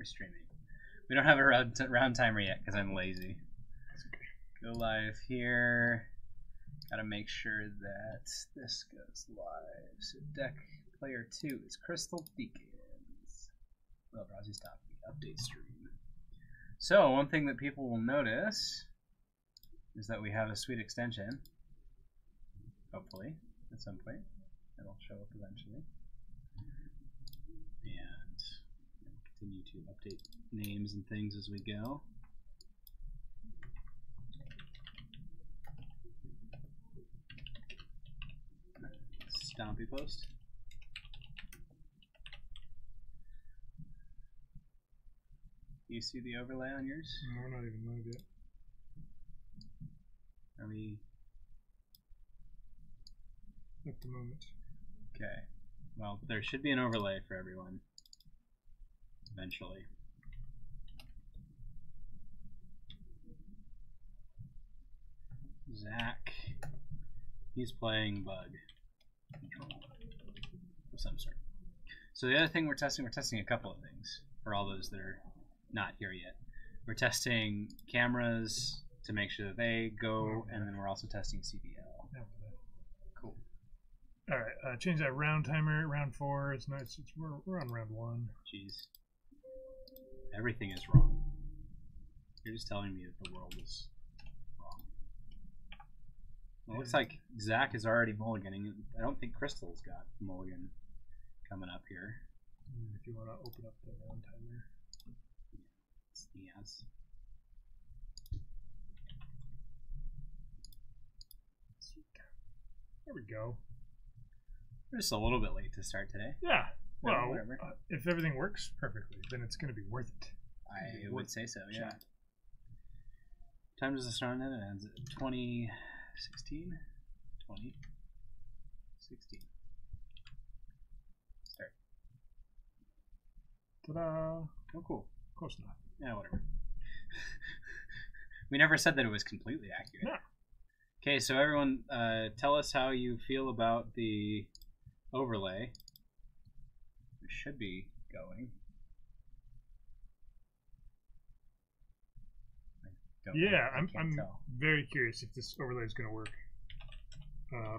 streaming. We don't have a round timer yet because I'm lazy. Go live here. Gotta make sure that this goes live. So deck player 2 is Crystal Beacons. Well, browsing stop the update stream. So one thing that people will notice is that we have a sweet extension. Hopefully, at some point, it'll show up eventually. And continue to update names and things as we go. Stompy post. You see the overlay on yours? No, we're not even live yet. Are we? At the moment. Okay. Well, there should be an overlay for everyone. Eventually. Zach. He's playing Bug Control of some sort. So the other thing we're testing a couple of things for all those that are not here yet. We're testing cameras to make sure that they go, and then we're also testing CDL. Cool. All right, change that round timer. Round 4. It's nice. We're on round 1. Jeez. Everything is wrong. You're just telling me that the world is wrong. Well, it looks like Zach is already mulliganing. I don't think Crystal's got mulligan coming up here. If you want to open up the round timer. Yes. There we go. We're just a little bit late to start today. Yeah. Well, whatever. If everything works perfectly, then it's going to be worth it. I would say so, yeah. Time does it start on it? It ends at 2016? 2016. Start. Ta-da! Oh, cool. Of course not. Yeah, whatever. We never said that it was completely accurate. Yeah. Okay, so everyone, tell us how you feel about the overlay. It should be going. Yeah, I'm very curious if this overlay is going to work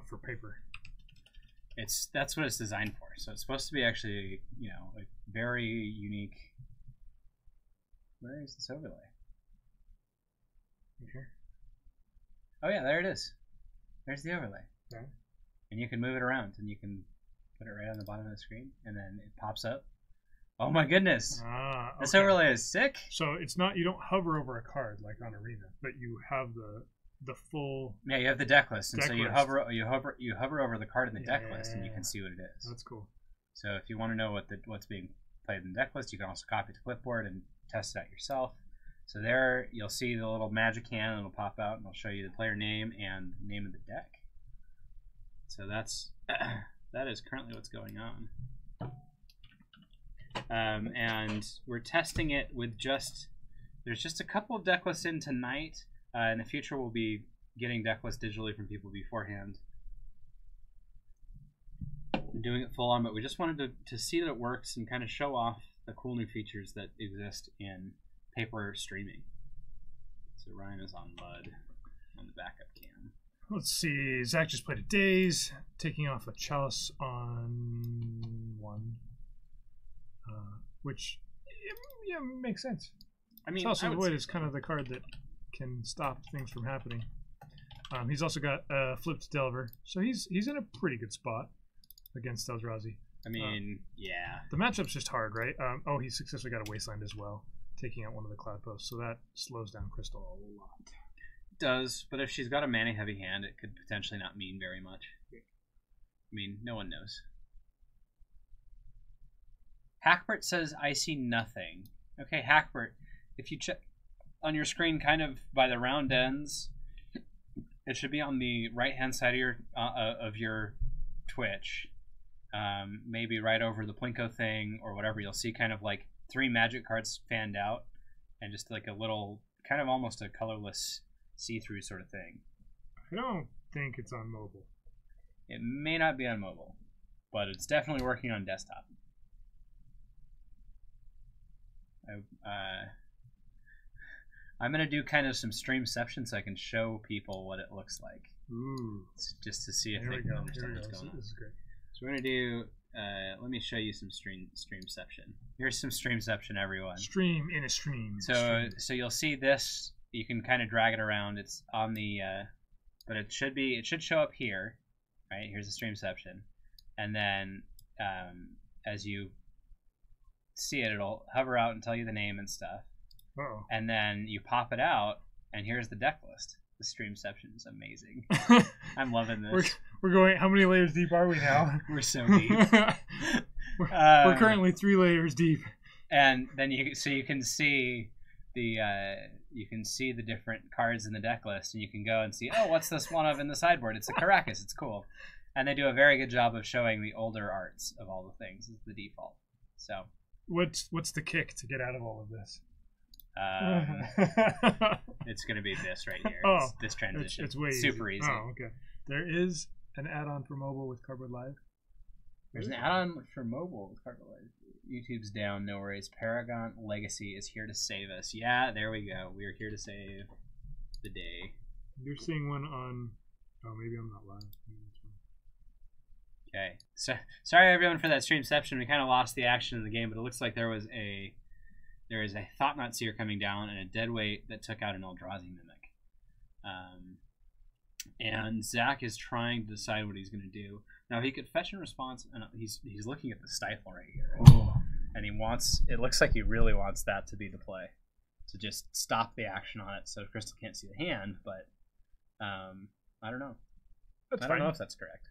for paper. That's what it's designed for. So it's supposed to be actually, you know, a very unique. Where is this overlay? Okay. Oh yeah, there it is. There's the overlay. Okay. And you can move it around, and you can put it right on the bottom of the screen, and then it pops up. Oh my goodness! Ah, okay. This overlay is sick. So it's not, you don't hover over a card like on Arena, but you have the full. Yeah, you have the deck list, and deck so you list. hover over the card in the deck list, and you can see what it is. That's cool. So if you want to know what's being played in the deck list, you can also copy it to clipboard and test it out yourself. So there, you'll see the little magic hand, and it'll pop out, and it'll show you the player name and the name of the deck. So that is currently what's going on. And we're testing it with there's just a couple of deck lists in tonight. In the future, we'll be getting deck lists digitally from people beforehand. We're doing it full on, but we just wanted to see that it works and kind of show off the cool new features that exist in paper streaming. So Ryan is on Mud on the backup cam. Let's see. Zach just played a Daze, taking off a Chalice on 1. Which, yeah, makes sense. I mean, Chalice of the Void is kind of the card that can stop things from happening. He's also got Flipped Delver, so he's in a pretty good spot against Eldrazi. I mean, yeah. The matchup's just hard, right? Oh, he successfully got a Wasteland as well, taking out one of the Cloud Posts, so that slows down Crystal a lot. It does, but if she's got a mana-heavy hand, it could potentially not mean very much. I mean, no one knows. Hackbert says, I see nothing. Okay, Hackbert, if you check on your screen kind of by the round ends, it should be on the right-hand side of your Twitch. Maybe right over the Plinko thing or whatever. You'll see kind of like 3 magic cards fanned out and just like a little, kind of almost a colorless see-through sort of thing. I don't think it's on mobile. It may not be on mobile, but it's definitely working on desktop. I'm gonna do kind of some streamception so I can show people what it looks like. Ooh. Just to see if Here they we can go. understand what's going on. This is great. So we're gonna do. Let me show you some streamception. Here's some streamception, everyone. Stream in a stream. So you'll see this. You can kind of drag it around. It's on the, but it should show up here, right? Here's the streamception, and then as you see it, it'll hover out and tell you the name and stuff. Uh-oh. And then you pop it out, and here's the deck list. The streamception is amazing. I'm loving this. We're going. How many layers deep are we now? We're so deep. we're currently 3 layers deep. And then you can see the different cards in the deck list, and you can go and see, oh, what's this one of in the sideboard? It's a Caracas. It's cool. And they do a very good job of showing the older arts of all the things. It's the default. So what's the kick to get out of all of this? It's going to be this right here. Oh, this transition. It's way super easy. Oh, okay. There is an add-on for mobile with Cardboard Live. There's an add-on for mobile with Cardboard Live. YouTube's down, no worries. Paragon Legacy is here to save us. Yeah, there we go. We are here to save the day. You're seeing one on. Oh, maybe I'm not live. Okay. So sorry everyone for that streamception. We kind of lost the action of the game, but it looks like there is a Thought-Knot Seer coming down and a Deadweight that took out an Eldrazi Mimic. And Zach is trying to decide what he's going to do. Now he could fetch and response, and he's looking at the Stifle right here. Oh. And it looks like he really wants that to be the play. To just stop the action on it so Crystal can't see the hand, but I don't know. That's I fine. don't know if that's correct.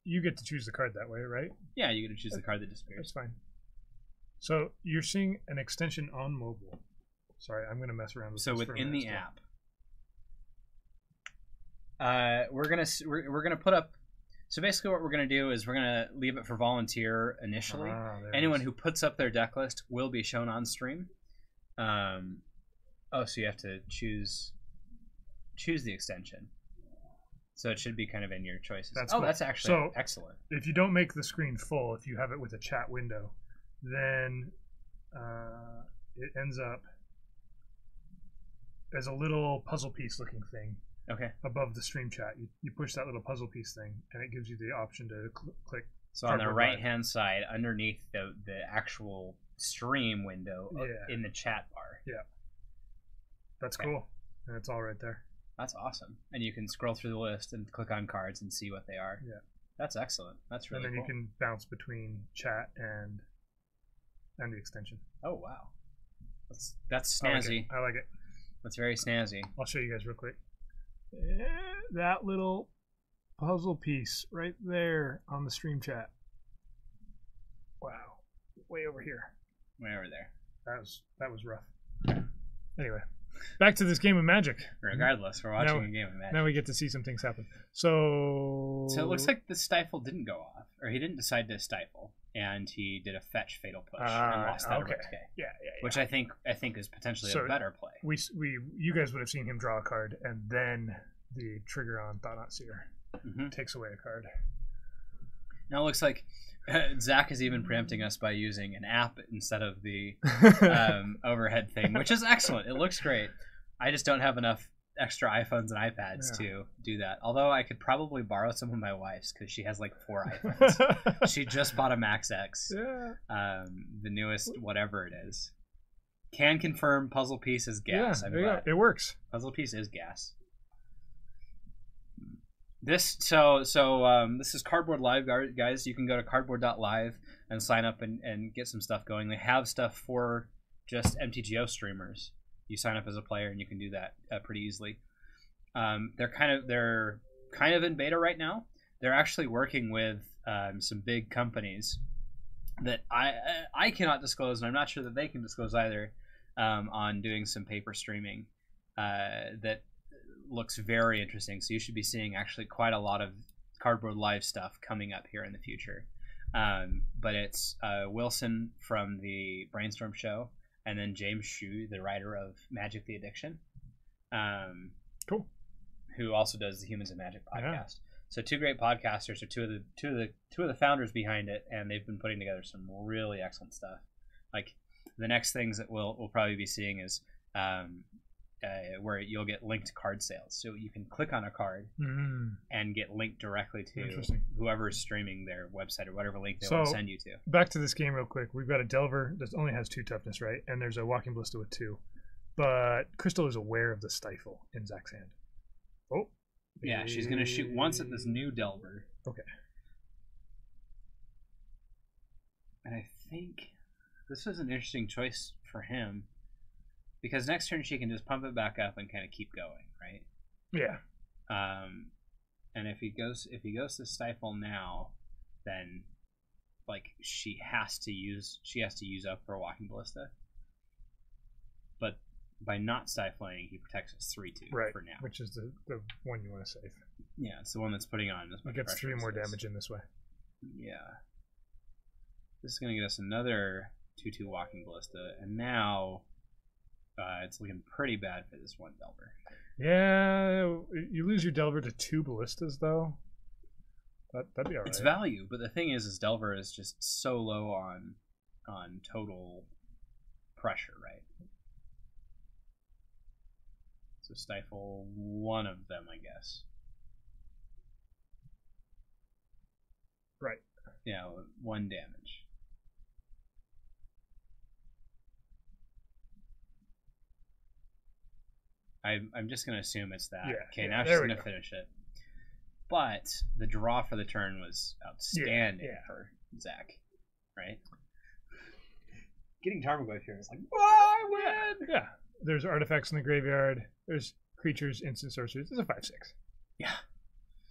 You get to choose the card that way, right? Yeah, you get to choose the card that disappears. That's fine. So you're seeing an extension on mobile. Sorry, I'm going to mess around with this. So within the app, we're gonna put up. So basically, what we're gonna do is we're gonna leave it for volunteer initially. Anyone who puts up their deck list will be shown on stream. So you have to choose the extension. So it should be kind of in your choices. Cool. That's actually excellent. If you don't make the screen full, if you have it with a chat window, then it ends up as a little puzzle piece looking thing. Okay. Above the stream chat, you push that little puzzle piece thing, and it gives you the option to click. So on the right hand side, underneath the actual stream window in the chat bar. Yeah. That's cool, and it's all right there. That's awesome. And you can scroll through the list and click on cards and see what they are. Yeah. That's excellent. That's really cool. And then you can bounce between chat and the extension. Oh, wow. That's snazzy. I like it. That's very snazzy. I'll show you guys real quick. That little puzzle piece right there on the stream chat. Wow. Way over here. Way over there. That was rough. Anyway. Back to this game of Magic. Regardless, we're watching a game of Magic. Now we get to see some things happen. So it looks like the Stifle didn't go off, or he didn't decide to Stifle, and he did a fetch Fatal Push and lost that RIP. Yeah. Which I think is potentially a better play. You guys would have seen him draw a card, and then the trigger on Thought-Knot Seer takes away a card. Now it looks like Zach is even preempting us by using an app instead of the overhead thing, which is excellent. It looks great. I just don't have enough extra iPhones and iPads to do that. Although I could probably borrow some of my wife's because she has like 4 iPhones. She just bought a Max X, the newest whatever it is. Can confirm puzzle piece is gas. Yeah, it works. Puzzle piece is gas. This this is Cardboard Live, guys. You can go to cardboard.live and sign up and get some stuff going. They have stuff for just MTGO streamers. You sign up as a player and you can do that pretty easily. They're kind of in beta right now. They're actually working with some big companies that I cannot disclose, and I'm not sure that they can disclose either, on doing some paper streaming that looks very interesting. So you should be seeing actually quite a lot of Cardboard Live stuff coming up here in the future. But it's Wilson from the Brainstorm show, and then James Shue, the writer of Magic the Addiction, cool, who also does the Humans of Magic podcast. So 2 great podcasters are two of the founders behind it, and they've been putting together some really excellent stuff. Like the next things that we'll probably be seeing is where you'll get linked card sales. So you can click on a card and get linked directly to whoever's streaming their website or whatever link they want to send you to. Back to this game real quick. We've got a Delver that only has 2 toughness, right? And there's a Walking Ballista with 2. But Crystal is aware of the Stifle in Zach's hand. Oh. Yeah, she's going to shoot once at this new Delver. Okay. And I think this was an interesting choice for him. Because next turn she can just pump it back up and kind of keep going, right? Yeah. And if he goes to Stifle now, then like she has to use up her Walking Ballista. But by not stifling, he protects us 3/2 for now. Which is the one you want to save. Yeah, it's the one that's putting on this much gets pressure 3 more damage in this way. Yeah. This is gonna get us another 2/2 Walking Ballista, and now it's looking pretty bad for this one Delver. Yeah, you lose your Delver to 2 Ballistas, though. That'd be alright. It's value, but the thing is Delver is just so low on total pressure, right? So stifle one of them, I guess. Right. Yeah, 1 damage. I'm just going to assume it's that. Yeah, okay, now she's going to finish it. But the draw for the turn was outstanding for Zach, right? Getting Tarmogoyf here is like, whoa, I win! Yeah. There's artifacts in the graveyard. There's creatures, instant sorceries. There's a 5/6. Yeah.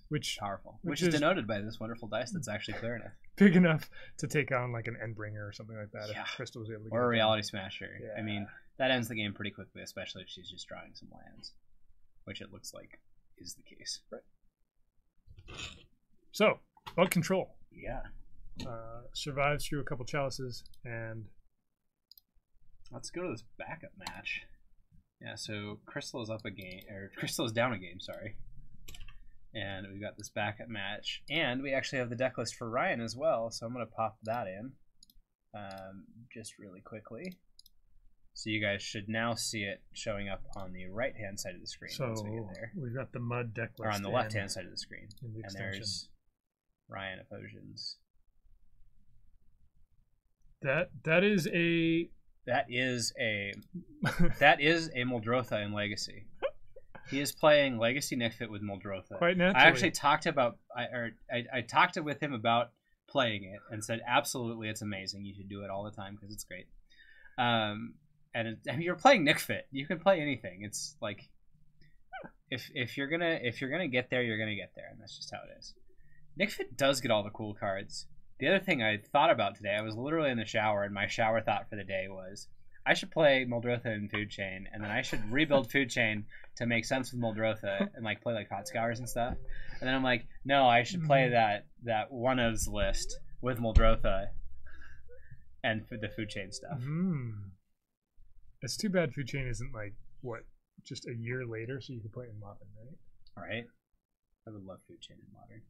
Which powerful. Which is denoted by this wonderful dice that's actually clear enough. Big enough to take on like an Endbringer or something like that. Yeah. If Crystal was able to or a Reality Smasher. Yeah. I mean, that ends the game pretty quickly, especially if she's just drawing some lands. Which it looks like is the case. Right. So, about control. Yeah. Survives through a couple chalices, and let's go to this backup match. Yeah, so Crystal is up a game, or Crystal is down a game, sorry. And we've got this backup match, and we actually have the deck list for Ryan as well, so I'm going to pop that in just really quickly. So you guys should now see it showing up on the right-hand side of the screen once we get there. We've got the mud deck list. Or on the left-hand side of the screen. And there's Ryan Opposions. That is a Muldrotha in Legacy. He is playing Legacy Nickfit with Muldrotha. Quite naturally. I actually talked with him about playing it and said absolutely it's amazing. You should do it all the time because it's great. And you're playing Nickfit. You can play anything. It's like if you're gonna get there, you're gonna get there, and that's just how it is. Nickfit does get all the cool cards. The other thing I thought about today, I was literally in the shower, and my shower thought for the day was, I should play Muldrotha in Food Chain, and then I should rebuild Food Chain to make sense with Muldrotha and like play like Hot Scours and stuff. And then I'm like, no, I should play that one of's list with Muldrotha and the Food Chain stuff. It's too bad Food Chain isn't like just a year later, so you can play it in Modern, right? Right. I would love Food Chain in Modern.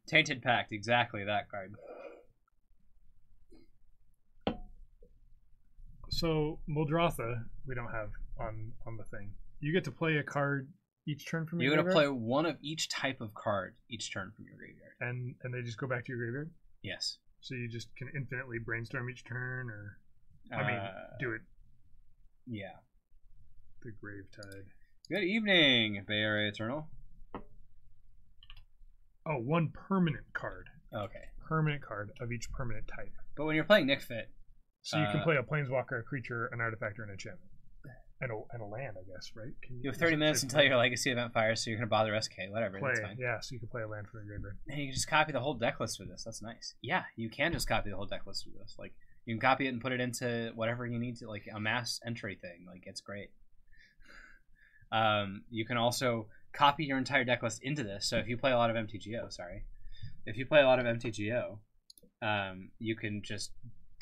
Tainted Pact, exactly that card. So Muldrotha, we don't have on the thing. You get to play a card each turn from your graveyard? You're going to play one of each type of card each turn from your graveyard. And they just go back to your graveyard? Yes. So you just can infinitely brainstorm each turn, or do it. Yeah. The Gravetide. Good evening, Bay Area Eternal. Oh, one permanent card. Okay. Permanent card of each permanent type. But when you're playing Nickfit, so you can play a Planeswalker, a creature, an artifact, or an enchantment. And a land, I guess, right? You have 30 minutes until your Legacy event fires, so you're going to bother SK, whatever. That's fine. Yeah, so you can play a land from the graveyard. And you can just copy the whole deck list for this. That's nice. Yeah, you can just copy the whole deck list for this. Like, you can copy it and put it into whatever you need to, like a mass entry thing. Like, it's great. You can also copy your entire deck list into this. So if you play a lot of MTGO, you can just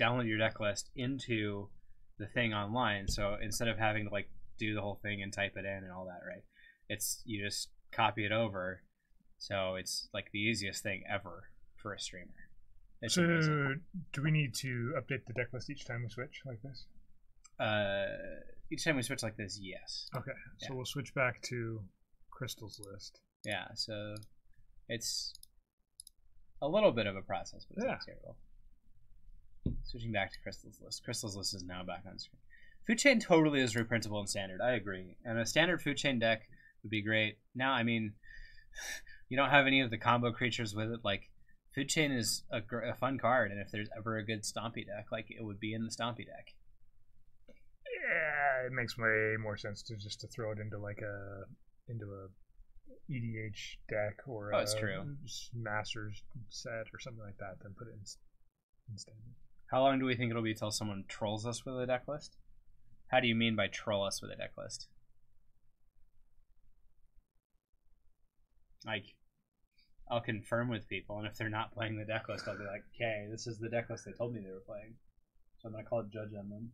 download your deck list into the thing online. So instead of having to like do the whole thing and type it in and all that, right? You just copy it over. So it's like the easiest thing ever for a streamer. It's So, amazing. do we need to update the deck list each time we switch like this? Each time we switch like this, yes. Okay, Yeah. so we'll switch back to Crystal's list. Yeah, so it's a little bit of a process, but it's not terrible. Switching back to Crystal's list. Crystal's list is now back on screen. Food chain totally is reprintable in standard. I agree. And a standard food chain deck would be great. Now, I mean, you don't have any of the combo creatures with it. Like, food chain is a fun card, and if there's ever a good Stompy deck, like, it would be in the Stompy deck. Yeah, it makes way more sense to throw it into like a EDH deck or it's true. Masters set or something like that than put it in standard. How long do we think it'll be till someone trolls us with a deck list? How do you mean by troll us with a deck list? Like, I'll confirm with people, and if they're not playing the deck list, I'll be like, okay, this is the deck list they told me they were playing. So I'm going to call it judge on them.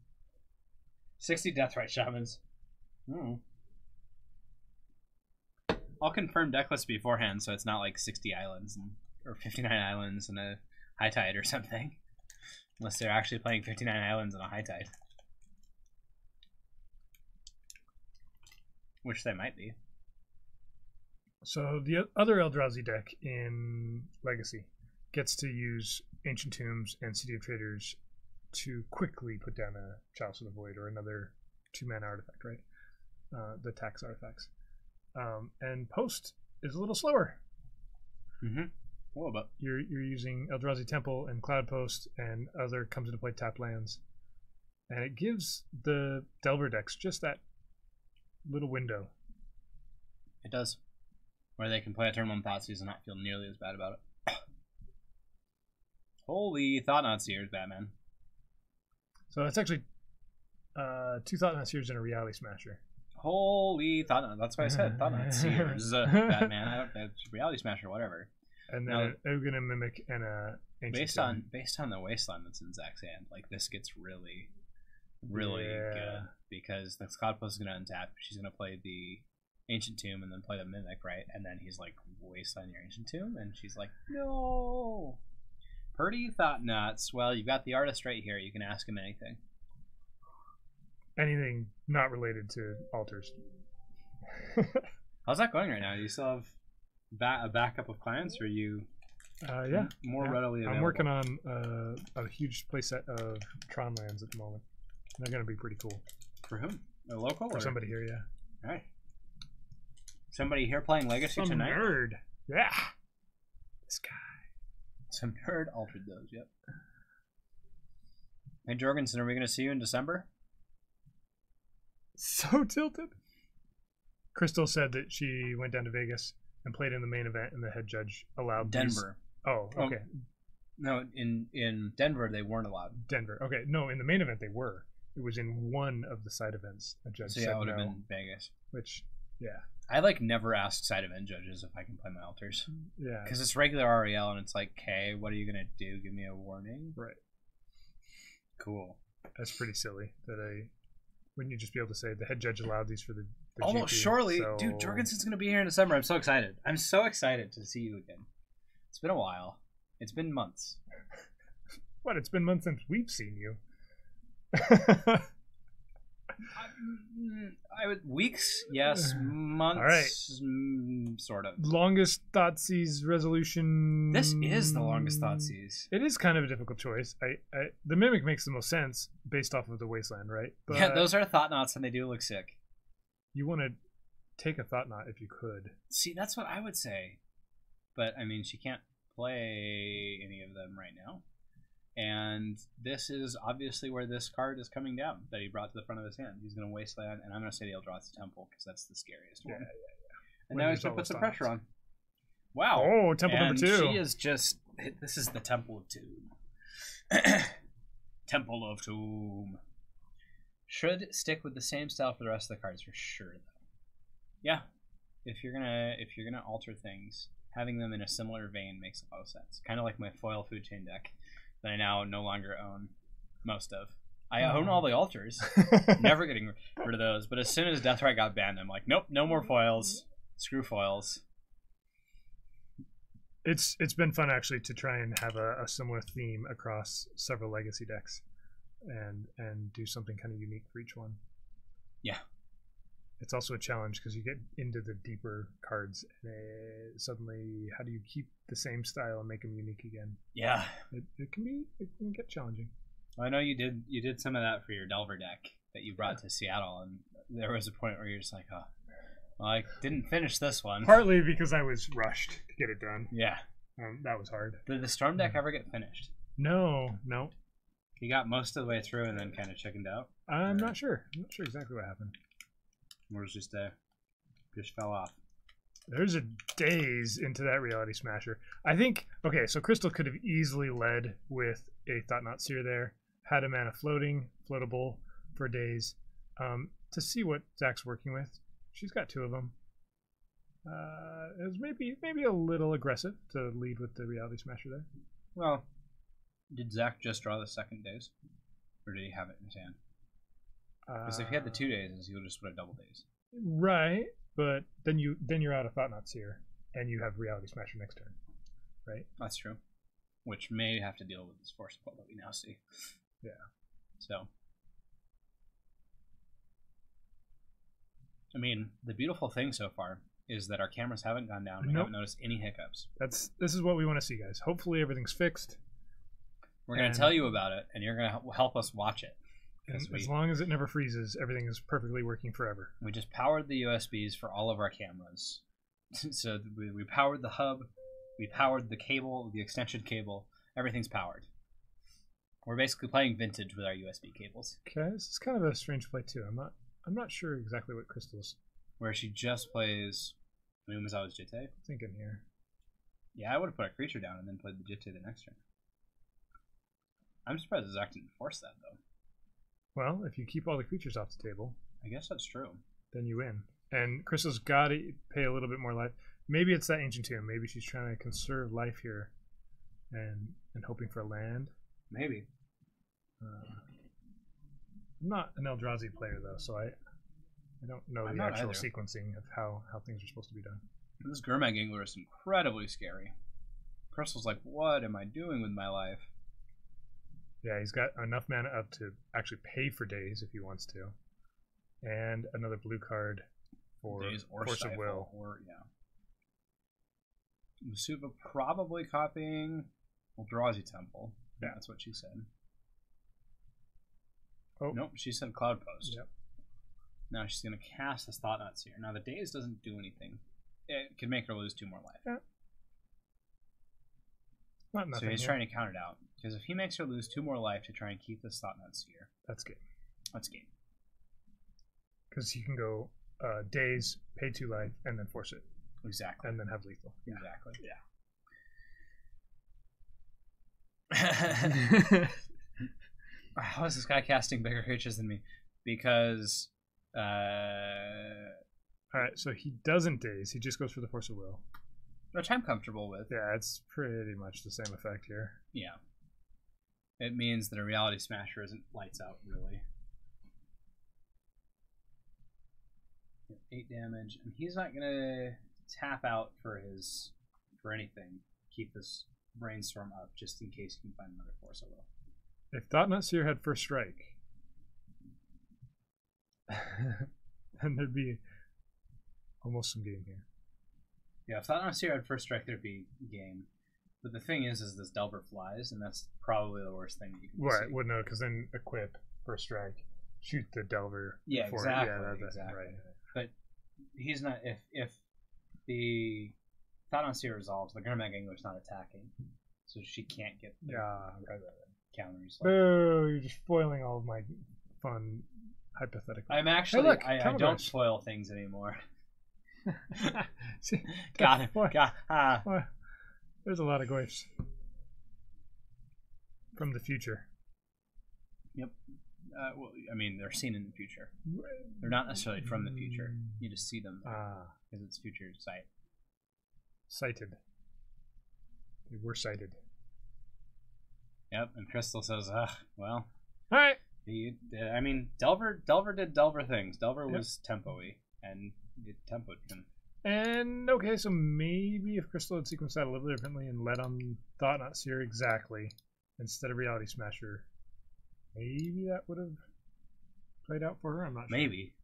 60 Deathrite Shamans. I'll confirm deck list beforehand, so it's not like 60 islands or 59 islands and a high tide or something. Unless they're actually playing 59 islands and a high tide. Which they might be. So the other Eldrazi deck in Legacy gets to use Ancient Tombs and City of Traders to quickly put down a Chalice of the Void or another 2-mana artifact, right? The tax artifacts. And Post is a little slower. Mm-hmm. A little bit. You're using Eldrazi Temple and Cloud Post and other comes into play tap lands. And it gives the Delver decks just that little window. It does. Where they can play a turn 1 Thoughtseize and not feel nearly as bad about it. Holy Thought-Knot Seers, Batman. So it's actually 2 Thought-Knot Seers and a Reality Smasher. Holy Thought-Knot. That's what I said. Thought-Knot Seers. Batman. Reality Smasher, whatever. And then an Ugin Mimic and a Ancient based on the Wasteland that's in Zach's hand, like, this gets really good. Because the Cloud Post is going to untap. She's going to play the Ancient Tomb and then play the Mimic, right? And then he's like, Wasteland your Ancient Tomb? And she's like, no. Purdy Thought-Knots. Well, you've got the artist right here. You can ask him anything. Anything not related to altars. How's that going right now? Do you still have a backup of clients, or are you more readily available? I'm working on a huge playset of Tron lands at the moment. They're going to be pretty cool. For whom? A local? For somebody here, yeah. All right. Somebody here playing Legacy tonight? Nerd. Yeah. This guy. Some nerd altered those, yep. Hey, Jorgensen, are we going to see you in December? So tilted. Crystal said that she went down to Vegas and played in the main event, and the head judge allowed Denver. Oh, okay. No, in Denver they weren't allowed. Denver. Okay, no, in the main event they were. It was in one of the side events. A judge said it would have no, been Vegas. Which, yeah. I like never ask side event judges if I can play my altars. Yeah. Because it's regular REL and it's like, okay, what are you gonna do? Give me a warning? Right. Cool. That's pretty silly. Wouldn't you just be able to say the head judge allowed these for the almost GP, surely, so... dude. Jorgensen's gonna be here in December. I'm so excited. I'm so excited to see you again. It's been a while. It's been months. What? It's been months since we've seen you. I would weeks, yes. Months, all right. Sort of. Longest Thoughtseize resolution. This is the longest Thoughtseize. It is kind of a difficult choice. The Mimic makes the most sense based off of the Wasteland, right? But yeah, those are Thought-Knots and they do look sick. You want to take a Thought-Knot if you could. See, that's what I would say. But, I mean, she can't play any of them right now. And this is obviously where this card is coming down that he brought to the front of his hand. He's going to Wasteland, and I'm going to say the Eldrazi Temple because that's the scariest one. Yeah. And now he's going to put some pressure on. Wow. Oh, Temple number 2. She is just... This is the Temple of Tomb. Temple of Tomb. Should stick with the same style for the rest of the cards for sure, though. Yeah. If you're gonna alter things, having them in a similar vein makes a lot of sense. Kind of like my foil food chain deck that I now no longer own most of. I own all the altars. Never getting rid of those. But as soon as Deathrite got banned, I'm like, nope, no more foils. Screw foils. It's been fun actually to try and have a similar theme across several legacy decks, and do something kind of unique for each one. Yeah. It's also a challenge because you get into the deeper cards, and suddenly, how do you keep the same style and make them unique again? Yeah. It can get challenging. Well, I know you did some of that for your Delver deck that you brought to Seattle, and there was a point where you're just like, oh, well, I didn't finish this one. Partly because I was rushed to get it done. Yeah. That was hard. Did the Storm deck ever get finished? No. You got most of the way through and then kind of chickened out? I'm not sure. I'm not sure exactly what happened. Or was just fell off. There's a days into that Reality Smasher. I think, okay, so Crystal could have easily led with a Thought-Knot Seer there, had a mana floatable for days. To see what Zach's working with, she's got 2 of them. It was maybe a little aggressive to lead with the Reality Smasher there. Well, did Zach just draw the second days? Or did he have it in his hand? Because if he had the 2 days, he would just put a double days. Right, but then you're out of Thought-Knot Seer, and you have Reality Smasher next turn, right? That's true. Which may have to deal with this force pull that we now see. Yeah. So, I mean, the beautiful thing so far is that our cameras haven't gone down. We haven't noticed any hiccups. This is what we want to see, guys. Hopefully everything's fixed. We're going to tell you about it, and you're going to help us watch it. As long as it never freezes, everything is perfectly working forever. We just powered the USBs for all of our cameras. So we powered the hub, we powered the cable, the extension cable. Everything's powered. We're basically playing vintage with our USB cables. Okay, this is kind of a strange play too. I'm not sure exactly what Crystal's. Where she just plays Umezawa's Jitte. Thinking here. Yeah, I would have put a creature down and then played the Jitte the next turn. I'm surprised Zach didn't force that though. Well, if you keep all the creatures off the table, I guess that's true. Then you win. And Crystal's got to pay a little bit more life. Maybe it's that Ancient Tomb. Maybe she's trying to conserve life here, and hoping for a land. Maybe. I'm not an Eldrazi player though, so I don't know the actual sequencing of how things are supposed to be done. This Gurmag Angler is incredibly scary. Crystal's like, what am I doing with my life? Yeah, he's got enough mana up to actually pay for days if he wants to. And another blue card for days or Force of Will. Or, yeah. Musuva probably copying Eldrazi Temple. Yeah, that's what she said. Oh. Nope, she said Cloud Post. Yep. Now she's going to cast this Thought-Knot Seer. Now the days doesn't do anything. It could make her lose 2 more life. Yeah. Not nothing. So he's trying to count it out. Because if he makes her lose 2 more life to try and keep this Thought-Knot Seer, that's game. That's game. Because he can go days, pay 2 life, and then force it. Exactly. And then have lethal. Yeah. Exactly. Yeah. How is this guy casting bigger creatures than me? Because alright, so he doesn't daze, he just goes for the Force of Will. Which I'm comfortable with. Yeah, it's pretty much the same effect here. Yeah. It means that a Reality Smasher isn't lights out, really. 8 damage, and he's not gonna tap out for anything. Keep this Brainstorm up just in case he can find another Force of Will. If Thought-Knot Seer had first strike, then there'd be almost some game here. Yeah, if Thought-Knot Seer had first strike, there'd be game. But the thing is this Delver flies, and that's probably the worst thing that you can see. Right, well, no, because then equip first strike, shoot the Delver. Yeah, exactly. Yeah, exactly. Right. But he's not. If the Thought-Knot Seer resolves, the Gurmag Angler's not attacking, so she can't get the counters. Boo! You're just spoiling all of my fun hypothetical. I'm actually. Hey, look, I don't spoil things anymore. See, got it. There's a lot of glyphs from the future. Yep. Well, I mean, they're seen in the future. They're not necessarily from the future. You just see them because it's future sight. Sighted. They were sighted. Yep, and Crystal says, well. All right. I mean, Delver did Delver things. Delver was tempo-y, and it tempoed him. And okay, so maybe if Crystal had sequenced that a little differently and led on Thought Not Seer exactly instead of Reality Smasher, maybe that would have played out for her. I'm not sure. Maybe.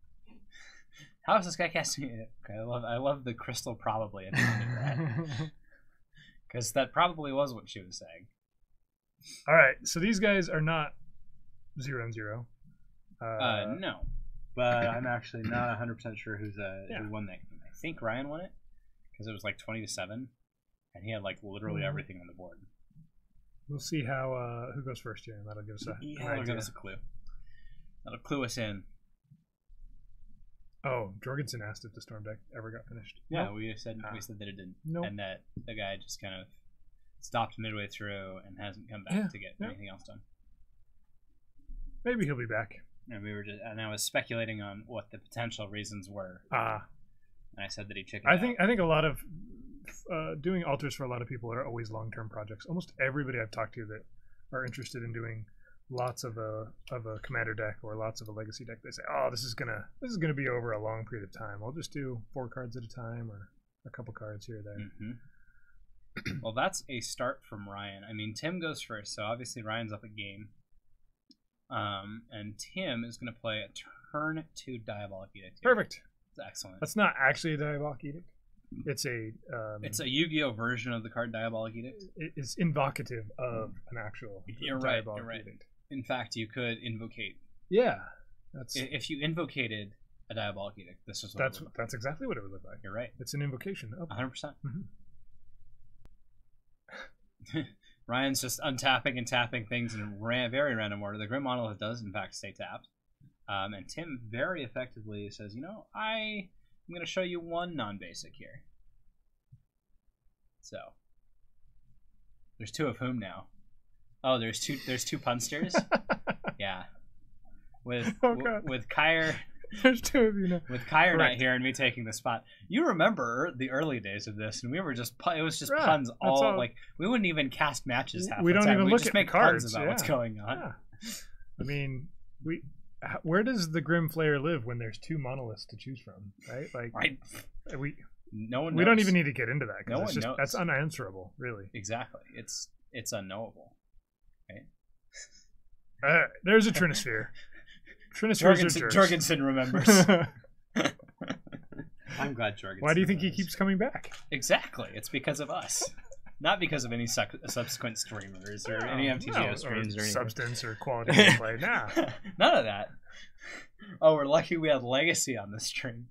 How is this guy casting it? Okay, I love the Crystal probably at the end of that. Because that probably was what she was saying. All right, so these guys are not 0 and 0. No, but I'm actually not 100% sure who won that game. I think Ryan won it because it was like 20-7, and he had like literally everything on the board. We'll see how who goes first here, and that'll give us that'll give us a clue. That'll clue us in. Oh, Jorgensen asked if the Storm deck ever got finished. Yeah, Nope. we said that it didn't, Nope. and that the guy just kind of stopped midway through and hasn't come back to get anything else done. Maybe he'll be back. And I was speculating on what the potential reasons were. And I said that he chickened I think a lot of doing alters for a lot of people are always long-term projects. Almost everybody I've talked to that are interested in doing lots of a commander deck or lots of a legacy deck, they say, "Oh, this is gonna be over a long period of time. I'll just do 4 cards at a time or a couple cards here or there." Mm-hmm. Well, that's a start from Ryan. I mean, Tim goes first, so obviously Ryan's up a game. And Tim is going to play a turn 2 Diabolic Edict. Perfect. That's excellent. That's not actually a Diabolic Edict. It's a Yu-Gi-Oh version of the card Diabolic Edict. It's invocative of an actual Diabolic Edict. In fact, you could invocate. Yeah, if you invocated a Diabolic Edict, this is what that's exactly what it would look like. You're right. It's an invocation. 100%. Ryan's just untapping and tapping things in very random order. The Grim Monolith does, in fact, stay tapped. And Tim very effectively says, I'm going to show you one non-basic here. So, there's 2 of whom now? Oh, there's two punsters? Yeah. With Kyre... There's 2 of you now. With Kyre not here and me taking the spot. You remember the early days of this, and we were just it was just puns all like we wouldn't even cast matches half we the don't time. even We'd look just at make cards puns about what's going on. Yeah. I mean, where does the Grim Flayer live when there's 2 monoliths to choose from, right? Like no one knows. We don't even need to get into that no one it's just knows. That's unanswerable, really. Exactly. It's unknowable. Okay. There's a Trinisphere. Jorgensen remembers. I'm glad Jorgensen. Why do you think he keeps coming back? Exactly. It's because of us. Not because of any subsequent streamers or any MTGO streams or anything. Substance or quality of play. Nah. None of that. Oh, we're lucky we had Legacy on the stream.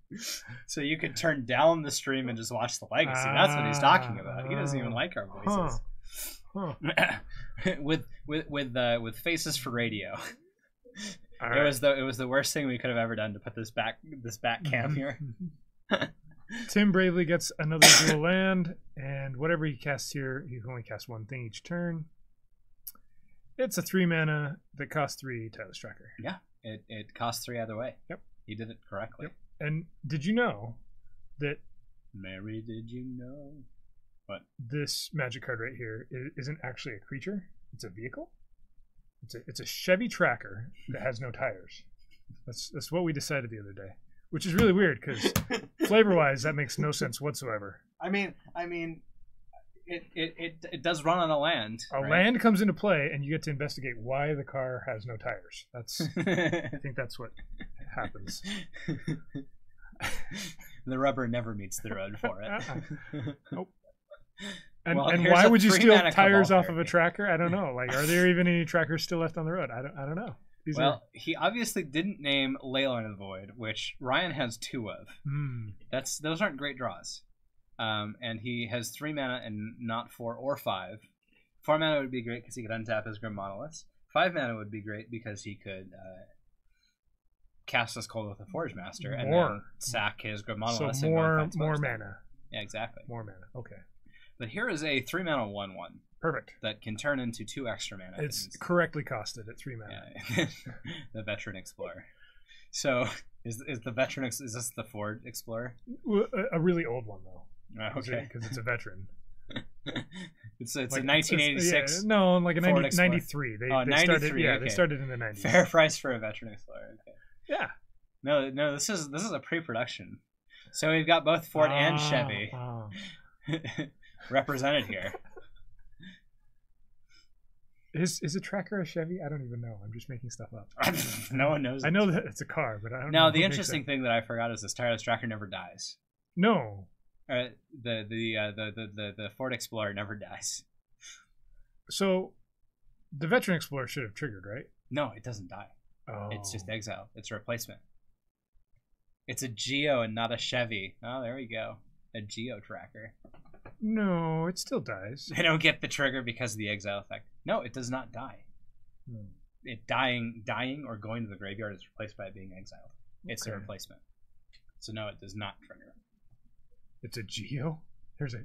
So you could turn down the stream and just watch the Legacy. That's what he's talking about. He doesn't even like our voices. With faces for radio. Right. It was the worst thing we could have ever done to put this back cam here. Tim bravely gets another dual land, and whatever he casts here, he can only cast 1 thing each turn. It's a 3 mana that costs 3 Tireless Tracker. Yeah, it costs 3 either way. Yep, he did it correctly. Yep. And did you know that? Mary, did you know? What? This magic card right here isn't actually a creature; it's a vehicle. It's a Chevy Tracker that has no tires. That's what we decided the other day, which is really weird because flavor-wise, that makes no sense whatsoever. I mean, it does run on a land. Land comes into play, and you get to investigate why the car has no tires. I think that's what happens. The rubber never meets the road for it. Nope. And why would you steal tires off of a tracker? I don't know. Like, are there even any trackers still left on the road? I don't know. He obviously didn't name Leyline of the Void, which Ryan has 2 of. Those aren't great draws. And he has 3 mana and not 4 or 5. 4 mana would be great because he could untap his Grim Monoliths. 5 mana would be great because he could cast us Cold with the Forge Master and then sack his Grim Monoliths. So more mana. Yeah, exactly. More mana. Okay. But here is a 3 mana 1/1. Perfect. That can turn into 2 extra mana. It's correctly costed at 3 mana. Yeah. The Veteran Explorer. So is the Veteran? Is this the Ford Explorer? A really old one though. Okay. Because it's a veteran. It's like a 1986. No, like a Ford 93. They 93. Started, yeah, okay. They started in the 90s. Fair price for a Veteran Explorer. Okay. Yeah. No. This is a pre-production. So we've got both Ford and Chevy represented here. Is a tracker a Chevy? I don't even know. I'm just making stuff up. No one knows. I know that it's a car, but I don't know. Now, the interesting thing that I forgot is this tireless tracker never dies. No. The Ford Explorer never dies. So, the Veteran Explorer should have triggered, right? No, it doesn't die. Oh. It's just exile. It's a replacement. It's a Geo and not a Chevy. Oh, there we go. A Geo tracker. No, it still dies. They don't get the trigger because of the exile effect. No, it does not die. It dying or going to the graveyard is replaced by it being exiled. It's a replacement. So no, it does not trigger. It's a Geo? There's a...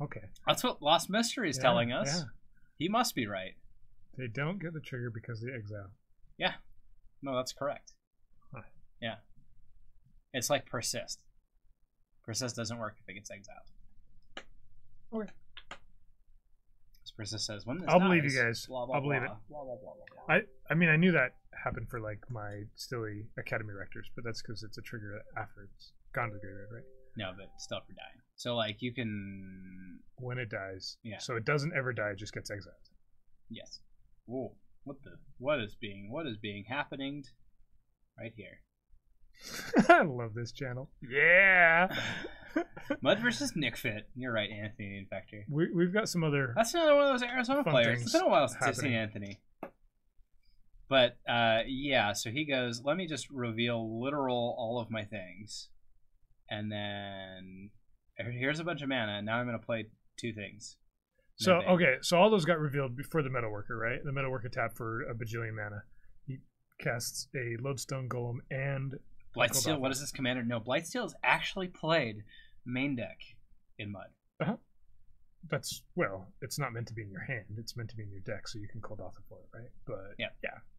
Okay. That's what Lost Mystery is telling us. Yeah. He must be right. They don't get the trigger because of the exile. Yeah. No, that's correct. Huh. Yeah. It's like Persist. Persist doesn't work if it gets exiled. Okay. Persist says, when this I'll dies, believe you guys. blah, blah, I'll believe blah, it. blah, blah, blah, blah, blah. I mean, I knew that happened for like my Stilly Academy Rectors, but that's because it's a trigger after it's gone to the graveyard, right? No, but still for dying. So like you can when it dies. Yeah. So it doesn't ever die; it just gets exiled. Yes. Whoa! What is being happening right here? I love this channel. Yeah. Mud versus Nick Fit. You're right, Anthony the Infector. We've got some other. That's another one of those Arizona players. It's been a while since I've seen Anthony. But yeah, so he goes, let me just reveal literal all of my things. And then here's a bunch of mana. Now I'm going to play two things. So, okay, so all those got revealed before the Metalworker, right? The Metalworker tap for a bajillion mana. He casts a Lodestone Golem and... Blightsteel, what is this commander? No, Blightsteel is actually played main deck in Mud. Uh-huh. That's, well, it's not meant to be in your hand. It's meant to be in your deck, so you can call Dotha for it, right? But, yeah.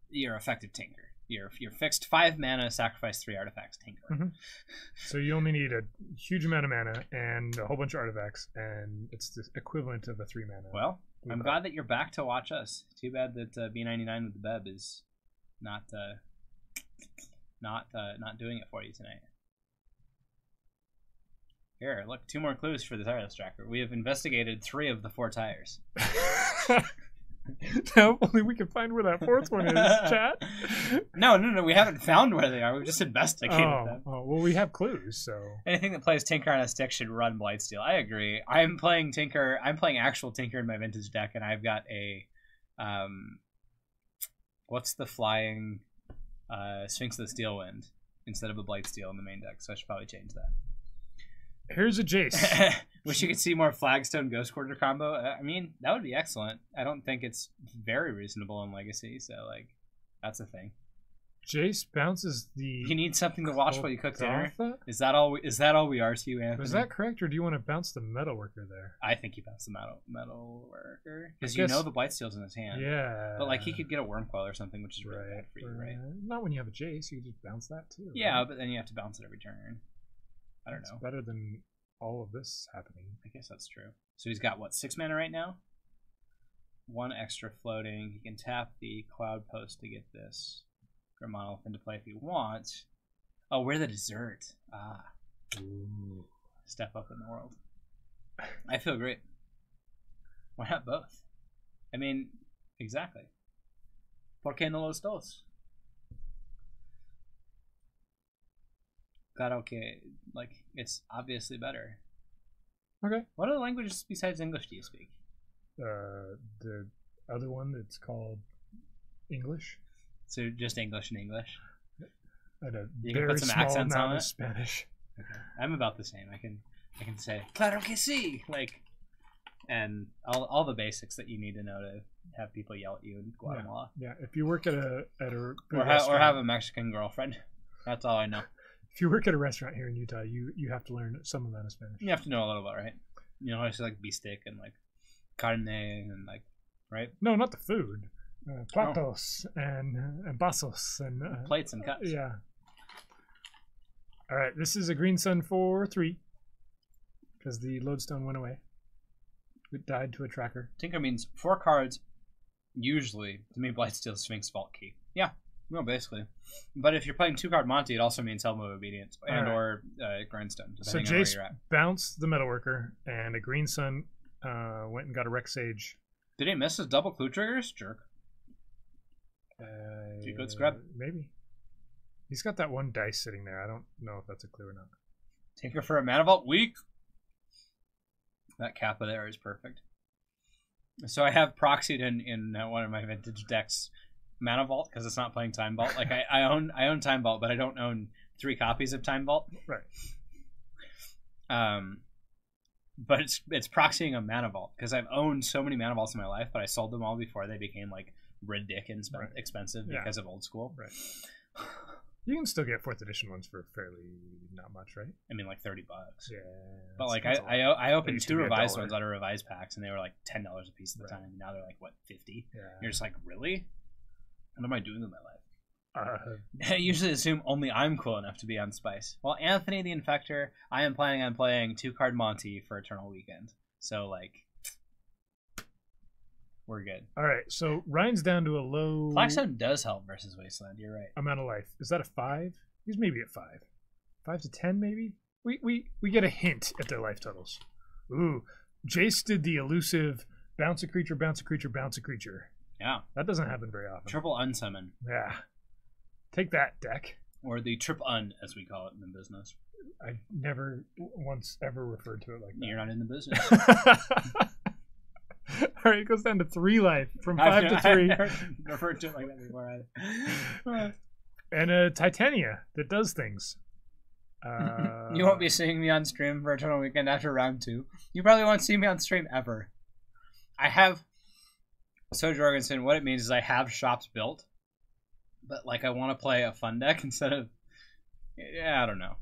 You're effective Tinker. You're fixed 5 mana, sacrifice 3 artifacts, Tinker. Mm-hmm. So you only need a huge amount of mana and a whole bunch of artifacts, and it's the equivalent of a 3 mana. Well, I'm glad that you're back to watch us. Too bad that B99 with the Beb is not doing it for you tonight. Here, look, 2 more clues for the tireless tracker. We have investigated 3 of the 4 tires. Now only we can find where that 4th one is, chat. No, we haven't found where they are. We've just investigated them. Oh, well, we have clues, so... Anything that plays Tinker on a stick should run Blightsteel. I agree. I'm playing Tinker. I'm playing actual Tinker in my vintage deck, and I've got a... what's the flying... Sphinx of the Steel Wind instead of a Blightsteel in the main deck, so I should probably change that. Here's a Jace. Wish you could see more Flagstone Ghost Quarter combo. I mean, that would be excellent. I don't think it's very reasonable in Legacy, so like, that's a thing. Jace bounces the... You need something to watch while you cook dinner? Dotha? Is that all we are to you, Anthony? Was that correct, or do you want to bounce the Metalworker there? I think he bounced the Metalworker. Because you know the Blightsteel's in his hand. Yeah. But like, he could get a Wormcoil or something, which is really bad for you, right? Not when you have a Jace. You can just bounce that too. Yeah, right? but then you have to bounce it every turn. I don't know. It's better than all of this happening. I guess that's true. So he's got, what, 6 mana right now? 1 extra floating. He can tap the Cloud Post to get this Grim Monolith into play if he wants. Oh, we're the dessert. Ah. Ooh. Step up in the world. I feel great. Why not both? I mean, exactly. ¿Por qué no los dos? Claro que, like, it's obviously better. Okay. What other languages besides English do you speak? The other one, it's called English. So just English and English? And a you very can put some small accents amount on of it? Spanish. Okay. I'm about the same. I can say, claro que sí! Like, and all the basics that you need to know to have people yell at you in Guatemala. Yeah, if you work at a or have a Mexican girlfriend. That's all I know. If you work at a restaurant here in Utah, you have to learn some amount of Spanish. You have to know a little bit, right? You know, it's like beefsteak and like carne and like, right? No, not the food. Platos and vasos and plates and cups. Yeah. All right, this is a green sun for 3 because the lodestone went away. It died to a tracker. Tinker means 4 cards. Usually, to me, Blightsteel Sphinx Vault Key. Yeah, No, basically. But if you're playing 2-card Monty, it also means Helm of Obedience and or Grindstone, So depending on where Jace you're at. bounced the Metalworker, and a Green Sun went and got a Rex Sage. Did he miss his double clue triggers? Jerk. Good scrub. Maybe. He's got that one dice sitting there. I don't know if that's a clue or not. Tinker for a Mana Vault weak. That Kappa there is perfect. So I have proxied in one of my vintage decks Mana Vault because it's not playing Time Vault. Like I own Time Vault, but I don't own 3 copies of Time Vault. Right. But it's proxying a Mana Vault because I've owned so many Mana Vaults in my life, but I sold them all before they became like ridiculous expensive because of old school. Right. You can still get 4th edition ones for fairly not much, right? I mean, like $30. Yeah. But like I opened 2 revised ones out of revised packs, and they were like $10 a piece at the time. And now they're like what, 50? Yeah. You're just like, really? What am I doing with my life? I usually assume only I'm cool enough to be on Spice. Well, Anthony the Infector, I am planning on playing 2-card Monty for Eternal Weekend. So like, we're good. All right, so Ryan's down to a low. Blackstone does help versus Wasteland. You're right. Amount of life. Is that a 5? He's maybe at 5. 5 to 10, maybe. We get a hint at their life totals. Ooh, Jace did the elusive bounce a creature, bounce a creature, bounce a creature. Yeah, that doesn't happen very often. Triple unsummon. Yeah, take that, deck. Or the trip un, as we call it in the business. I never once ever referred to it like that. You're not in the business. All right, it goes down to 3 life from 5 to 3. I've never referred to it like that before either. And Titania that does things. You won't be seeing me on stream for Eternal Weekend after round 2. You probably won't see me on stream ever. I have. So Jorgensen, what it means is I have shops built, but like I want to play a fun deck instead of. Yeah, I don't know.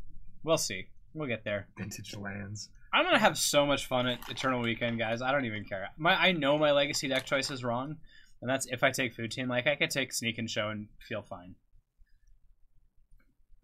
We'll see. We'll get there. Vintage lands. I'm gonna have so much fun at Eternal Weekend, guys. I don't even care. I know my legacy deck choice is wrong, and that's if I take Food Team. Like I could take Sneak and Show and feel fine.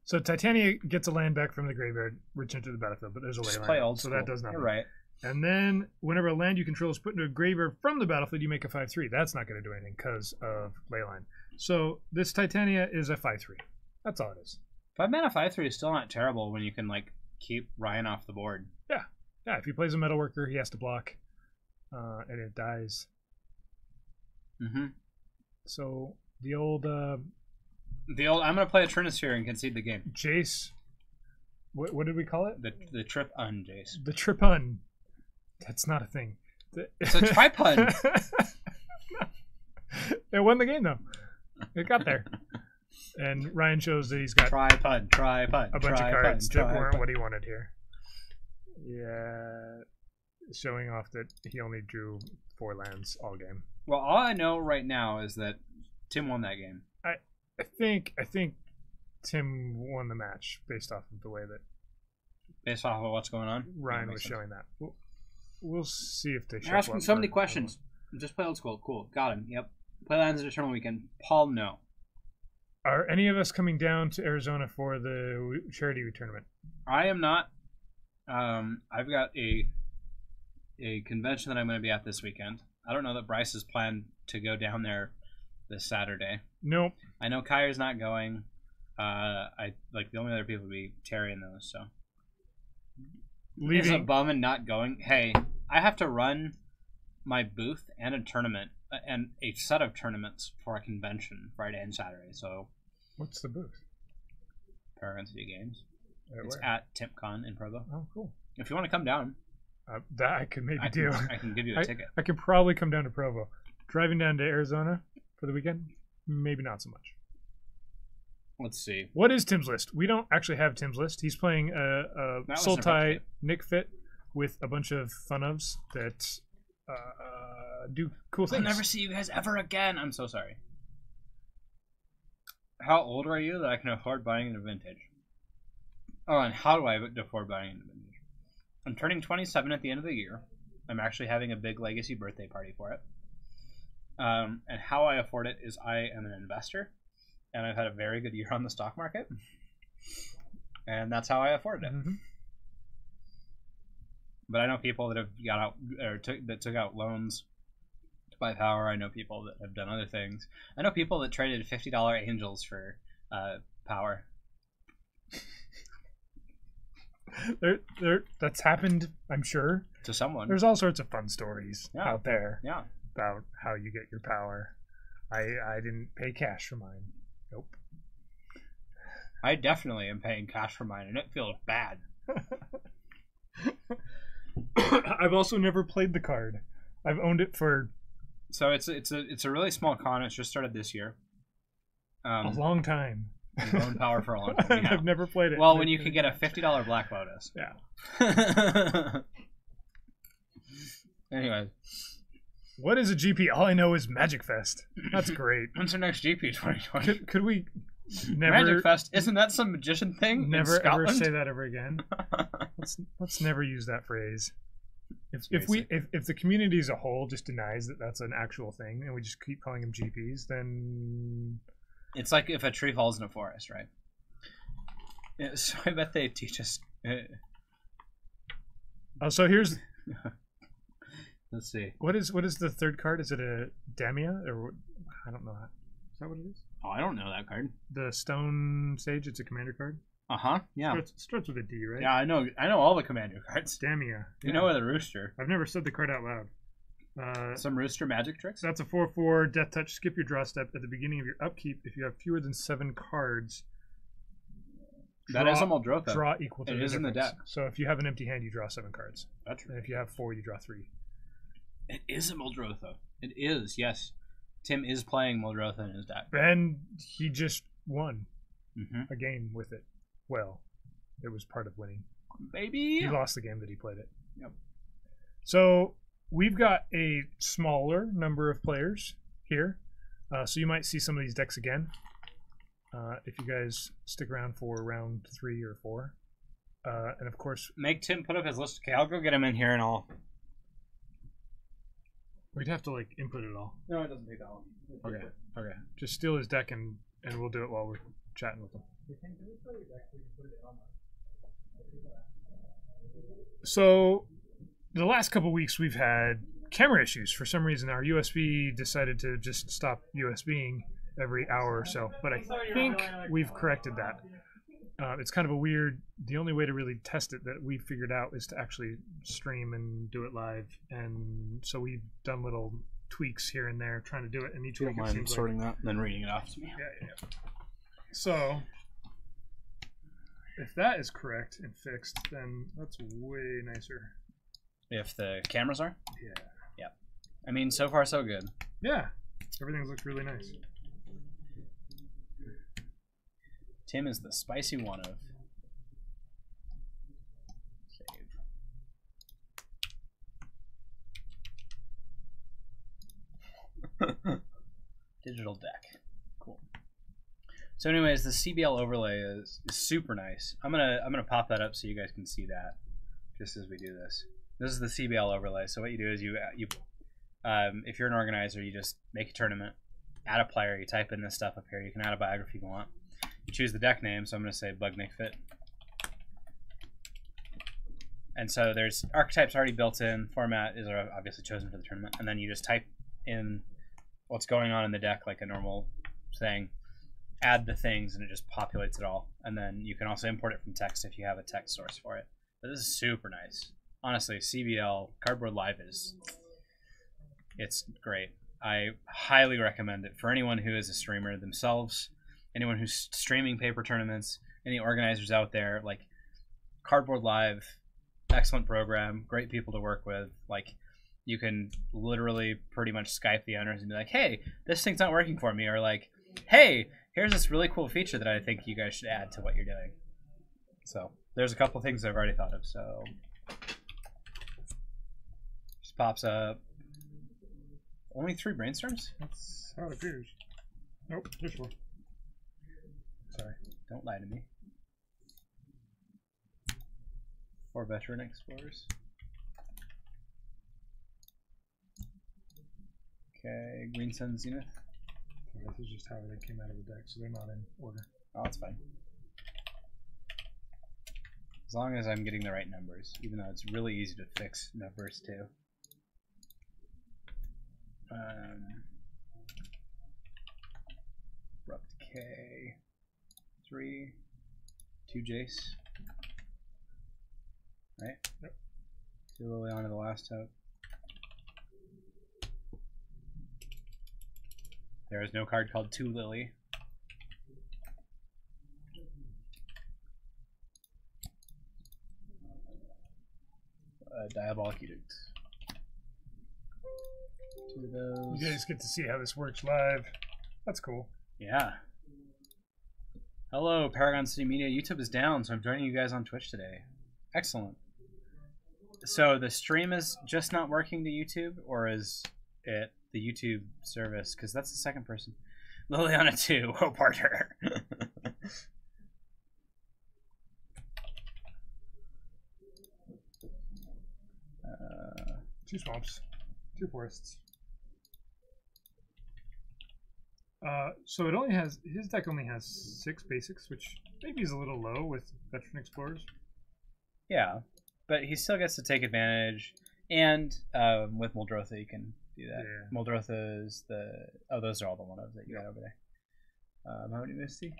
So Titania gets a land back from the graveyard, return to the battlefield, but there's a Just ley play land, old so school. that does nothing. You're right. And then whenever a land you control is put into a graveyard from the battlefield, you make a 5/3. That's not going to do anything because of Leyline. So this Titania is a 5/3. That's all it is. 5 mana 5/3 is still not terrible when you can like keep Ryan off the board. Yeah. Yeah, if he plays a Metalworker, he has to block, and it dies. Mm-hmm. So the old... I'm going to play a Trinisphere and concede the game. Jace... What did we call it? The trip un, Jace. The tripun. That's not a thing. It's a tripun. It won the game, though. It got there. And Ryan shows that he's got tripun, a bunch of cards that weren't what he wanted here. Yeah, showing off that he only drew 4 lands all game. Well, all I know right now is that Tim won that game. I think Tim won the match based off of the way that based off of what's going on. Ryan was showing that. We'll see if they. You're asking so many questions. Just play old school. Cool, got him. Yep. Play lands at Eternal Weekend. Paul, no. Are any of us coming down to Arizona for the charity tournament? I am not. I've got a convention that I'm going to be at this weekend. I don't know that Bryce has planned to go down there this Saturday. Nope. I know Kyre's not going. I like the only other people would be Terry and those. So leaving. Is a bum and not going. Hey, I have to run my booth and a tournament and a set of tournaments for a convention Friday and Saturday. So what's the booth? Paragon City Games. It's where? at TimpCon in Provo. Oh, cool. If you want to come down, that I could maybe do. I can give you a ticket. I could probably come down to Provo. Driving down to Arizona for the weekend, maybe not so much. Let's see. What is Tim's list? We don't actually have Tim's list. He's playing a Sultai Nick Fit with a bunch of fun-ofs that do cool things. I'll never see you guys ever again. I'm so sorry. How old are you that I can afford buying a vintage? Oh, and how do I afford buying a vintage? I'm turning 27 at the end of the year. I'm actually having a big legacy birthday party for it. And how I afford it is I am an investor, and I've had a very good year on the stock market, and that's how I afforded it. Mm-hmm. But I know people that have got out or took out loans buy power. I know people that have done other things. I know people that traded $50 angels for power. That's happened, I'm sure, to someone. There's all sorts of fun stories out there. Yeah. About how you get your power. I didn't pay cash for mine. Nope. I definitely am paying cash for mine, and it feels bad. I've also never played the card. I've owned it for. So it's a really small con. It's just started this year. A long time. You've owned power for a long time. I've never played it. Well, when you could get a $50 Black Lotus. Yeah. Anyway. What is a GP? All I know is Magic Fest. That's great. When's the next GP 2020? Could we never... Magic Fest? Isn't that some magician thing? Never ever say that ever again. Let's never use that phrase. If the community as a whole just denies that that's an actual thing and we just keep calling them GPs, then it's like if a tree falls in a forest, right? Yeah, so I bet they teach us. Oh, so here's. Let's see. What is the third card? Is it a Damia or I don't know. Is that what it is? Oh, I don't know that card. The Stone Sage. It's a commander card. Yeah. Starts with a D, right? Yeah, I know all the commander cards. Damia. You know the rooster. I've never said the card out loud. Some rooster magic tricks? That's a 4/4 death touch. Skip your draw step at the beginning of your upkeep. If you have fewer than 7 cards, that is a Muldrotha. Draw equal to it the is difference. in the deck. So if you have an empty hand, you draw 7 cards. That's right. And if you have 4, you draw 3. It is a Muldrotha. It is, yes. Tim is playing Muldrotha in his deck. And he just won a game with it. Well, it was part of winning. Baby! He lost the game that he played it. Yep. So we've got a smaller number of players here. So you might see some of these decks again. If you guys stick around for round 3 or 4. And of course... Make Tim put up his list. Okay, I'll go get him in here and I'll... We'd have to, like, input it all. No, it doesn't take that long. Okay. Just steal his deck and we'll do it while we're chatting with him. So, the last couple weeks we've had camera issues. For some reason, our USB decided to just stop USBing every hour or so. But I think we've corrected that. It's kind of a weird... The only way to really test it that we figured out is to actually stream and do it live. And so we've done little tweaks here and there trying to do it. And each week it seems sorting that and then reading it off to me. Yeah. So, if that is correct and fixed, then that's way nicer. If the cameras are? Yeah. I mean, so far so good. Yeah. Everything's looked really nice. Tim is the spicy one of. Save. Digital deck. Cool. So anyways, the CBL overlay is super nice. I'm gonna pop that up so you guys can see that just as we do this. This is the CBL overlay. So what you do is you if you're an organizer, you just make a tournament, add a player, you type in this stuff up here. You can add a biography if you want. You choose the deck name, so I'm going to say Bugnick-Fit. And so there's archetypes already built in. Format is obviously chosen for the tournament. And then you just type in what's going on in the deck like a normal thing. Add the things, and it just populates it all. And then you can also import it from text if you have a text source for it. But this is super nice. Honestly, CBL Cardboard Live it's great. I highly recommend it for anyone who is a streamer themselves. Anyone who's streaming paper tournaments, any organizers out there, like Cardboard Live, excellent program, great people to work with. Like, you can literally pretty much Skype the owners and be like, hey, this thing's not working for me. Or like, hey, here's this really cool feature that I think you guys should add to what you're doing. So there's a couple things I've already thought of. So just pops up. Only 3 brainstorms? That's how it appears. Nope, there's 4. Sorry, don't lie to me. 4 veteran explorers. Okay, Green Sun Zenith. This is just how they came out of the deck, so they're not in order. Oh, that's fine. As long as I'm getting the right numbers, even though it's really easy to fix numbers too. Abrupt K. 3. 2 Jace. Right? Yep. 2 Lily onto the last tote. There is no card called 2 Lily. Diabolic Edict. 2 of those. You guys get to see how this works live. That's cool. Yeah. Hello, Paragon City Media. YouTube is down, so I'm joining you guys on Twitch today. Excellent. So the stream is just not working to YouTube, or is it the YouTube service? Because that's the second person. Liliana 2. Oh, partner. 2 swamps, 2 forests. So it only has, his deck only has 6 basics, which maybe is a little low with Veteran Explorers. Yeah, but he still gets to take advantage, and with Muldrotha you can do that. Yeah. Muldrotha is the, oh, those are all the one-ofs that you got over there. How many Misty?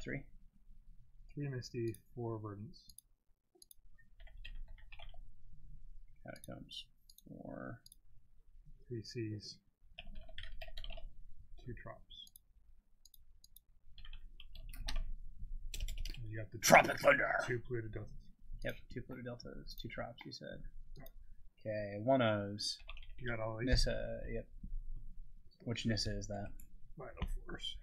3? 3 Misty, 4 Verdants. Catacombs. 4. 3 Seas. 2 Trops. And you got the Tropic Thunder! 2 polluted deltas. Yep, 2 polluted deltas, 2 Trops, you said. Okay, 1-ofs. You got all these? Nissa, yep. Which Nissa is that? Vital Force.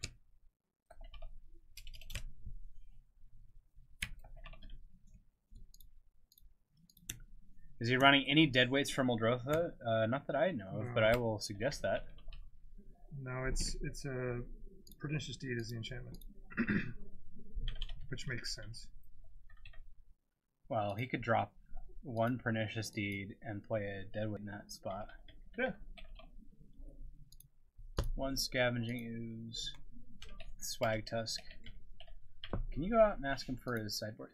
Is he running any deadweights for Muldrotha? Not that I know of, but I will suggest that. No, it's a Pernicious Deed is the enchantment, which makes sense. Well, he could drop 1 Pernicious Deed and play a deadweight in that spot. Yeah. 1 Scavenging Ooze, Swag Tusk. Can you go out and ask him for his sideboard?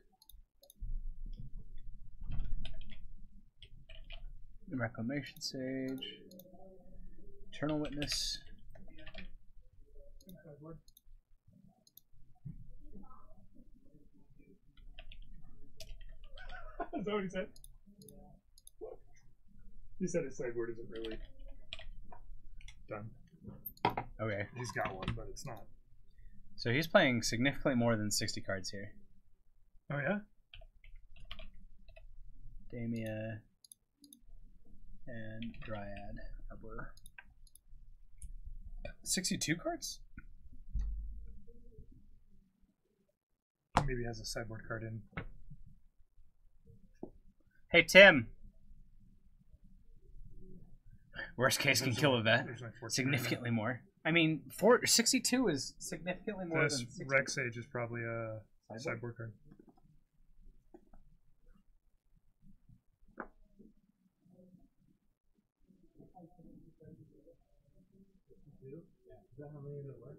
Reclamation Sage, Eternal Witness. Is that what he said? He said his sideboard isn't really done. Okay. He's got one, but it's not. So he's playing significantly more than 60 cards here. Oh yeah? Damia and Dryad Arbor. 62 cards? Maybe he has a sideboard card in. Hey Tim! Worst case can kill a vet. Significantly more. I mean, 62 is significantly more than 60. Rex Sage is probably a sideboard card. Is that how many of it work?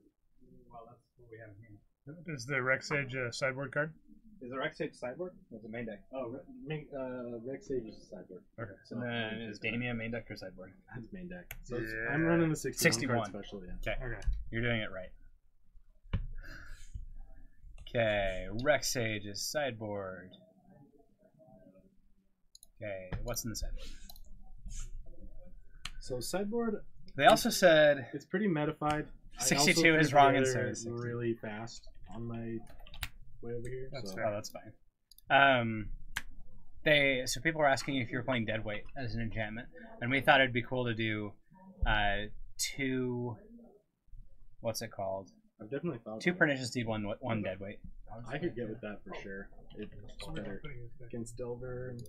Well, that's what we have here. Is the Rex Sage a sideboard card? Is the Rex Sage sideboard? Or is it main deck? Oh, Rex Sage is sideboard. Okay. So then is Damia main deck or sideboard? That's main deck. So yeah. I'm running the 61 card 61. special, yeah. Okay. You're doing it right. Okay. Rex Sage is sideboard. Okay. What's in the sideboard? So sideboard. They also said it's pretty metified. 62 is wrong, and so is 60. Really fast on my way over here. That's so. fair. Oh, that's fine. So people were asking if you were playing Deadweight as an enchantment, and we thought it'd be cool to do 2. What's it called? I've definitely thought 2 Pernicious Deed, one Deadweight. I could get with that for sure. It's better against Delver and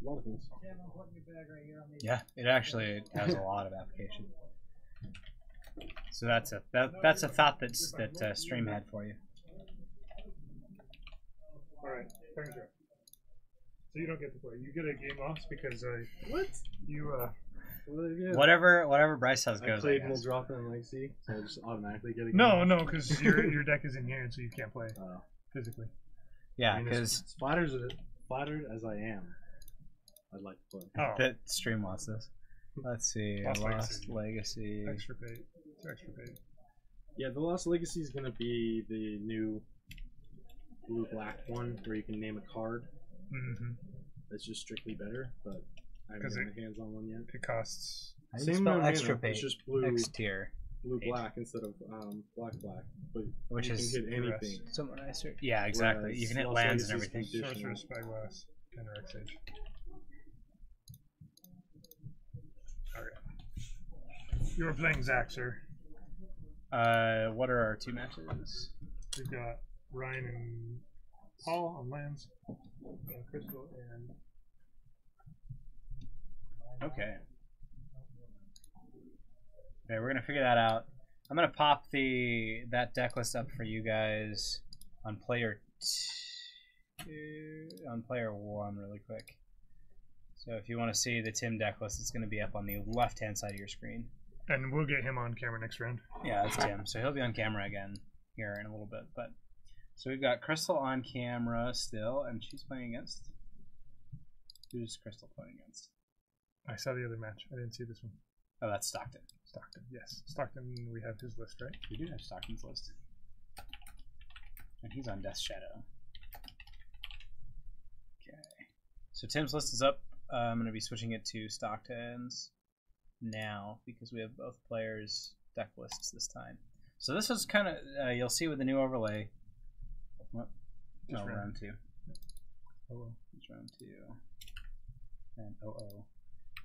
a lot of things. Yeah, it actually has a lot of application. So that's a thought that Stream had for you. All right, turn it. So you don't get to play. You get a game loss because what you whatever Bryce has I goes. played Muldrotha and Legacy, so I just automatically get a game No, loss. no, because your deck is in here, so you can't play physically. Yeah, I mean, because flattered as I am, I'd like to play. Oh. that Stream wants this. Let's see. Lost Legacy. Extra paid. It's extra paid. Yeah, the Lost Legacy is going to be the new blue-black one where you can name a card. Mm-hmm. It's just strictly better, but I haven't gotten my hands on one yet. It costs... How do you Same spell amount of extra mana, paid? it's just blue, X tier. blue-black instead of black-black. But Which you is can hit anything. somewhat nicer. Yeah, exactly. Whereas You can hit Lost lands and Legacy's everything. conditional. Sorcerer, Spyglass, and Rex Age. Okay. You were playing Zach, sir. What are our 2 matches? We've got Ryan and Paul on lands, and Crystal and... Okay. Okay, we're gonna figure that out. I'm gonna pop that deck list up for you guys on player 1 really quick. So if you want to see the Tim deck list, it's gonna be up on the left-hand side of your screen. And we'll get him on camera next round. Yeah, that's Tim. So he'll be on camera again here in a little bit. But so we've got Crystal on camera still, and she's playing against. Who's Crystal playing against? I saw the other match. I didn't see this one. Oh, that's Stockton. Stockton, yes. Stockton, we have his list, right? We do have Stockton's list. And he's on Death Shadow. Okay. So Tim's list is up. I'm going to be switching it to Stockton's now because we have both players' deck lists this time. So this is kind of, you'll see with the new overlay. What? Just round 2. Oh, It's round 2. And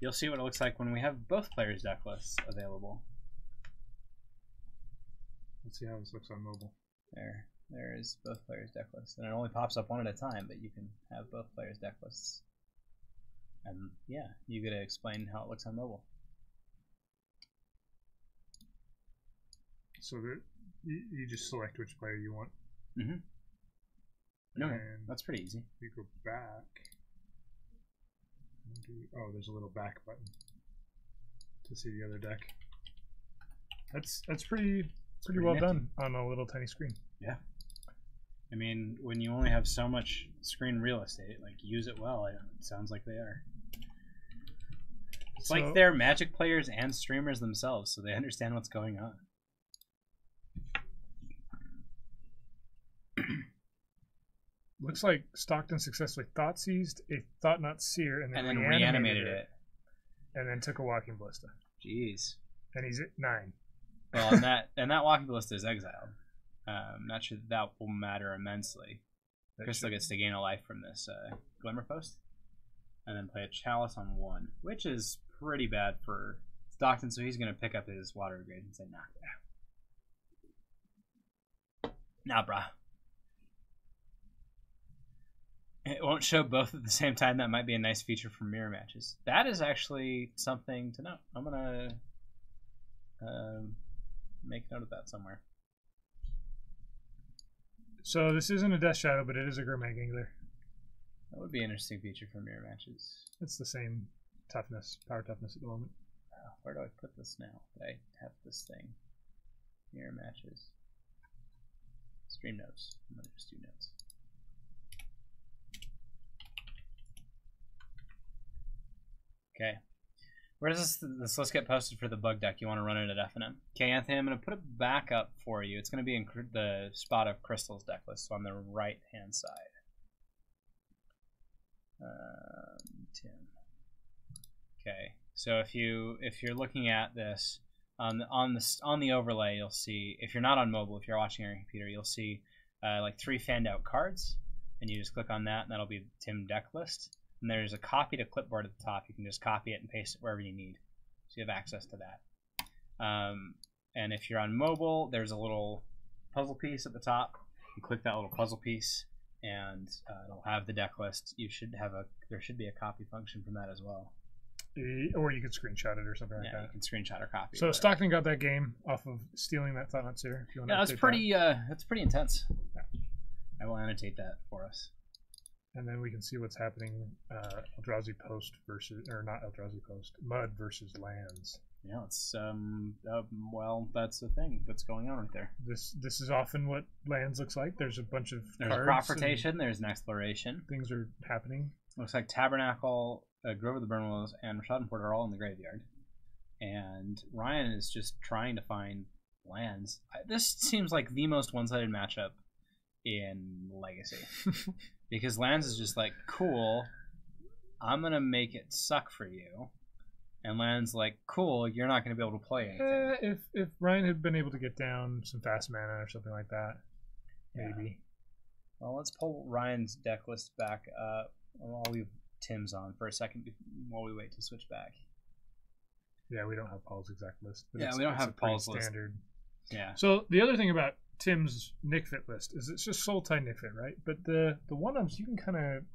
you'll see what it looks like when we have both players' deck lists available. let's see how this looks on mobile. There's both players' deck lists. And it only pops up one at a time, but you can have both players' deck lists. And yeah, you get to explain how it looks on mobile. So you just select which player you want. Mm-hmm. Okay, that's pretty easy. You go back. Oh, there's a little back button to see the other deck. That's pretty well nifty. done on a little tiny screen. Yeah. I mean, when you only have so much screen real estate, like, use it well. It sounds like they are. It's like they're Magic players and streamers themselves, so they understand what's going on. Looks like Stockton successfully thought seized a thought not seer and then reanimated it. And then took a walking ballista. Jeez. And he's at 9. Well, and that walking ballista is exiled. Not sure that will matter immensely. Crystal gets to gain a life from this Glimmer Post, and then play a Chalice on 1, which is pretty bad for Stockton. So he's going to pick up his Water Upgrade and say, nah, brah. It won't show both at the same time. That might be a nice feature for mirror matches. That is actually something to note. I'm gonna make note of that somewhere. So this isn't a Death Shadow, but it is a Gurmag Angler. That would be an interesting feature for mirror matches. It's the same toughness, power toughness at the moment. Where do I put this now? I have this thing. Mirror matches. Stream notes. I'm gonna just do notes. Okay. Where does this list get posted for the bug deck? You want to run it at FNM. Okay, Anthony, I'm going to put it back up for you. It's going to be in the spot of Crystal's deck list, so on the right-hand side. Tim. Okay, so if you're looking at this on the overlay, you'll see, if you're not on mobile, if you're watching on your computer, you'll see like 3 fanned out cards, and you just click on that, and that'll be the Tim deck list. And there's a copy to clipboard at the top. You can just copy it and paste it wherever you need. So you have access to that. And if you're on mobile, there's a little puzzle piece at the top. You click that little puzzle piece, and it'll have the deck list. There should be a copy function from that as well. Or you could screenshot it or something like that. Yeah, you can screenshot or copy. So Stockton got that game off of stealing that Thought Not Seer. If you want that's pretty. That's pretty intense. Yeah. I will annotate that for us. And then we can see what's happening. Eldrazi Post versus, or not Eldrazi Post, Mud versus Lands. Yeah, it's well, that's the thing that's going on right there. This is often what Lands looks like. There's a bunch of there's a crop rotation. There's an exploration. Things are happening. Looks like Tabernacle, Grove of the Burnwillows, and Rashad and Port are all in the graveyard. and Ryan is just trying to find lands. This seems like the most one-sided matchup in Legacy. Because lands is just like, cool, I'm going to make it suck for you. And lands like, cool, you're not going to be able to play anything. If Ryan had been able to get down some fast mana or something like that, maybe. Well, let's pull Ryan's deck list back up. I'll leave Tim's on for a second while we wait to switch back. Yeah, we don't have Paul's exact list. Yeah, we don't have Paul's list. Standard. Yeah. So the other thing about Tim's Nick Fit list is it's just Soul Tie Nick Fit, right? But the one-ups, you can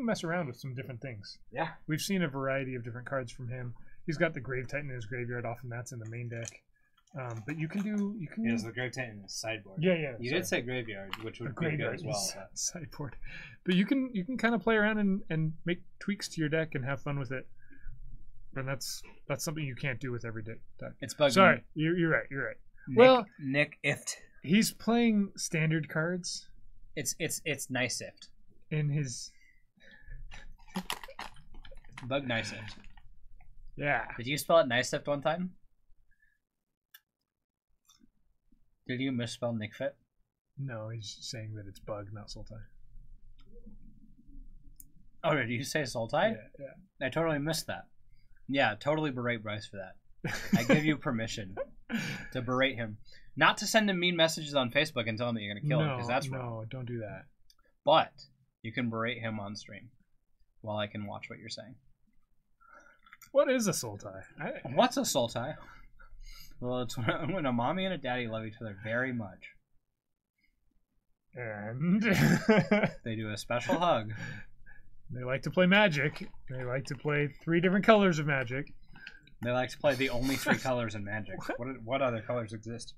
mess around with some different things. Yeah. We've seen a variety of different cards from him. He's got the Grave Titan in his graveyard. Often that's in the main deck. But you can Yes, the Grave Titan in the sideboard. Yeah. You did say graveyard, which would be good as well. But... sideboard. But you can kind of play around and make tweaks to your deck and have fun with it. And that's something you can't do with every deck. It's bugging. Sorry, you're right. Well, Nick Ift. He's playing standard cards. It's nice Ift. In his Bug nice Ift. Yeah. Did you spell it nice Ift one time? Did you misspell Nick Fit? No, he's saying that it's bug, not Soul Tie. Oh, did you say Soul Tie? Yeah. I totally missed that. Yeah, totally berate Bryce for that. I give you permission to berate him. Not to send him mean messages on Facebook and tell him that you're going to kill him, because that's wrong. No, don't do that. But you can berate him on stream while I can watch what you're saying. What is a Soul Tie? What's a Soul Tie? Well, it's when a mommy and a daddy love each other very much. And they do a special hug. They like to play Magic. They like to play 3 different colors of Magic. They like to play the only 3 colors in Magic. What other colors exist?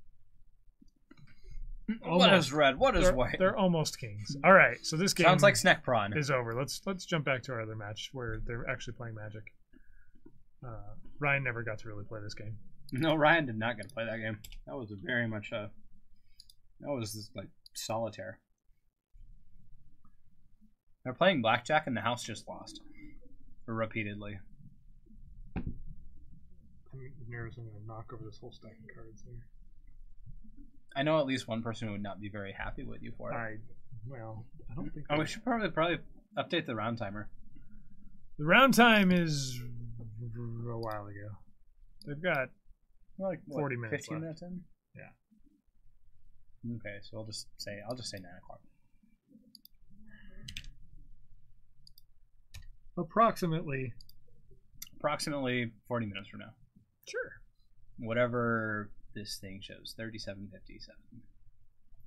Almost. What is red? What is white? They're almost kings. All right, so this game sounds like Snack Prawn is over. Let's jump back to our other match where they're actually playing Magic. Ryan never got to really play this game. No, Ryan did not get to play that game. That was very much that was like solitaire. They're playing blackjack and the house just lost. Repeatedly. I'm nervous I'm going to knock over this whole stack of cards here. I know at least one person who would not be very happy with you for it. I don't think... we should probably update the round timer. The round time is a while ago. They've got like 40 minutes 15 left. minutes in? Yeah. Okay, so I'll just say 9 o'clock. Approximately 40 minutes from now. Sure. Whatever this thing shows, 37:57.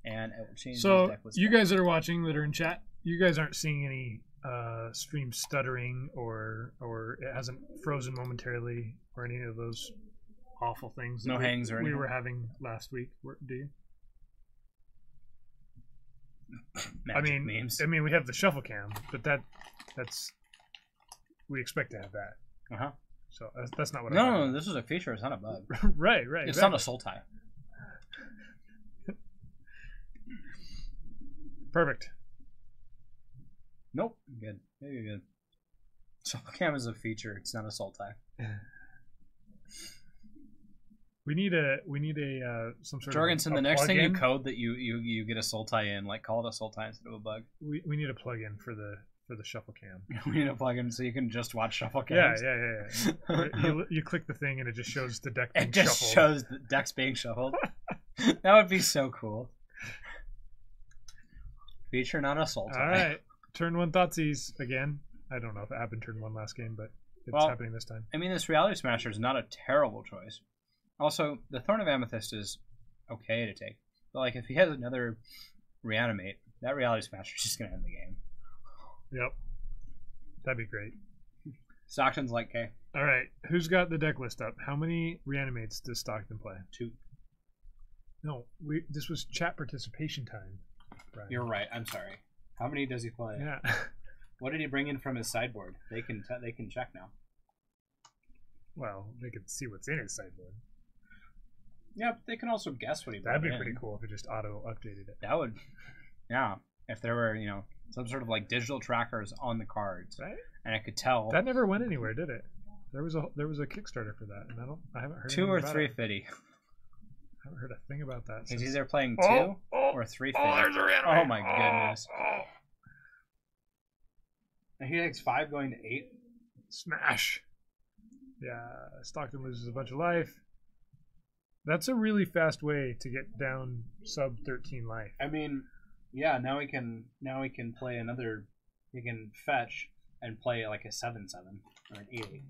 And it will change. So you guys that are watching, that are in chat, you guys aren't seeing any stream stuttering or it hasn't frozen momentarily or any of those awful things. No hangs or anything. We were having last week. Do you? Magic memes. I mean, we have the shuffle cam, but that's we expect to have that. So that's not what. No, this is a feature. It's not a bug. right. It's exactly. not a Soul Tie. Perfect. Nope. Good. Maybe good. Shuffle cam is a feature. It's not a Soul Tie. We need a some sort Jorgensen, of the next thing plug-in. you code that you get a Soul Tie in, like call it a Soul Tie instead of a bug. We need a plug-in for the shuffle cam. We need a plug-in so you can just watch shuffle cams. Yeah. you click the thing and it just shows the deck being It just shuffled. shows the decks being shuffled. That would be so cool. Feature, not a Soul Tie. All right. Turn 1 Thoughtseize again. I don't know if it happened turn 1 last game, but it's happening this time. I mean, this Reality Smasher is not a terrible choice. Also, the Thorn of Amethyst is okay to take. But like, if he has another Reanimate, that Reality Smasher is just going to end the game. Yep. That'd be great. Stockton's like K. All right. Who's got the deck list up? How many Reanimates does Stockton play? 2. No, this was chat participation time. Right. You're right. I'm sorry. How many does he play? Yeah. What did he bring in from his sideboard? They can check now. Well, they can see what's in his sideboard. Yeah, they can also guess what he brought That'd be in. pretty cool if it just auto-updated it. That would, yeah. If there were, some sort of like digital trackers on the cards, right? And I could tell. That never went anywhere, did it? There was a Kickstarter for that, and I haven't heard 2 anything or about 350. it. I haven't heard a thing about that. He's since- either playing 2 or 350. there's a reanimate. Oh my goodness. And he takes 5 going to 8. Smash. Yeah, Stockton loses a bunch of life. That's a really fast way to get down sub 13 life. I mean, yeah. Now he can play another. He can fetch and play like a 7/7 or an 8/8.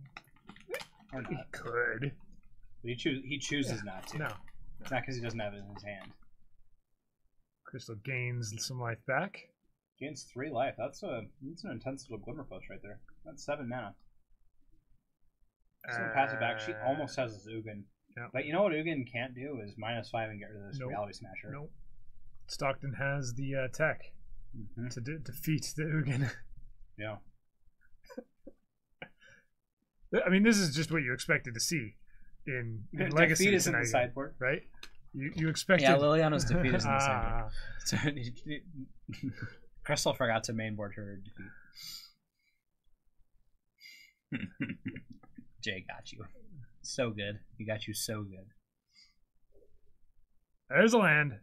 Or He not. could. But he chooses not to. No. It's not because he doesn't have it in his hand. Crystal gains some life back. Gains 3 life. That's an intense little glimmer push right there. That's 7 mana. She's gonna pass it back. She almost has this Ugin. Yeah. But you know what Ugin can't do is -5 and get rid of this Nope. Reality Smasher. Nope. Stockton has the tech Mm-hmm. to defeat the Ugin. Yeah. I mean, this is just what you expected to see in Legacy Defeat is in tonight, the sideboard. right? You expected. Yeah, Liliana's defeat is in the sideboard. Ah, So, Crystal forgot to mainboard her defeat. Jay got you. So good. He got you so good. there's a land.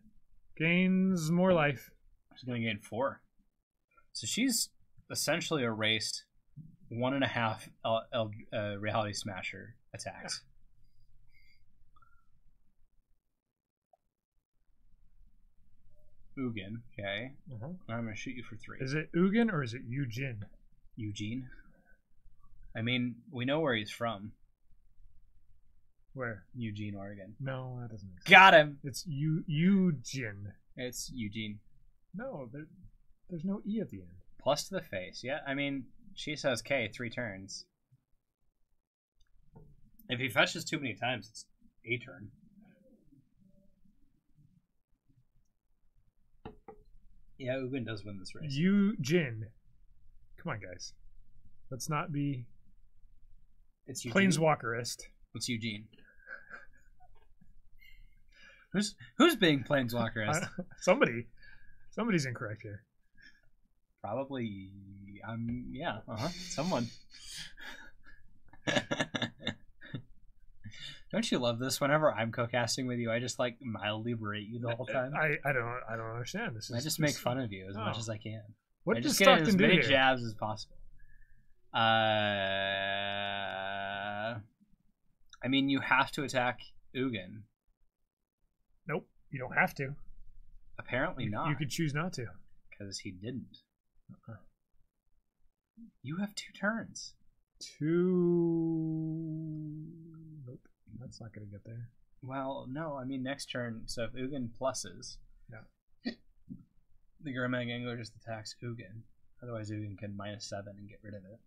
Gains more life. She's going to gain 4. So she's essentially erased 1.5 Reality Smasher attacks. Ugin, okay. I'm going to shoot you for 3. Is it Ugin or is it Eugene? Eugene? I mean, we know where he's from. Where? Eugene, Oregon. No, that doesn't make sense. Got him! It's Eugene. It's Eugene. No, there's no E at the end. Plus to the face. Yeah, I mean, she says K 3 turns. If he fetches too many times, it's a turn. Yeah, Ugin does win this race. Eugene. Come on, guys. Let's not be It's Eugene. planeswalkerist. It's Eugene. Who's being planeswalkerist? Somebody's incorrect here. Probably, yeah, someone. Don't you love this? Whenever I'm co-casting with you, I just like mildly berate you the whole time. I don't understand. I just make fun of you as much as I can. What I does just get in as Stockton do many here? jabs as possible. I mean, you have to attack Ugin. Nope, you don't have to. Apparently not. You could choose not to. Because he didn't. You have 2 turns. Nope, that's not going to get there. Well, no, I mean next turn. So if Ugin pluses, yeah, the Gurmag Angler just attacks Ugin. Otherwise, Ugin can -7 and get rid of it.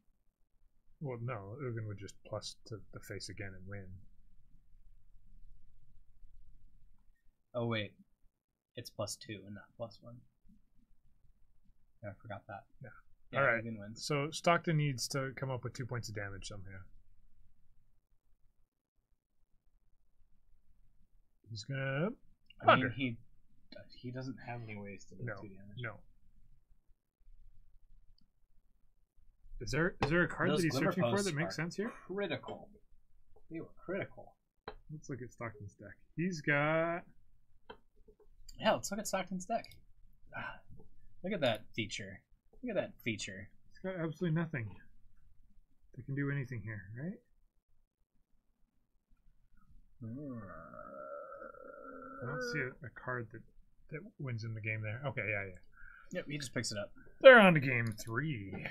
Well, no, Ugin would just plus to the face again and win. Oh wait, it's +2 and not +1. Yeah, I forgot that. Yeah. All right. Ugin wins. So Stockton needs to come up with 2 points of damage somehow. He's gonna. I mean, he doesn't have any ways to do 2 damage. No. Is there a card Those that he's glimmer searching for posts that makes are sense here? Critical. They were critical. Let's look at Stockton's deck. He's got. Yeah, let's look at Stockton's deck. Ah, look at that feature. Look at that feature. He's got absolutely nothing that can do anything here, right? I don't see a card that wins in the game there. Okay, yeah. Yep, he just picks it up. They're on to game 3.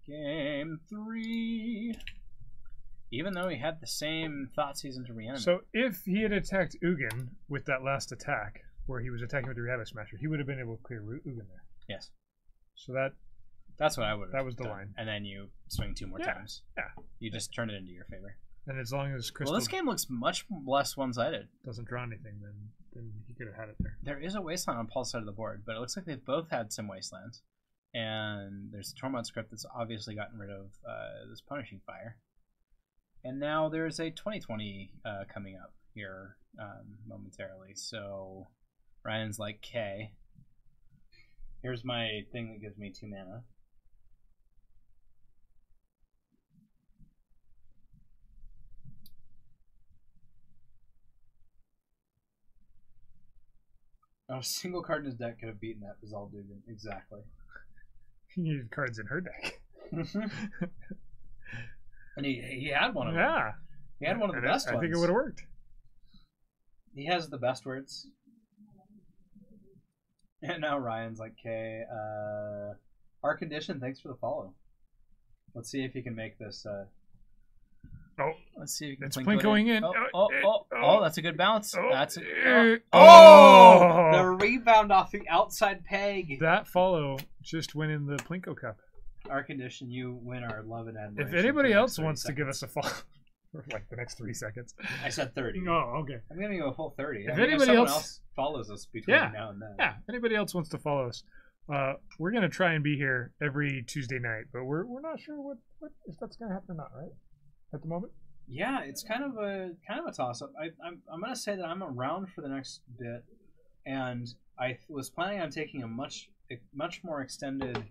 Game 3. Even though he had the same thought season to reanimate. So if he had attacked Ugin with that last attack, where he was attacking with the Reality Smasher, he would have been able to clear Ugin there. Yes. So that's what I would have that was the done. line. And then you swing 2 more times. Yeah. You just turn it into your favor. And as long as Crystal Well, this game looks much less one-sided. doesn't draw anything, then he could have had it there. There is a wasteland on Paul's side of the board, but it looks like they've both had some wastelands. And there's a Tormod script that's obviously gotten rid of this Punishing Fire. And now there's a 2020 coming up here momentarily. So Ryan's like, "Okay, here's my thing that gives me 2 mana. Not a single card in his deck could have beaten that Bizarre Dugan. Exactly. He needed cards in her deck. And he had one of them. Yeah. He had one of the best ones. I think it would have worked. He has the best words. And now Ryan's like, okay, our condition, thanks for the follow. Let's see if he can make this. Let's see if it's plinkoing in. Oh, that's a good bounce. That's the rebound off the outside peg. That follow just went in the Plinko Cup. Our condition, you win our love and admiration. If anybody else wants to give us a follow for like the next 3 seconds. I said 30. Oh, okay. I'm gonna go a full 30. If anybody else follows us between now and then. Yeah, anybody else wants to follow us. We're gonna try and be here every Tuesday night, but we're not sure what if that's gonna happen or not, right? At the moment. Yeah, it's kind of a toss up. I'm gonna say that I'm around for the next bit, and I was planning on taking a much more extended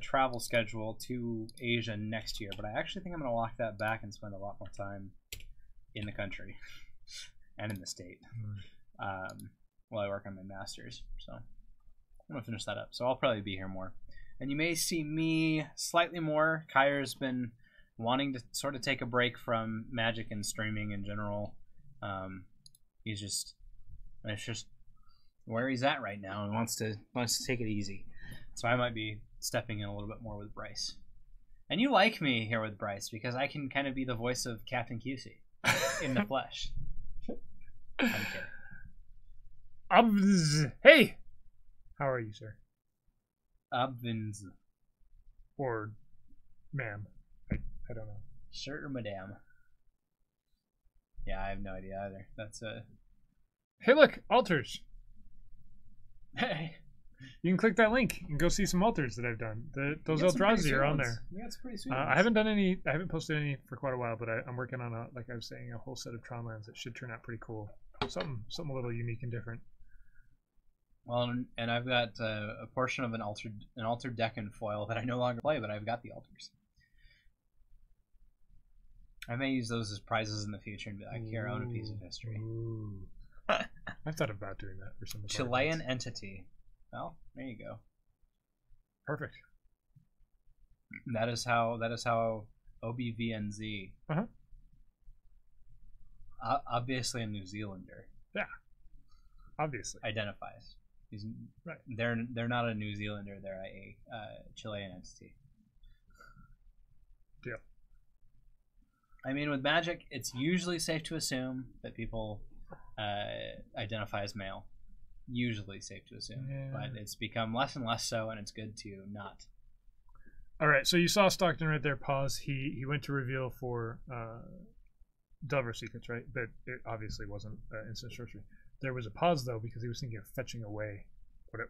travel schedule to Asia next year, but I actually think I'm gonna walk that back and spend a lot more time in the country and in the state while I work on my master's. So I'm gonna finish that up. So I'll probably be here more, and you may see me slightly more. Kyra's been wanting to sort of take a break from Magic and streaming in general. It's just where he's at right now and wants to take it easy. So I might be stepping in a little bit more with Bryce. And you like me here with Bryce because I can kind of be the voice of Captain QC in the flesh. I'm kidding. Hey! How are you, sir? Abvins. Or ma'am. I don't know. Sir or madame? Yeah, I have no idea either. That's a... Hey, look! Altars! Hey! You can click that link and go see some altars that I've done. Those Eldrazi are on there. Yeah, it's pretty sweet. I haven't posted any for quite a while, but I'm working on like I was saying, a whole set of Tronlands that should turn out pretty cool. Something a little unique and different. Well, and I've got a portion of an altered deck and foil that I no longer play, but I've got the altars. I may use those as prizes in the future and be like, here, own a piece of history. I've thought about doing that for some of the Chilean entity. Well, there you go. Perfect. That is how OBVNZ. Obviously a New Zealander. Yeah. Obviously. Identifies. He's right. They're not a New Zealander. They're a Chilean entity. Deal. I mean, with Magic, it's usually safe to assume that people identify as male. Usually safe to assume, but it's become less and less so, and it's good to not. All right, so you saw Stockton right there. Pause. He went to reveal for Delver Secrets, right? But it obviously wasn't instant sorcery. There was a pause though because he was thinking of fetching away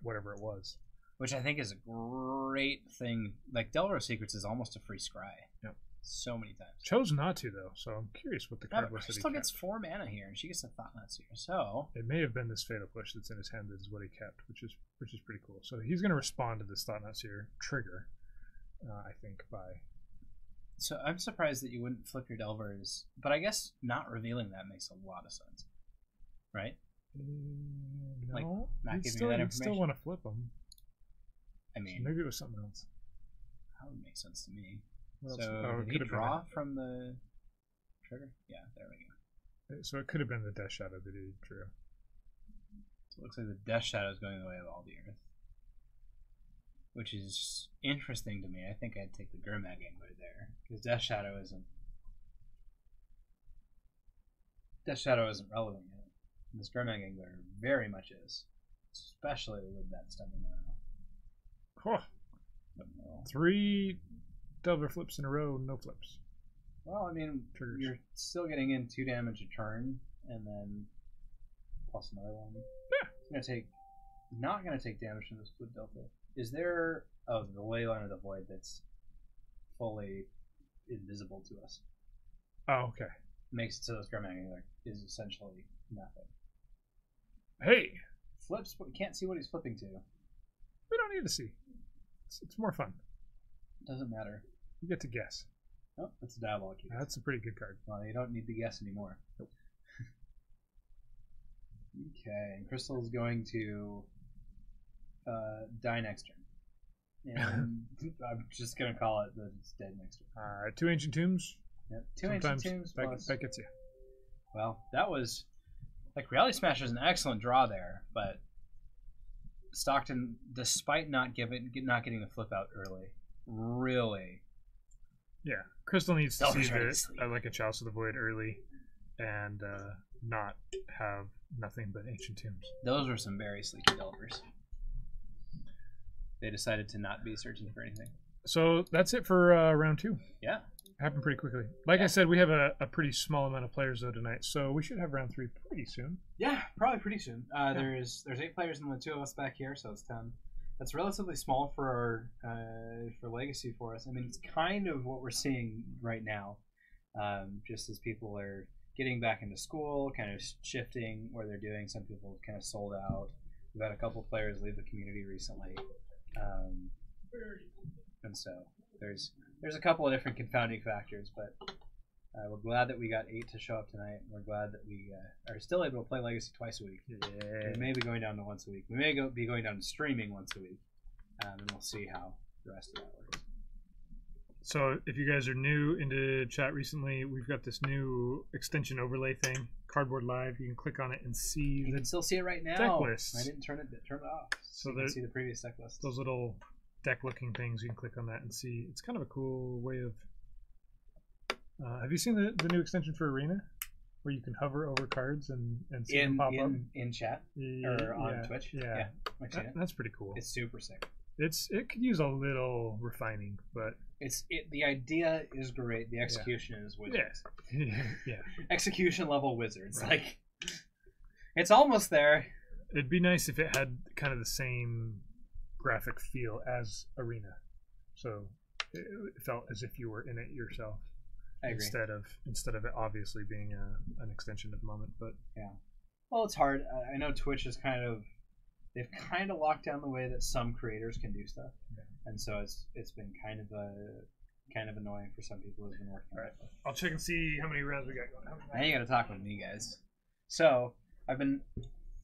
whatever it was, which I think is a great thing. Like Delver Secrets is almost a free scry. Yep. So many times. Chose not to though, so I'm curious what the card was that he still kept. gets 4 mana here, and she gets a Thought-Knot Seer. So it may have been this Fatal Push that's in his hand that is what he kept, which is pretty cool. So he's going to respond to this Thought-Knot Seer trigger, I think, by. So I'm surprised that you wouldn't flip your Delvers, but I guess not revealing that makes a lot of sense, right? No, like not giving you that information. Still want to flip them. I mean, so maybe it was something else. That would make sense to me. So did he draw from the trigger? Yeah, there we go. So it could have been the Death Shadow that he drew. So it looks like the Death Shadow is going the way of all the Earth, which is interesting to me. I think I'd take the Gurmag Angler there because Death Shadow isn't relevant yet. And this Gurmag Angler very much is, especially with that stunning now. Oh. 3 Delver flips in a row, no flips. Well, I mean, triggers. You're still getting in 2 damage a turn, and then plus another one. Yeah. It's not gonna take damage from this Flip Delta. Is there the Leyline of the Void that's fully invisible to us? Oh, okay. Makes it so this Gurmag Angler is essentially nothing. Hey! Flips, but we can't see what he's flipping to. We don't need to see. It's more fun. Doesn't matter. You get to guess. Oh, that's a Diabolic. That's a pretty good card. Well, you don't need to guess anymore. Nope. Okay, and Crystal is going to die next turn. And I'm just going to call it that it's dead next turn. 2 Ancient Tombs. Yep. 2 Ancient Tombs plus... That gets you. Well, that was... Like, Reality Smasher is an excellent draw there, but Stockton, despite not getting the flip out early, really... Yeah, Crystal needs to see sleep. a Chalice of the Void early and not have nothing but Ancient Tombs. Those were some very sleepy Delvers. They decided to not be searching for anything. So that's it for round 2. Yeah. Happened pretty quickly. Like I said, we have a pretty small amount of players though tonight, so we should have round 3 pretty soon. Yeah, probably pretty soon. There's 8 players and the 2 of us back here, so it's 10. That's relatively small for for Legacy for us. I mean, it's kind of what we're seeing right now, just as people are getting back into school, kind of shifting where they're doing. Some people kind of sold out. We've had a couple players leave the community recently, and so there's a couple of different confounding factors, but we're glad that we got 8 to show up tonight. We're glad that we are still able to play Legacy twice a week. Yeah. We may be going down to once a week. We may be going down to streaming once a week, and we'll see how the rest of that works. So if you guys are new into chat recently, we've got this new extension overlay thing, Cardboard Live. You can click on it and see You can still see it right now. deck list. I didn't turn it off. So you can see the previous deck list. Those little deck-looking things, you can click on that and see. It's kind of a cool way of... have you seen the new extension for Arena? Where you can hover over cards and see them pop up? In chat? Or on Twitch? Yeah. I've seen it. That's pretty cool. It's super sick. It could use a little refining, but... The idea is great. The execution is wizards. Yeah. Execution level wizards. Right. Like, it's almost there. It'd be nice if it had kind of the same graphic feel as Arena, so it felt as if you were in it yourself. I agree. Instead of it obviously being an extension at the moment. But yeah, well, it's hard. I know Twitch is they've kind of locked down the way that some creators can do stuff, and so it's been kind of annoying for some people who've been working. All right, I'll check and see how many rounds we got going. Now you got to talk with me, guys. So I've been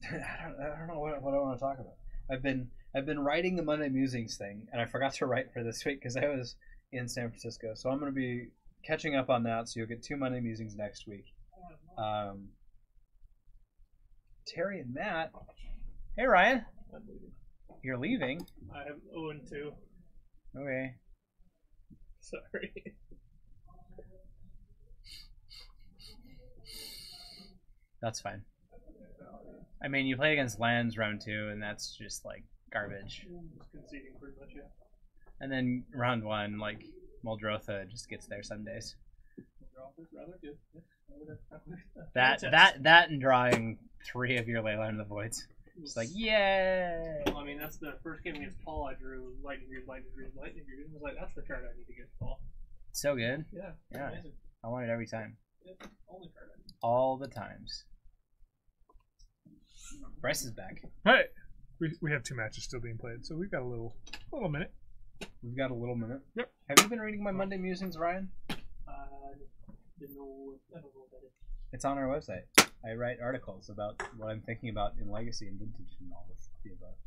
I don't know what I want to talk about. I've been writing the Monday Musings thing, and I forgot to write for this week because I was in San Francisco. So I'm going to be catching up on that. So you'll get 2 Monday Musings next week. Terry and Matt. Hey, Ryan. I'm leaving. You're leaving? I have 0-2. Okay. Sorry. That's fine. I mean, you play against lands round 2, and that's just like garbage. Just conceding pretty much, yeah. And then round 1, like Muldrotha just gets there some days. Drop is rather good. That and drawing 3 of your Leyline of the Voids. It's like, yay! Well, I mean, that's the first game against Paul. I drew Lightning Greaves, Lightning Greaves, Lightning Greaves. I was like, that's the card I need to get Paul. So good. Yeah. Amazing. I want it every time. Yeah, only card I need. All the times. Bryce is back. Hey, we have 2 matches still being played, so we've got a little minute. We've got a little minute. Yep. Have you been reading my Monday Musings, Ryan? Didn't know. I don't know what that is. It's on our website. I write articles about what I'm thinking about in Legacy and Vintage and all this the above.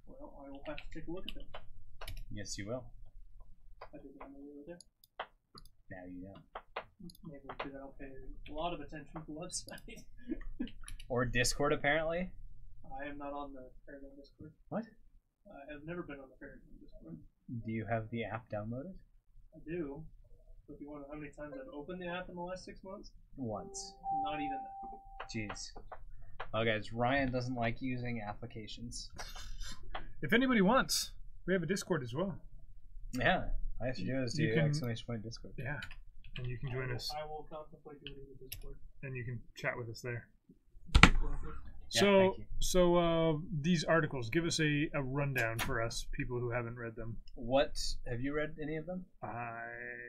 Well, I will have to take a look at them. Yes, you will. I didn't know you were there. Now you know. Maybe because I don't pay a lot of attention to the website. Or Discord, apparently. I am not on the Paragon Discord. What? I have never been on the Paragon Discord. Do you have the app downloaded? I do. But if you want to know how many times I've opened the app in the last 6 months? Once. Not even that. Jeez. Well, guys, Ryan doesn't like using applications. If anybody wants, we have a Discord as well. Yeah. All I have to do is do ! Discord. Yeah. And you can join us. I will contemplate doing the Discord. And you can chat with us there. Yeah, so these articles, give us a rundown for us, people who haven't read them. What? Have you read any of them? I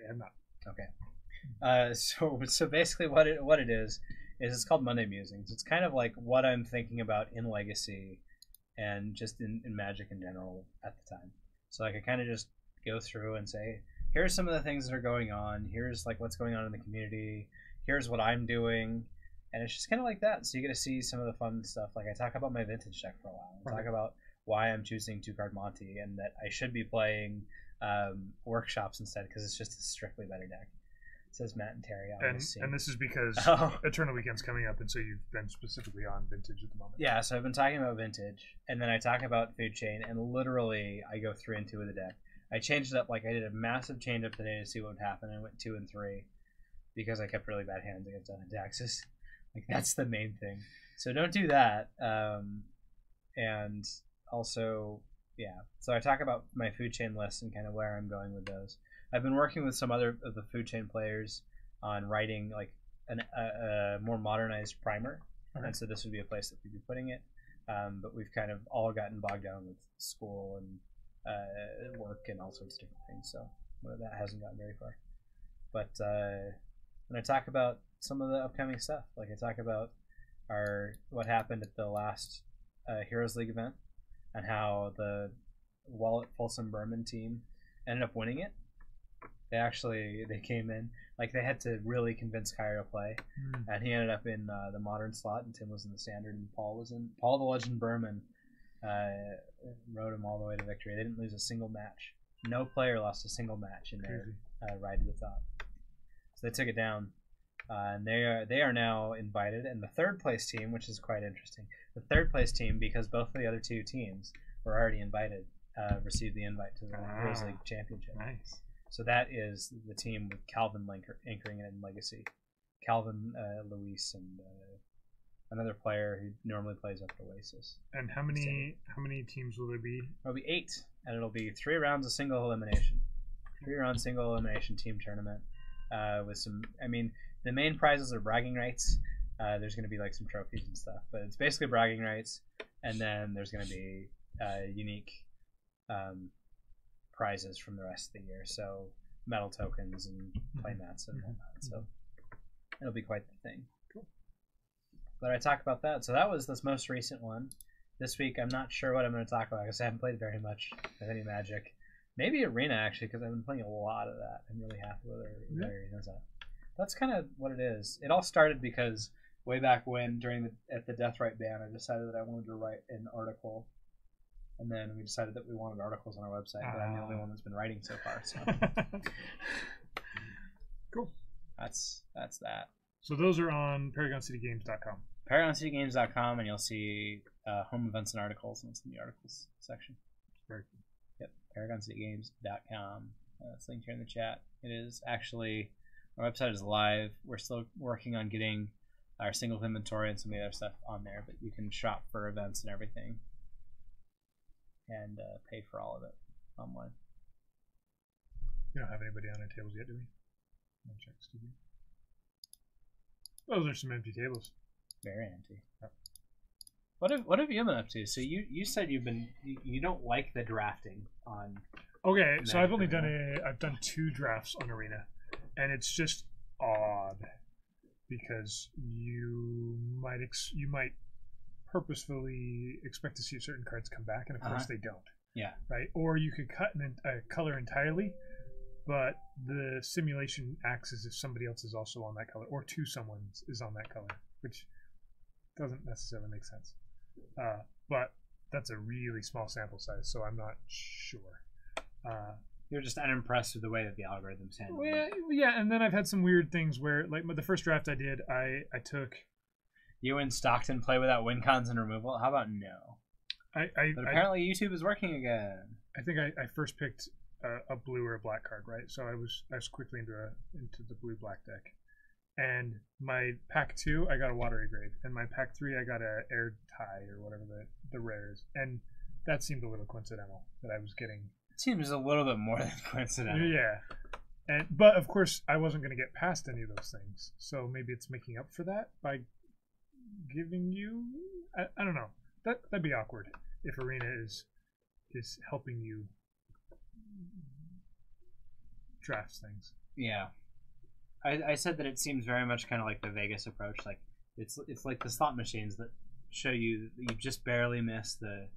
have not. Okay. So basically what it is it's called Monday Musings. It's kind of like what I'm thinking about in Legacy and just in Magic in general at the time. So like I kind of just go through and say, here's some of the things that are going on. Here's like what's going on in the community. Here's what I'm doing. And it's just kind of like that. So you get to see some of the fun stuff. Like I talk about my vintage deck for a while. I talk about why I'm choosing 2-card Monty and that I should be playing workshops instead because it's just a strictly better deck. It says Matt and Terry on the scene. And this is because Eternal Weekend's coming up, and so you've been specifically on vintage at the moment. Yeah, so I've been talking about vintage, and then I talk about food chain, and literally I go 3 and 2 with the deck. I changed it up, like I did a massive change up today to see what would happen. I went 2 and 3 because I kept really bad hands against Daxis. Like that's the main thing. So don't do that. And also, yeah. So I talk about my food chain list and kind of where I'm going with those. I've been working with some other of the food chain players on writing like a more modernized primer, and so this would be a place that we'd be putting it. But we've kind of all gotten bogged down with school and work and all sorts of different things, so that hasn't gotten very far. But when I talk about some of the upcoming stuff, like I talk about what happened at the last Heroes League event and how the Wallet Folsom Berman team ended up winning it. They came in, like they had to really convince Kyra to play, and he ended up in the modern slot, and Tim was in the standard, and Paul the Legend Berman rode him all the way to victory. They didn't lose a single match. No player lost a single match in their ride to the top. So they took it down, and they are now invited. And the third place team, which is quite interesting, the third place team, because both of the other two teams were already invited, received the invite to the Heroes League Championship. Nice. So that is the team with Calvin anchoring it in Legacy. Calvin, Luis, and another player who normally plays up at Oasis. And how many teams will there be? There'll be 8, and it'll be 3 rounds of single elimination. 3-round single elimination team tournament with some. I mean, the main prizes are bragging rights. There's going to be like some trophies and stuff, but it's basically bragging rights, and then there's going to be unique prizes from the rest of the year, so medal tokens and playmats and whatnot. So it'll be quite the thing. Cool. But I talk about that. So that was this most recent one. This week I'm not sure what I'm going to talk about because I haven't played very much of any Magic. Maybe Arena actually, because I've been playing a lot of that. I'm really happy with where Arena's at. That's kind of what it is. It all started because way back when, at the Deathrite ban, I decided that I wanted to write an article. And then we decided that we wanted articles on our website, but I'm the only one that's been writing so far. So cool. That's that. So those are on ParagonCityGames.com. ParagonCityGames.com, and you'll see home events and articles, and it's in the articles section. Very cool. Yep, ParagonCityGames.com. It's linked here in the chat. It is actually, our website is live. We're still working on getting our singles inventory and some of the other stuff on there, but you can shop for events and everything. And pay for all of it online. We don't have anybody on our tables yet, do we? No checks, do we? Those are some empty tables. Very empty. Yep. What have you been up to? So you said you don't like the drafting on. Okay, so I've only I've done 2 drafts on Arena, and it's just odd because you might purposefully expect to see certain cards come back, and of course they don't. Yeah. Right? Or you could cut a color entirely, but the simulation acts as if somebody else is also on that color, or 2 someone's is on that color, which doesn't necessarily make sense. But that's a really small sample size, so I'm not sure. You're just unimpressed with the way that the algorithms handle it. Yeah, and then I've had some weird things where, like the first draft I did, I took. You and Stockton play without win cons and removal? How about no? But apparently YouTube is working again. I think I first picked a blue or a black card, right? So I was quickly into the blue-black deck. And my pack 2, I got a Watery Grave. And my pack 3, I got a Air Tie or whatever the rare is. And that seemed a little coincidental that I was getting. It seems a little bit more than coincidental. Yeah. But of course, I wasn't going to get past any of those things. So maybe it's making up for that by giving you. I don't know. That'd be awkward if Arena is helping you draft things. Yeah. I said that it seems very much kind of like the Vegas approach. Like it's like the slot machines that show you that you just barely missed the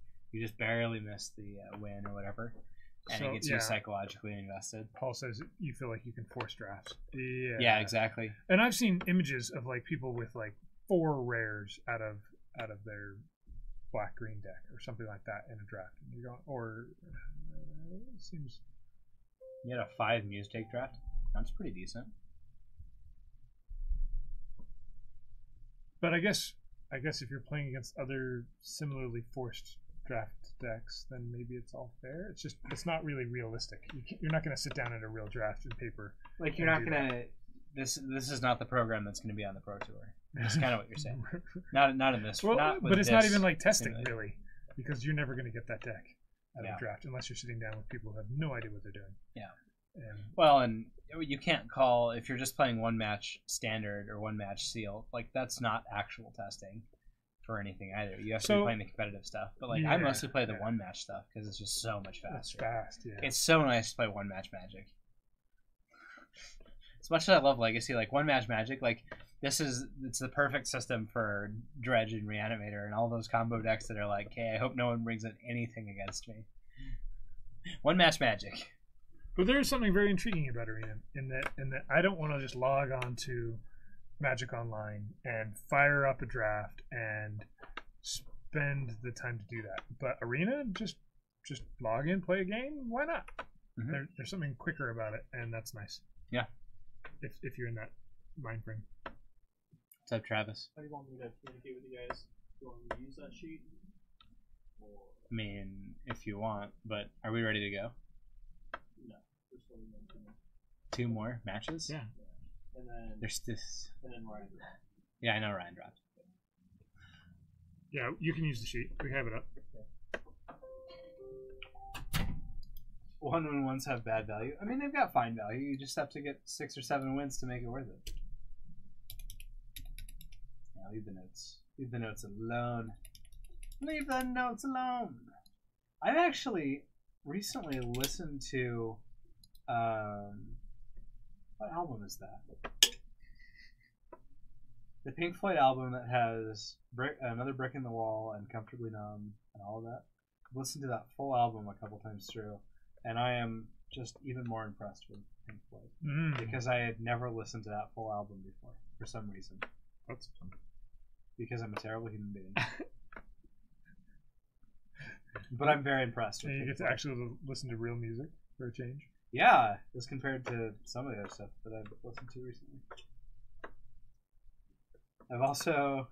win or whatever, and it gets you psychologically invested. Paul says you feel like you can force drafts. Yeah, exactly. And I've seen images of like people with like 4 rares out of their black green deck or something like that in a draft. And you're going, or it seems. You had a 5 Muse take draft. That's pretty decent. But I guess if you're playing against other similarly forced draft decks, then maybe it's all fair. It's just it's not really realistic. You're not going to sit down at a real draft and paper. Like you're not going to. This is not the program that's going to be on the Pro Tour. That's kind of what you're saying. Not in this. Well, not but it's not even like testing simulator. really, because you're never going to get that deck at a draft unless you're sitting down with people who have no idea what they're doing. Yeah. And Well, and you can't call if you're just playing one match standard or one match seal. Like that's not actual testing for anything either. You have to be playing the competitive stuff. But like I mostly play the one match stuff because it's just so much faster. it's fast. Yeah. It's so nice to play one match Magic. As much as I love Legacy, like one match Magic, like it's the perfect system for Dredge and Reanimator and all those combo decks that are like, okay, I hope no one brings in anything against me. One match Magic. But there is something very intriguing about Arena in that I don't want to just log on to Magic Online and fire up a draft and spend the time to do that. But Arena, just log in, play a game. Why not? Mm-hmm. There's something quicker about it, and that's nice. Yeah. If you're in that mind frame. What's up, Travis? How do you want me to communicate with you guys? Do you want me to use that sheet? Or I mean, if you want, but are we ready to go? no? We're still in the 2 more matches? Yeah. And then There's this. Ryan. Yeah, I know Ryan dropped. Yeah, you can use the sheet. We have it up. 1-1-1s have bad value. I mean, they've got fine value. You just have to get 6 or 7 wins to make it worth it. Yeah, leave the notes. Leave the notes alone. Leave the notes alone. I've actually recently listened to what album is that? The Pink Floyd album that has Another Brick in the Wall and Comfortably Numb and all of that. I've listened to that full album a couple times through, and I am just even more impressed with Pink Floyd because I had never listened to that full album before for some reason. That's fun. Because I'm a terrible human being. But I'm very impressed with And you Pink get to Floyd. actually listen to real music for a change. Yeah, as compared to some of the other stuff that I've listened to recently. I've also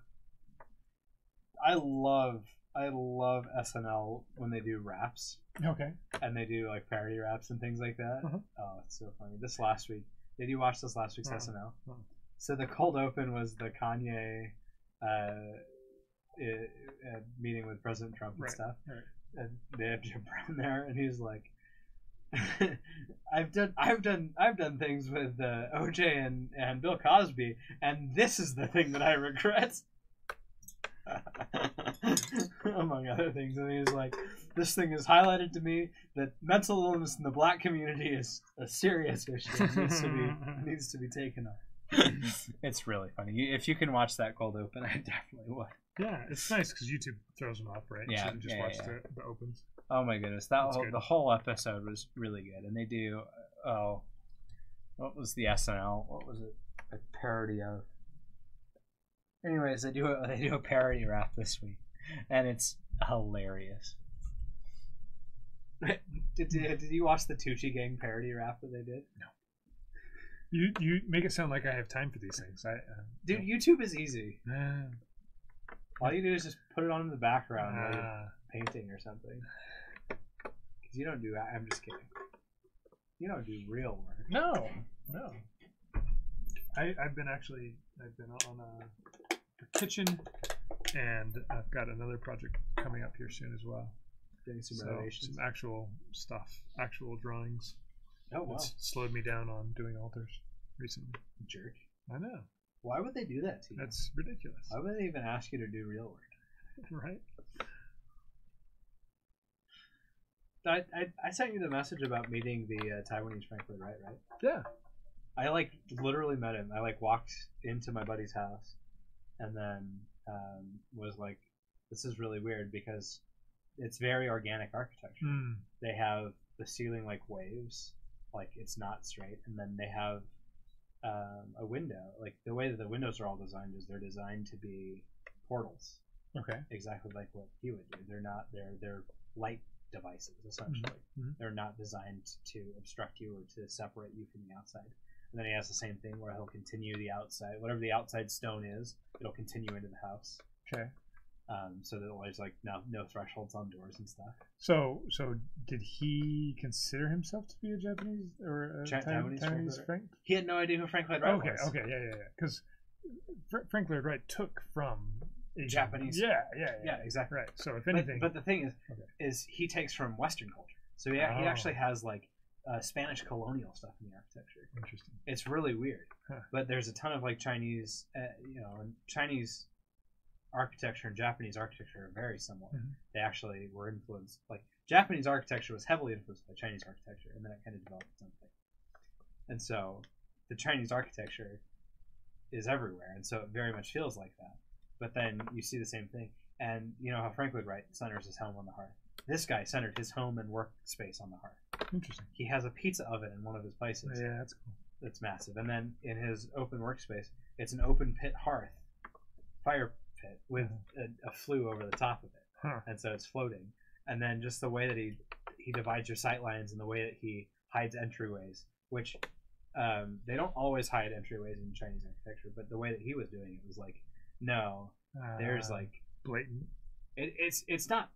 I love SNL when they do raps Okay. and they do like parody raps and things like that. Uh-huh. Oh, it's so funny. This last week, did you watch this last week's Uh-uh. SNL? Uh-uh. So the cold open was the Kanye meeting with President Trump and Right, stuff. right. And they have Jim Brown there, and he's like, I've done things with OJ and Bill Cosby, and this is the thing that I regret. Among other things, and he's like, this thing has highlighted to me that mental illness in the black community is a serious issue. It needs to be taken up. It's really funny. If you can watch that cold open, I definitely would. Yeah, it's nice because YouTube throws them up, right? Yeah, So you just yeah, watch yeah. the opens. Oh my goodness, That's good. the whole episode was really good, and they do. Oh, what was the SNL? What was it? A parody of. Anyways, they do a parody rap this week, and it's hilarious. Did you watch the Tucci Gang parody rap that they did? No. You make it sound like I have time for these things. Dude, YouTube is easy. No. All you do is just put it on in the background while you're painting or something. Because you don't do. I'm just kidding. You don't do real work. No. I've been on a kitchen, and I've got another project coming up here soon as well. Doing some So, renovations. some actual stuff, actual drawings. Oh wow, It's slowed me down on doing altars recently. jerk! I know. Why would they do that to you? That's ridiculous. Why would they even ask you to do real work? Right? I sent you the message about meeting the Taiwanese Frankfurt, right? Yeah. I like literally met him. I like walked into my buddy's house, and then was like, "This is really weird because it's very organic architecture. Mm. They have the ceiling like waves, like it's not straight, and then they have a window. Like the way that the windows are all designed is they're designed to be portals, Okay. exactly like what he would do. They're light devices essentially. Mm-hmm. They're not designed to obstruct you or to separate you from the outside. And then he has the same thing where he'll continue the outside, whatever the outside stone is, it'll continue into the house. Okay. So that there's like no thresholds on doors and stuff. So did he consider himself to be a Japanese or a Taiwanese Frank? He had no idea who Frank Lloyd Wright Okay, was. okay, yeah. Because Frank Lloyd Wright took from Asian. Japanese. Yeah, exactly. Right. So if anything, but the thing is he takes from Western culture. So he actually has like Spanish colonial stuff in the architecture. Interesting. It's really weird. Huh. But there's a ton of like Chinese, Chinese architecture and Japanese architecture are very similar. Mm-hmm. They actually were influenced. Like Japanese architecture was heavily influenced by Chinese architecture, and then it kind of developed its own thing. And so the Chinese architecture is everywhere, and so it very much feels like that. But then you see the same thing, and you know how Frank Lloyd Wright centers his home on the hearth. This guy centered his home and workspace on the hearth. Interesting. He has a pizza oven in one of his places. Yeah, that's cool. It's massive. And then in his open workspace, it's an open pit hearth, fire pit with a flue over the top of it. Huh. And so it's floating. And then just the way that he divides your sight lines and the way that he hides entryways, which they don't always hide entryways in Chinese architecture, but the way that he was doing it was like, no, there's like blatant. It's not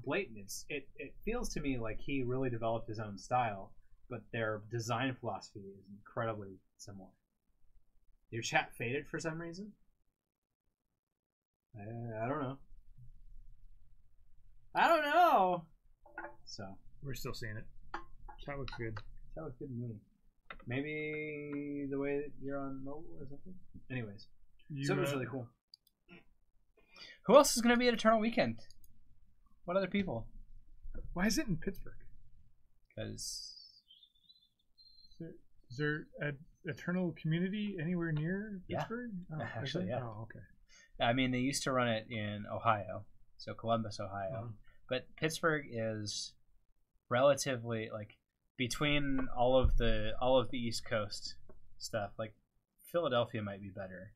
blatant. It feels to me like he really developed his own style, but their design philosophy is incredibly similar. Your chat faded for some reason. I don't know. So We're still seeing it. That looks good. that looks good to me. Maybe the way that you're on mobile or something. Anyways, so it was really cool. Who else is going to be at Eternal Weekend? What other people? Why is it in Pittsburgh? Because Is there an Eternal community anywhere near Yeah. Pittsburgh? Oh, Actually, is it? yeah. Oh, okay. I mean, they used to run it in Ohio, so Columbus, Ohio. Uh-huh. But Pittsburgh is relatively like between all of the East Coast stuff. Like Philadelphia might be better,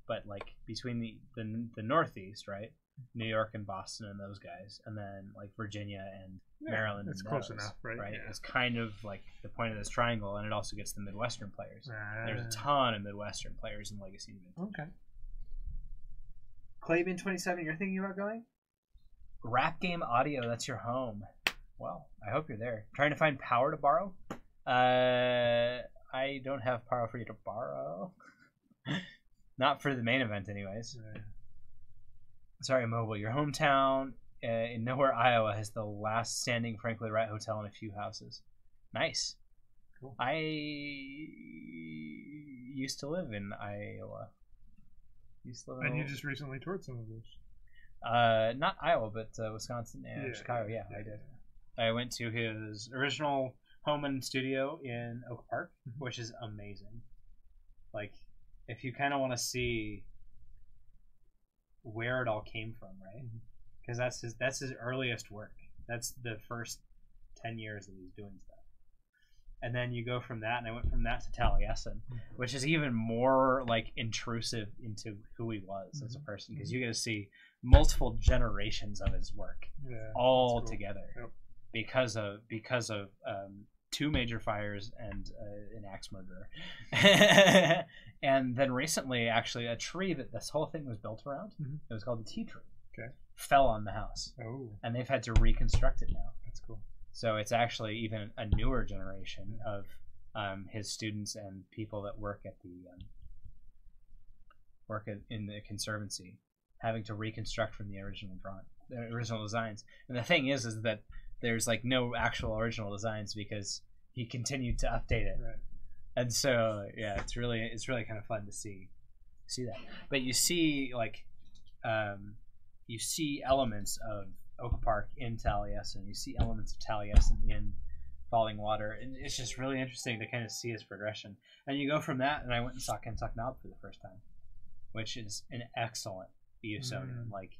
but like between the Northeast, right? New York and Boston and those guys, and then like Virginia and Maryland. It's and close those, enough, right? Right. Yeah. It's kind of like the point of this triangle, and it also gets the Midwestern players. There's a Ah. ton of Midwestern players in Legacy. Okay. Claybin 27, you're thinking about going? Rap Game Audio, that's your home. Well, I hope you're there. Trying to find power to borrow? I don't have power for you to borrow. Not for the main event, anyways. Sorry, Mobile. Your hometown in Nowhere, Iowa has the last standing Frank Lloyd Wright hotel and a few houses. Nice. Cool. I used to live in Iowa. And you just recently toured some of those. Not Iowa, but Wisconsin and Chicago. Yeah, I did. I went to his original home and studio in Oak Park, which is amazing. Like, if you kind of want to see where it all came from, right? Because that's his earliest work. That's the first 10 years that he's doing stuff. And then you go from that, and I went from that to Taliesin, which is even more like intrusive into who he was as a person, because you get to see multiple generations of his work all together because of two major fires and an axe murderer. And then recently, actually, a tree that this whole thing was built around, it was called the tea tree, fell on the house. Oh, And they've had to reconstruct it now. that's cool. So it's actually even a newer generation of his students and people that work at the in the conservancy, having to reconstruct from the original designs. And the thing is that there's like no actual original designs because he continued to update it. Right. And so it's really kind of fun to see that. But you see like you see elements of Oak Park in Taliesin. You see elements of Taliesin in Falling Water, and it's just really interesting to kind of see his progression. And you go from that, and I went and saw Kentuck Knob for the first time, which is an excellent Usonian. Like,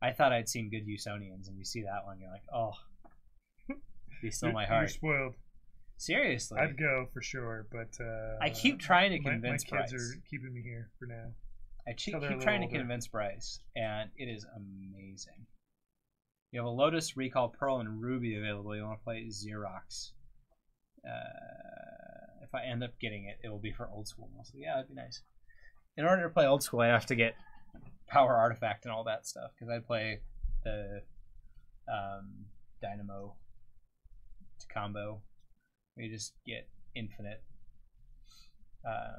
I thought I'd seen good Usonians, and you see that one, you're like, oh, he stole my heart. You're spoiled. Seriously. I'd go for sure, but I keep trying to my convince kids Bryce. are keeping me here for now. I keep Till they're a little trying to older. convince Bryce, and it is amazing. You have a Lotus, Recall, Pearl, and Ruby available. You want to play Xerox. If I end up getting it, it will be for Old School mostly. Yeah, that'd be nice. In order to play Old School, I have to get Power Artifact and all that stuff, because I play the Dynamo combo. We just get infinite mana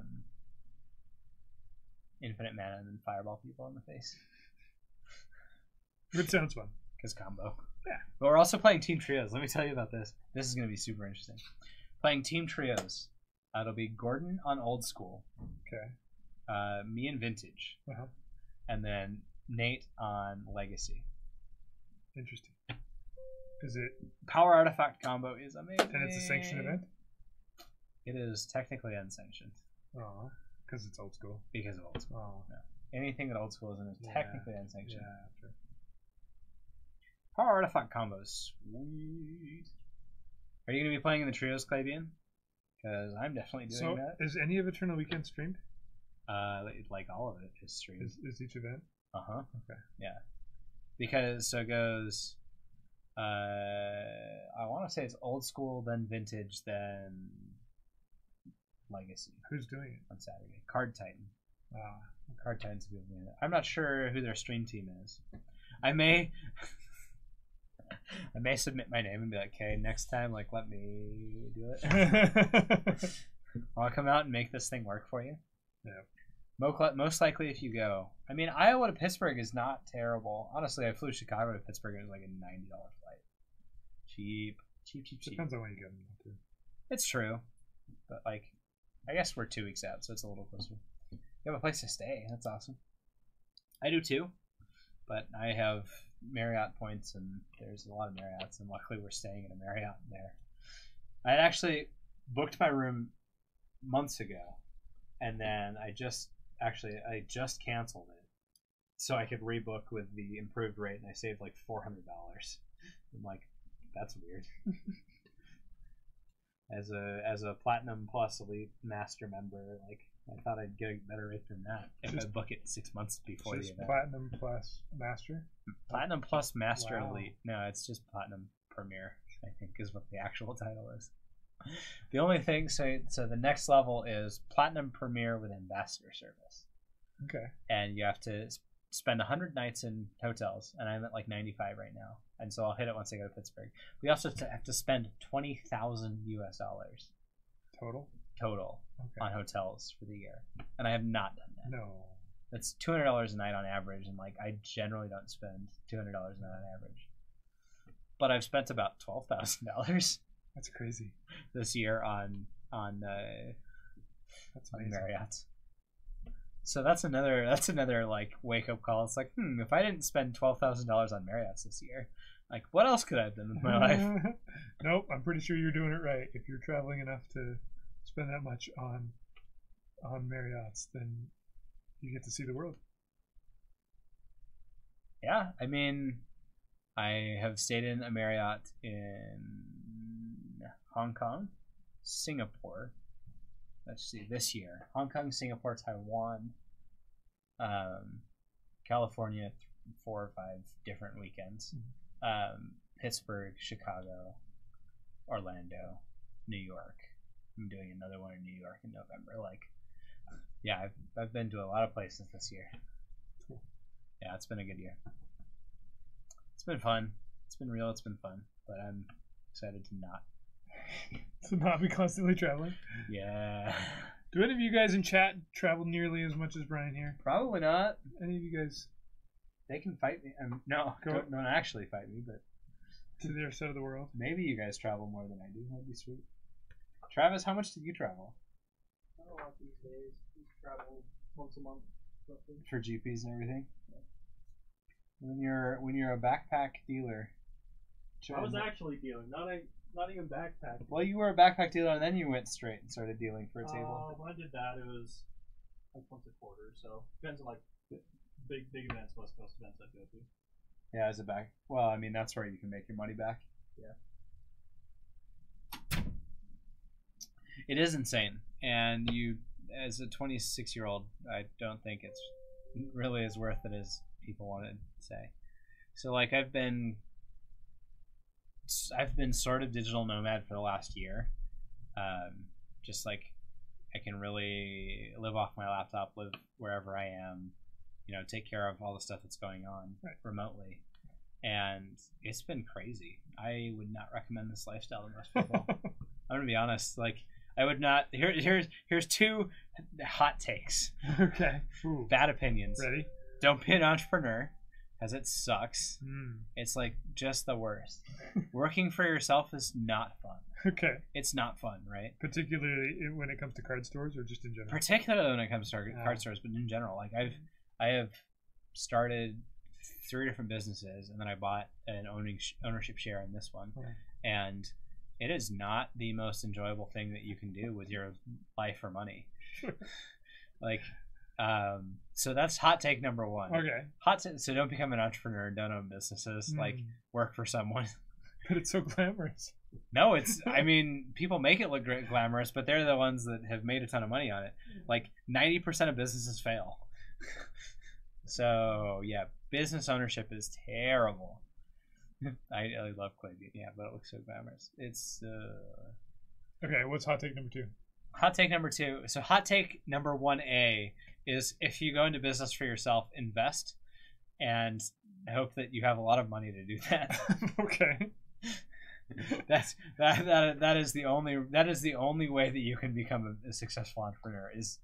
and then fireball people in the face. It sounds fun. Because combo. Yeah. But we're also playing team trios. Let me tell you about this. This is going to be super interesting. Playing team trios. It'll be Gordon on Old School. Okay. Me and Vintage. Uh-huh. And then Nate on Legacy. Interesting. Is it? Power Artifact combo is amazing. And it's a sanctioned event? It is technically unsanctioned. Oh, because it's Old School. Because of Old School. Oh. No. Anything that Old School is in is Yeah. technically unsanctioned. Yeah, sure. Power Artifact combos. Sweet. Are you going to be playing in the trios, Clavian? Because I'm definitely doing So, that. is any of Eternal Weekend streamed? Like all of it is streamed. Is each event? Uh-huh. Okay. Yeah. Because so it goes I want to say it's Old School, then Vintage, then Legacy Who's doing it? on Saturday. Card Titan. Ah, Card Titan's doing it. I'm not sure who their stream team is. I may submit my name and be like, okay, next time, like, let me do it. I'll come out and make this thing work for you. Yeah. Most likely if you go. I mean, Iowa to Pittsburgh is not terrible. Honestly, I flew Chicago to Pittsburgh and it was like a $90 flight. Cheap. Depends on when you get them too. It's true. But, like, I guess we're 2 weeks out, so it's a little closer. You have a place to stay. That's awesome. I do too. But I have Marriott points, and there's a lot of Marriotts, and luckily we're staying in a Marriott there. I had actually booked my room months ago, and then I just canceled it so I could rebook with the improved rate, and I saved like $400. I'm like, that's weird. As a Platinum Plus Elite Master member, like, I thought I'd get a better rate than that if I book it 6 months before the Just event. Platinum plus Master? Platinum Plus Master Wow. Elite. No, it's just Platinum Premier, I think, is what the actual title is. The only thing, so the next level is Platinum Premier with Ambassador Service. Okay. And you have to spend 100 nights in hotels, and I'm at like 95 right now. And so I'll hit it once I go to Pittsburgh. We also have to spend $20,000 US total Okay. on hotels for the year. And I have not done that. No. That's $200 a night on average, and like I generally don't spend $200 a night on average. But I've spent about $12,000 That's crazy. this year on That's amazing. Marriott. So that's another like wake up call. It's like, if I didn't spend $12,000 on Marriott's this year, like what else could I have done with my life? Nope, I'm pretty sure you're doing it right. If you're traveling enough to spend that much on Marriott's, then you get to see the world. Yeah, I mean, I have stayed in a Marriott in Hong Kong, Singapore. Let's see, this year. Hong Kong, Singapore, Taiwan, California, 4 or 5 different weekends. Pittsburgh, Chicago, Orlando, New York. I'm doing another one in New York in November. Like, yeah, I've been to a lot of places this year. Cool. Yeah, it's been a good year. It's been fun. It's been real. It's been fun. But I'm excited to not. To not be constantly traveling. Yeah. Do any of you guys in chat travel nearly as much as Brian here? Probably not. Any of you guys They can fight me. No, don't actually fight me, but to their side of the world? maybe you guys travel more than I do. That'd be sweet. Travis, how much did you travel I don't know these days. We travel once a month. Roughly. for GPs and everything? When you're a backpack dealer. I was actually dealing, not even backpack. Well, you were a backpack dealer, and then you went straight and started dealing for a table. When I did that, it was like once a quarter. So depends on like big events, West Coast events I go to. Yeah, as a back. Well, I mean that's where you can make your money back. Yeah. It is insane, and you, as a 26-year-old, I don't think it's really as worth it as people want to say. So like I've been sort of digital nomad for the last year. Just like I can really live off my laptop, live wherever I am, take care of all the stuff that's going on remotely. And it's been crazy. I would not recommend this lifestyle to most people. I'm gonna be honest. Like I would not. Here's two hot takes. Okay. Ooh. Bad opinions. Ready? Don't be an entrepreneur, because it sucks. It's like just the worst. Working for yourself is not fun. Okay. It's not fun, right? Particularly when it comes to card stores, or just in general. Particularly when it comes to card stores, but in general, like I have started 3 different businesses, and then I bought an ownership share in this one, and it is not the most enjoyable thing that you can do with your life or money. Like, so that's hot take number 1. Okay. So don't become an entrepreneur. Don't own businesses. Like, work for someone. But it's so glamorous. No, it's. I mean, people make it look great, glamorous, but they're the ones that have made a ton of money on it. Like 90% of businesses fail. So yeah, business ownership is terrible. I love clay, but it looks so glamorous. It's okay. What's hot take number 2? Hot take number 2. So hot take number 1A is, if you go into business for yourself, invest, and I hope that you have a lot of money to do that. Okay. That is the only way that you can become a successful entrepreneur, is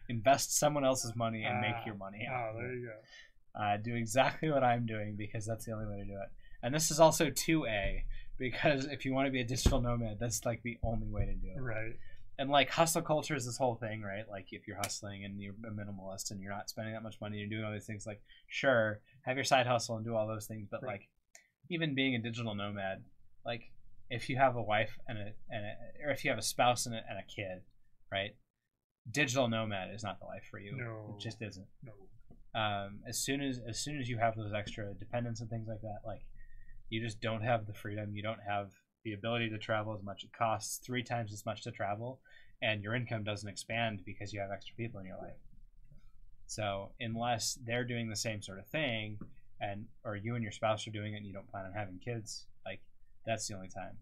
invest someone else's money and make your money. There you go. Do exactly what I'm doing, because that's the only way to do it. And this is also 2A, because if you want to be a digital nomad, that's like the only way to do it. Right. And like hustle culture is this whole thing, right? Like if you're hustling and you're a minimalist and you're not spending that much money, you're doing all these things, like sure, have your side hustle and do all those things, but like even being a digital nomad, like if you have a wife and or if you have a spouse and a kid, right? Digital nomad is not the life for you. No. It just isn't. No. As soon as you have those extra dependents and things like that, like you just don't have the freedom. You don't have the ability to travel as much. It costs 3 times as much to travel, and your income doesn't expand because you have extra people in your life. So unless they're doing the same sort of thing, or you and your spouse are doing it and you don't plan on having kids, like that's the only time.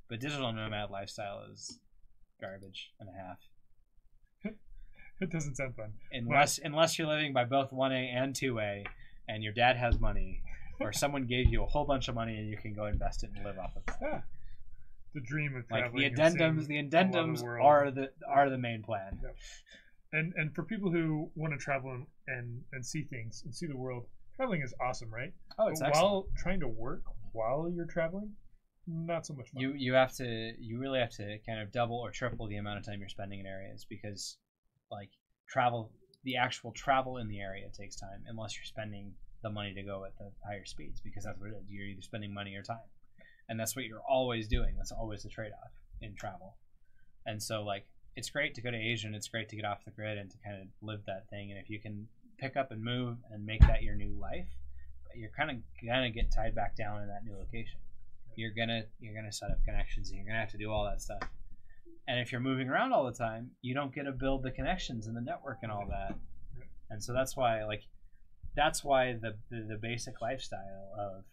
But digital nomad lifestyle is garbage and a half. It doesn't sound fun. Unless you're living by both 1A and 2A, and your dad has money, or someone gave you a whole bunch of money and you can go invest it and live off of that. Yeah. The dream of like traveling. the addendums are the main plan. Yep. And for people who want to travel and see things and see the world, traveling is awesome, right? Oh, it's but excellent. while trying to work while you're traveling, not so much fun. You really have to kind of double or triple the amount of time you're spending in areas, because like the actual travel in the area takes time, unless you're spending the money to go at the higher speeds, because that's what it is. You're either spending money or time, and that's what you're always doing. That's always the trade-off in travel. And so like it's great to go to Asia, and it's great to get off the grid and to kind of live that thing. And if you can pick up and move and make that your new life, you're kind of gonna get tied back down in that new location. You're gonna set up connections, and you're gonna have to do all that stuff. And if you're moving around all the time, you don't get to build the connections and the network and all that. And so that's why the basic lifestyle of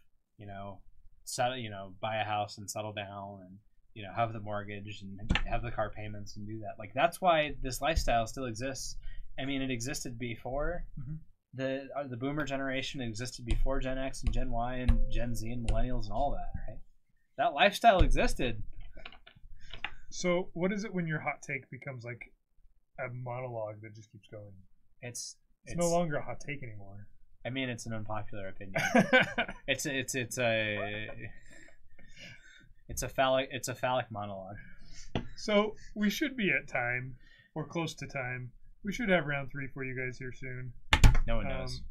buy a house and settle down, and have the mortgage and have the car payments and do that. Like that's why this lifestyle still exists. I mean, it existed before the boomer generation. It existed before Gen X and Gen Y and Gen Z and millennials and all that, right? That lifestyle existed. So what is it when your hot take becomes like a monologue that just keeps going? It's no longer a hot take anymore. I mean, it's an unpopular opinion. It's a phallic monologue. So we should be at time, or close to time. We should have round 3 for you guys here soon. No one knows.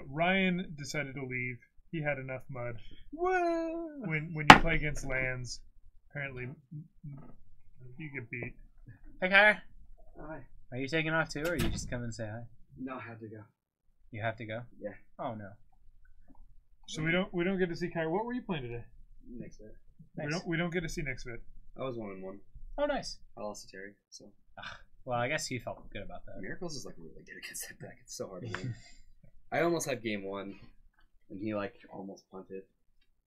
Ryan decided to leave. He had enough mud. Whoa! When you play against lands, apparently you get beat. Hey, Kyra. Hi. Are you taking off too, or you just come and say hi? No, I have to go. You have to go? Yeah. Oh no. So we don't get to see Kyra. What were you playing today? Next bit. Nice. We don't get to see next bit. I was 1-1. Oh, nice. I lost to Terry, so Well, I guess you felt good about that. Miracles is like really good against that deck. It's so hard to win. I almost had game 1, and he like almost punted.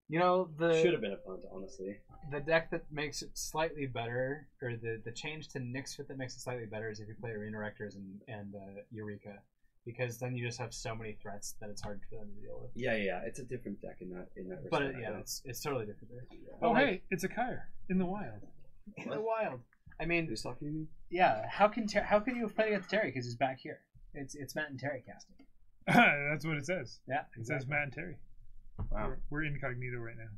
You know, Should have been a punt, honestly. the deck that makes it slightly better, or the change to Nyx fit that makes it slightly better is if you play Arena Rectors and Eureka, because then you just have so many threats that it's hard for them to deal with. Yeah. It's a different deck in that respect. But it's totally different there. Oh, But, hey, it's a Kyre in the wild. in the wild. I mean, Who's talking to me? yeah. How can you have played against Terry because he's back here? It's Matt and Terry casting. That's what it says. Yeah, It says Matt and Terry. Wow. We're incognito right now.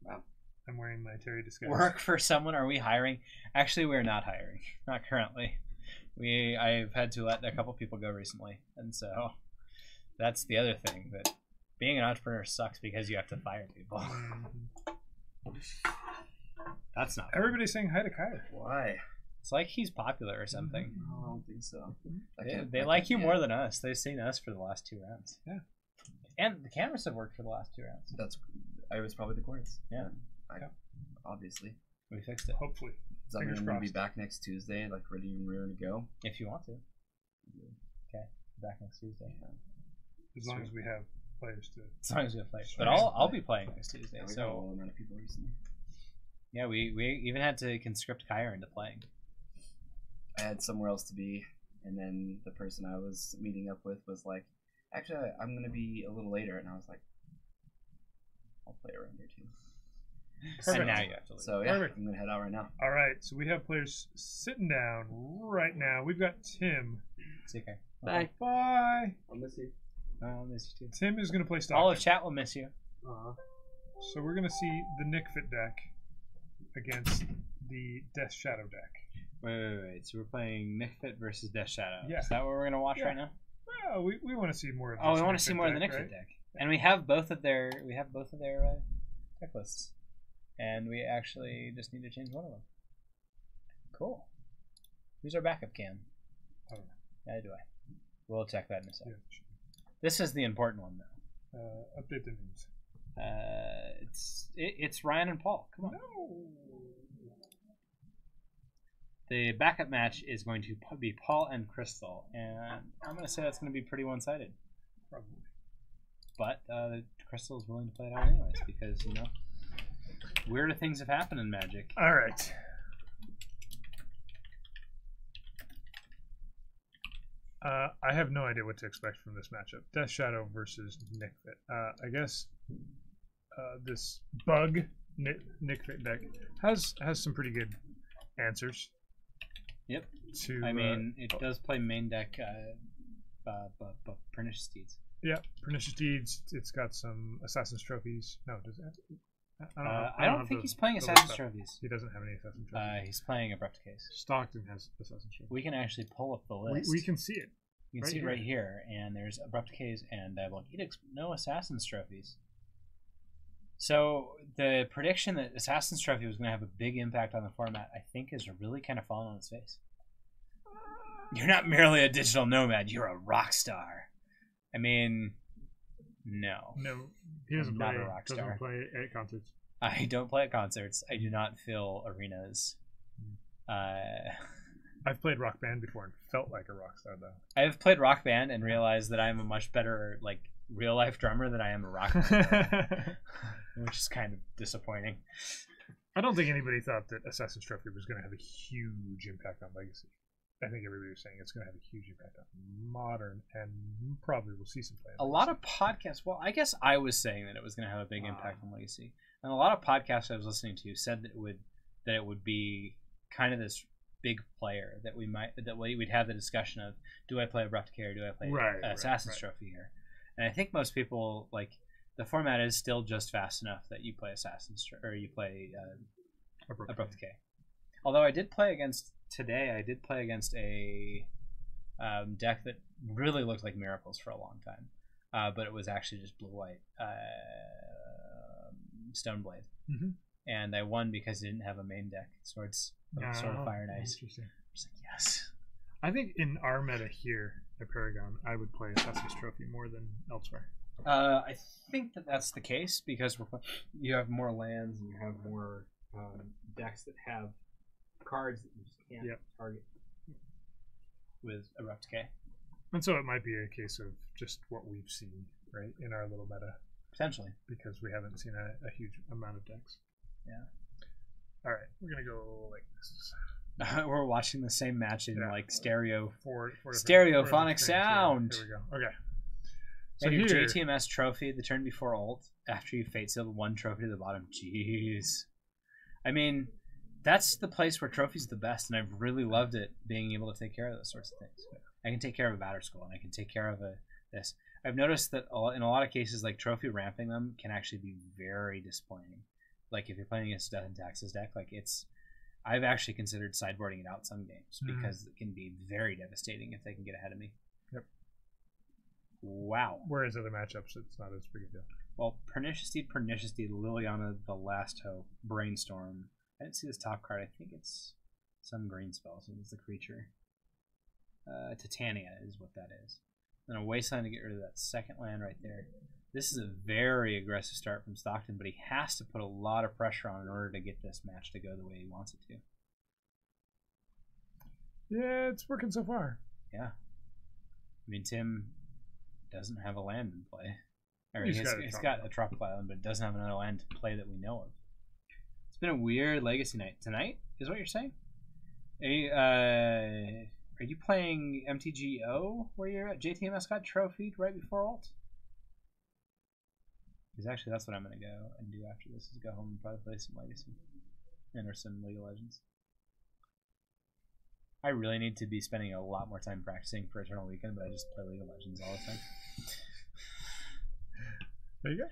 Wow. I'm wearing my Terry disguise. Work for someone? Are we hiring? Actually, we're not hiring. Not currently. I've had to let a couple people go recently, and so that's the other thing. That being an entrepreneur sucks because you have to fire people. Mhm. That's not. Fun. Everybody's saying hi to Kyre. Why? It's like he's popular or something. No, I don't think so. They like you more than us. They've seen us for the last 2 rounds. Yeah. And the cameras have worked for the last 2 rounds. I was probably the courts. Yeah. Obviously. We fixed it. Hopefully. Does that mean Fingers I'm going to be crossed. back next Tuesday, like ready and ready to go? If you want to. Okay. Back next Tuesday. As long as we have players to. As long as we have players. Sure. But I'll be playing next Tuesday. Yeah, we've had a So low amount of people recently. yeah, we even had to conscript Kyre into playing. I had somewhere else to be, and then the person I was meeting up with was like, actually, I'm going to be a little later, and I was like, I'll play around here too. Perfect. And now you have to leave. So yeah, Perfect. I'm going to head out right now. All right, so we have players sitting down right now. We've got Tim. It's okay. Bye. Bye. I'll miss you. I'll miss you too. Tim is going to play All Stockton. of chat will miss you. So we're going to see the Nick Fit deck against the Death Shadow deck. Wait. So we're playing Nickfit versus Death Shadow. Yeah. Is that what we're gonna watch Yeah. right now? Well, we want to see more of Oh, this we want Nick to see Fit more of the deck, Nickfit right? deck, and we have both of their deck lists, and we actually just need to change one of them. Cool. Who's our backup cam? I don't know. Neither do I. We'll check that in a second. Yeah, This is the important one though. update the names. It's Ryan and Paul. Come on. No. The backup match is going to be Paul and Crystal, and I'm going to say that's going to be pretty one-sided. Probably. But Crystal is willing to play it out anyways because, weirder things have happened in Magic. All right. I have no idea what to expect from this matchup. Death Shadow versus Nick Fit. I guess this bug Nick Fit deck has some pretty good answers. Yep. To it does play main deck Pernicious Deeds. yeah, Pernicious Deeds. It's got some Assassin's Trophies. No, does it? I don't have think the- he's playing the Assassin's list up. Trophies. He doesn't have any Assassin's Trophies. He's playing Abrupt Case. Stockton has Assassin's Trophies. We can actually pull up the list. We can see it. You can right see it here. right here, and there's Abrupt Case and Diabolic Edicts, no Assassin's Trophies. So the prediction that Assassin's Trophy was going to have a big impact on the format, I think, is really kind of fallen on its face. You're not merely a digital nomad; you're a rock star. I mean, no. No, he doesn't I'm play. not a rock star. Doesn't play at concerts. I don't play at concerts. I do not fill arenas. I've played Rock Band before and felt like a rock star though. I've played Rock Band and realized that I'm a much better real life drummer than I am a rock band, which is kind of disappointing. I don't think anybody thought that Assassin's Trophy was going to have a huge impact on Legacy. I think everybody was saying it's going to have a huge impact on Modern, and probably we'll see some play. A lot of podcasts. Well, I guess I was saying that it was going to have a big impact on Legacy, and a lot of podcasts I was listening to said that it would be kind of this big player that we'd have the discussion of, do I play Abrupt Care or do I play Assassin's Trophy here? And I think most people the format is still just fast enough that you play Assassin's or you play Abrupt Decay. Although I did play against a deck that really looked like Miracles for a long time, but it was actually just blue-white Stoneblade, and I won because it didn't have a main deck. Swords of Fire and Ice. Interesting. I was like, yes. I think in our meta here at Paragon, I would play Assassin's Trophy more than elsewhere. I think that's the case because you have more lands and you have more decks that have cards that you just can't Yep. target. with Abrupt K. And so it might be a case of just what we've seen, right, in our little meta, Potentially. because we haven't seen a huge amount of decks. Yeah. All right, we're gonna go like this. We're watching the same match in like stereo. Four different- Stereophonic four different sound. screens. Here we go. Okay. So And your here, JTMS trophy the turn before ult after you fate sealed one trophy to the bottom. Jeez. I mean, that's the place where trophy's the best, and I've really loved it being able to take care of those sorts of things. I can take care of a batter school, and I can take care of this. I've noticed that in a lot of cases, like trophy ramping them can actually be very disappointing. Like if you're playing against Death and Taxes deck, like I've actually considered sideboarding it out some games because it can be very devastating if they can get ahead of me. Yep. Wow. Whereas other matchups, it's not as big a deal. Well, Pernicious Deed, Liliana, The Last Hope, Brainstorm. I didn't see this top card. I think it's some green spell, so it's the creature. Titania is what that is. Then a Wasteland to get rid of that second land right there. This is a very aggressive start from Stockton, but he has to put a lot of pressure on in order to get this match to go the way he wants it to. Yeah, it's working so far. Yeah. I mean, Tim doesn't have a land in play. Or He's he's got a tropical island, but it doesn't have another land to play that we know of. It's been a weird Legacy night. Tonight is what you're saying? Are you playing MTGO where you're at? JTMS got trophied right before ult? Because actually that's what I'm going to go and do after this, is go home and probably play some Legacy. And or some League of Legends. I really need to be spending a lot more time practicing for Eternal Weekend, but I just play League of Legends all the time. There you go.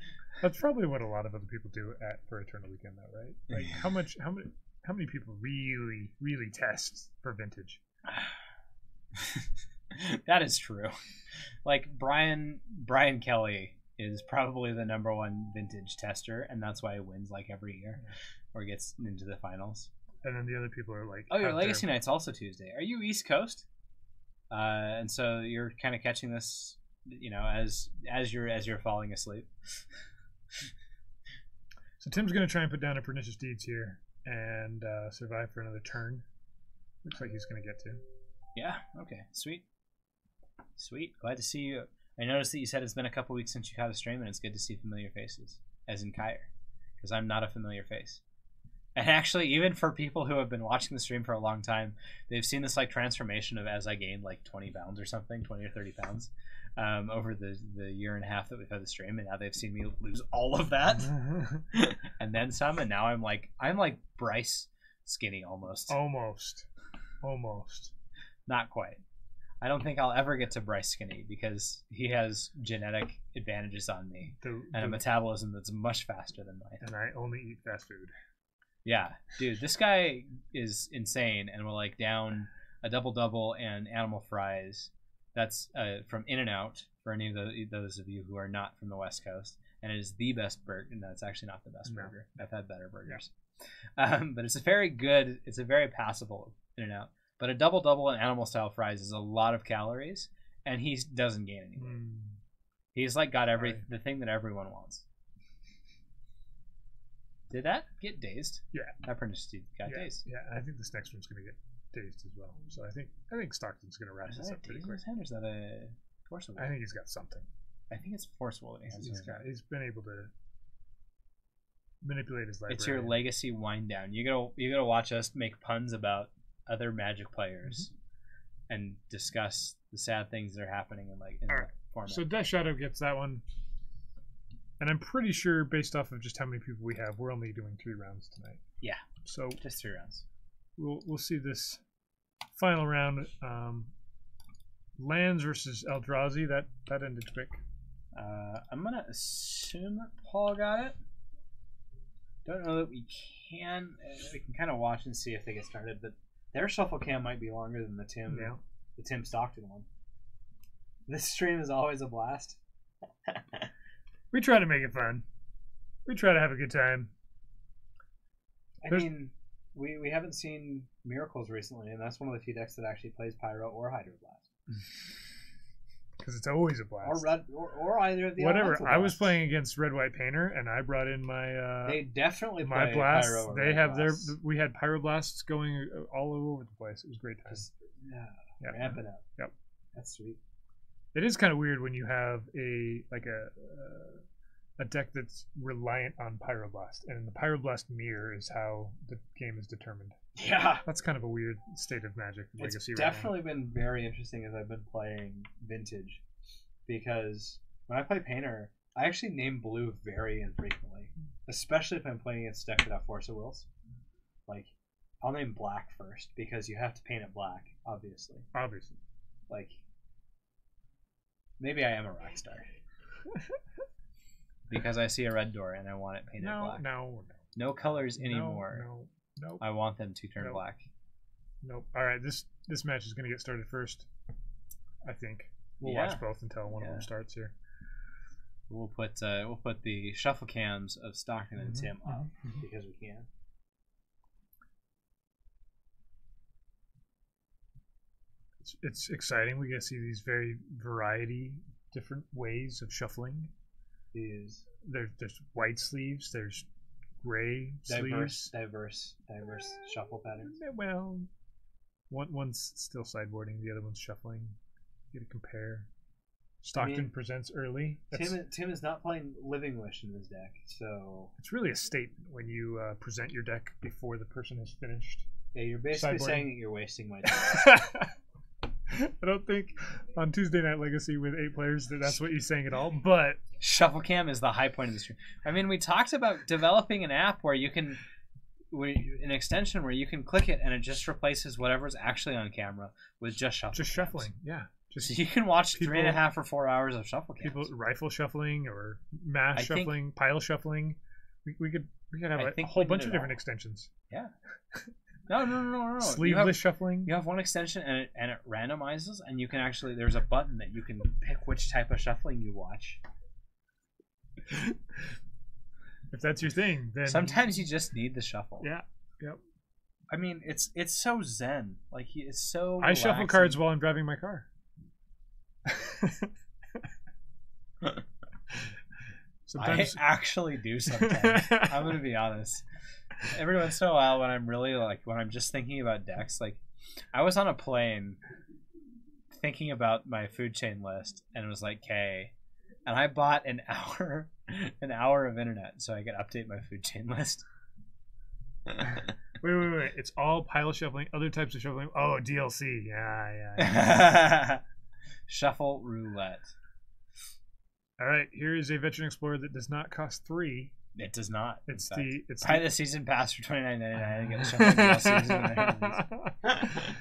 That's probably what a lot of other people do for Eternal Weekend, though, right? Like how many people really test for vintage? That is true. Like Brian Kelly is probably the #1 vintage tester, and that's why he wins like every year, or gets into the finals. And then the other people are like, "Oh, your Legacy night's also Tuesday. Are you East Coast?" And so you're kind of catching this, you know, as you're falling asleep. So Tim's going to try and put down a Pernicious Deeds here and survive for another turn. Looks like he's going to get to. Yeah. Okay. Sweet. Glad to see you. I noticed that you said it's been a couple weeks since you caught a stream, and it's good to see familiar faces, as in Kyre, because I'm not a familiar face. And actually, even for people who have been watching the stream for a long time, they've seen this like transformation of as I gained like 20 pounds or something, 20 or 30 pounds, over the year and a half that we've had the stream, and now they've seen me lose all of that, and then some, and now I'm like Bryce skinny almost. Almost. Not quite. I don't think I'll ever get to Bryce skinny because he has genetic advantages on me and a metabolism that's much faster than mine. And I only eat fast food. Yeah, dude, this guy is insane, and we're like down a double and animal fries. That's from In-N-Out for any of those of you who are not from the West Coast, and it is the best burger. No, it's actually not the best burger. I've had better burgers, but it's a very passable In-N-Out. But a double and animal style fries is a lot of calories, and he doesn't gain any weight. He's like got the thing that everyone wants. Did that get dazed? Yeah. That Pernicious Deed got dazed. Yeah, I think this next one's going to get dazed as well. So I think Stockton's going to wrap this up pretty quick. Or is that a Force Will? I think he's got something. I think it's Force Will. He's been able to manipulate his library. It's your Legacy wind down. You gotta watch us make puns about other Magic players and discuss the sad things that are happening in the format. So Death Shadow gets that one. And I'm pretty sure, based off of just how many people we have, we're only doing 3 rounds tonight. Yeah. So just 3 rounds. We'll see this final round. Lands versus Eldrazi. That ended quick. I'm gonna assume that Paul got it. Don't know that we can. We can kind of watch and see if they get started, but their shuffle cam might be longer than the Tim Stockton one. This stream is always a blast. We try to make it fun. We try to have a good time. I mean, we haven't seen Miracles recently, and that's one of the few decks that actually plays Pyro or Hydroblast. because it's always a blast. Or red, or either of the Whatever. elemental I was blasts. playing against Red White Painter, and I brought in my They definitely my play blasts. pyro or They red have blasts. their. We had pyroblasts going all over the place. It was a great time. Just, yeah, Yeah. ramp it up. Yep. That's sweet. It is kind of weird when you have a deck that's reliant on pyroblast, and the pyroblast mirror is how the game is determined. Yeah. That's kind of a weird state of Magic It's Legacy. definitely been very interesting as I've been playing Vintage, because when I play Painter, I actually name blue very infrequently, especially if I'm playing against a deck without Force of Wills. Like, I'll name black first because you have to paint it black, obviously. Right now. Obviously. Like, maybe I am a rock star Because I see a red door and I want it painted black. No colors anymore. No. I want them to turn Nope. black. Nope. All right, this match is going to get started first. I think we'll Yeah. watch both until one of them starts here. We'll put the shuffle cams of Stockton and Mhm, Tim up mhm. because we can. It's exciting. We get to see these very different ways of shuffling. Is There's white sleeves. There's gray sleeves. diverse shuffle patterns. Well, one's still sideboarding, the other one's shuffling. You get to compare. Stockton presents early. Tim is not playing Living Wish in his deck, so It's really a statement when you present your deck before the person has finished. yeah, you're basically Sideboarding. saying that you're wasting my time. I don't think on Tuesday Night Legacy with 8 players that's what you're saying at all, but Shuffle cam is the high point of the stream. I mean, we talked about developing an app where you can, an extension where you can click it and it just replaces whatever's actually on camera with just shuffle. just cams. shuffling. Yeah. So Just you can watch people- 3.5 or 4 hours of shuffle cams. people rifle shuffling or mass I think- shuffling, pile shuffling. We could have I a think whole we bunch did of it different all. extensions. Yeah. No. Sleeveless shuffling. You have one extension and it randomizes, and you can actually, there's a button that you can pick which type of shuffling you watch. If that's your thing, then Sometimes you just need the shuffle. yeah. Yep. I mean, it's so zen. Like, it's so. I shuffle relaxing. cards while I'm driving my car. Sometimes I actually do sometimes. I'm gonna be honest. Every once in a while, when I'm really when I'm just thinking about decks, like I was on a plane thinking about my food chain list, and it was like, okay, and I bought an hour of internet so I could update my food chain list. wait. It's all pile shuffling, other types of shuffling. Oh, DLC. Yeah. Shuffle roulette. All right, here is a Veteran Explorer that does not cost 3. It does not. It's in fact. it's Buy the season pass for $29.99 and get the shuffle DLCs when they're released.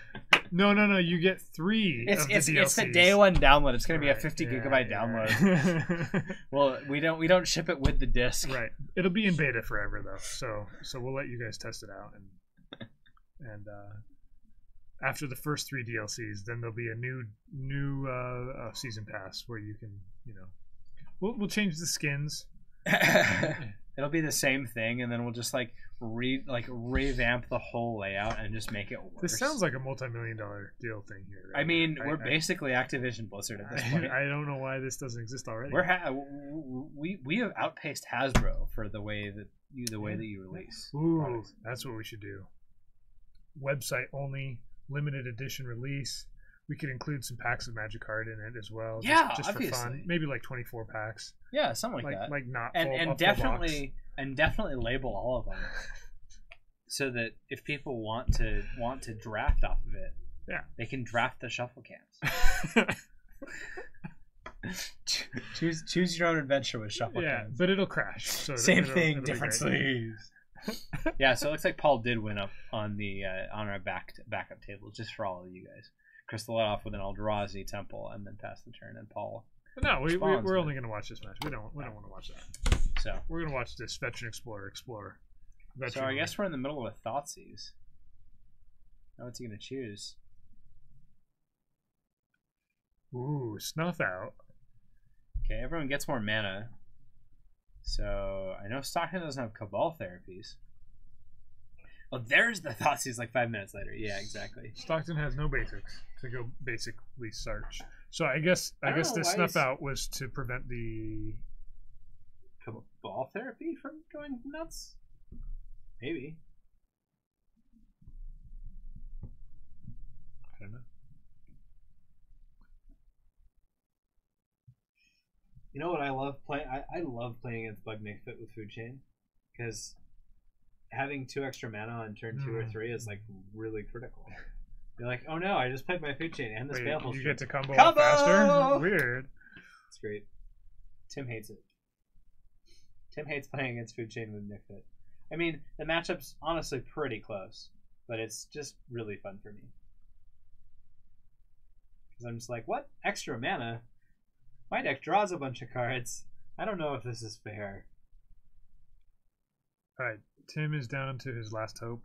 No. You get 3 It's of the it's the DLCs. day one download. It's gonna be a Right, 50 yeah, gigabyte yeah. download. Well, we don't ship it with the disc. Right. It'll be in beta forever though. So we'll let you guys test it out and after the first 3 DLCs, then there'll be a new season pass where you can, we'll change the skins. It'll be the same thing, and then we'll just revamp the whole layout and just make it worse. This sounds like a multi-million-dollar deal thing here. Right? I mean, we're basically Activision Blizzard at this point. I don't know why this doesn't exist already. We have outpaced Hasbro for the way that you release. Ooh, products. that's what we should do. Website only, limited edition release. We could include some packs of Magic card in it as well. Yeah, just for obviously. fun. Maybe like 24 packs. Yeah, something like that. Like not and full, and a full definitely label all of them, so that if people want to draft off of it, yeah, they can draft the shuffle cams. choose your own adventure with shuffle cams. But it'll crash. So Same it'll thing, be different great. sleeves. Yeah, so it looks like Paul did win up on the on our backup table, just for all of you guys. Crystal led off with an Eldrazi Temple and then passed the turn, and Paul. No, we're responds only with- going to watch this match. We don't want to watch that. So We're going to watch this Veteran Explorer. So I guess we're in the middle of a Thoughtseize. Now what's he going to choose? Ooh, Snuff Out. Okay, everyone gets more mana. So I know Stockton doesn't have Cabal therapies. Oh, there's the Thoughtseize like 5 minutes later. Yeah, exactly. Stockton has no basics to go basically search. So I guess I don't know the why snuff he's- out was to prevent the. Ball therapy from going nuts? Maybe. I don't know. You know what I love playing? I love playing against Bug Make Fit with Food Chain because having 2 extra mana on turn 2 or 3 is like really critical. You're like, oh no, I just played my Food Chain and this Wait, Baleful you Stream. get to combo Combo! faster. Weird. It's great. Tim hates it. Tim hates playing against Food Chain with Nick Fit. I mean, the matchup's honestly pretty close, but it's just really fun for me. Because I'm just like, what? Extra mana? My deck draws a bunch of cards. I don't know if this is fair. All right, Tim is down to his last hope,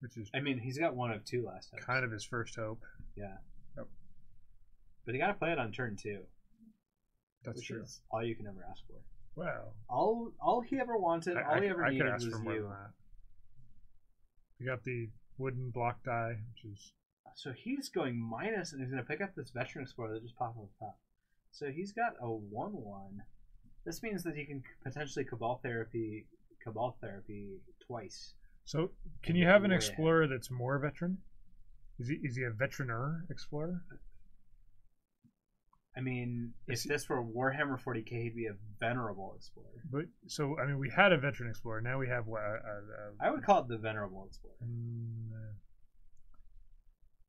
which is I mean, he's got 1 of 2 last time. kind of his first hope. Yeah. Yep. But he got to play it on turn 2. That's which true. is all you can ever ask for. Wow. All he ever wanted, all he ever I could needed ask was for more you. than that. You got the wooden block die, which is So he's going minus, and he's going to pick up this Veteran Explorer that just popped on the top. So he's got a 1/1. This means that he can potentially Cabal Therapy twice. so. Can you have an Way explorer that's more veteran? Is he a veteraner explorer? I mean, Is if he- this were Warhammer 40k, he'd be a Venerable Explorer. But so I mean, we had a veteran explorer. Now we have what? I would call it the Venerable Explorer.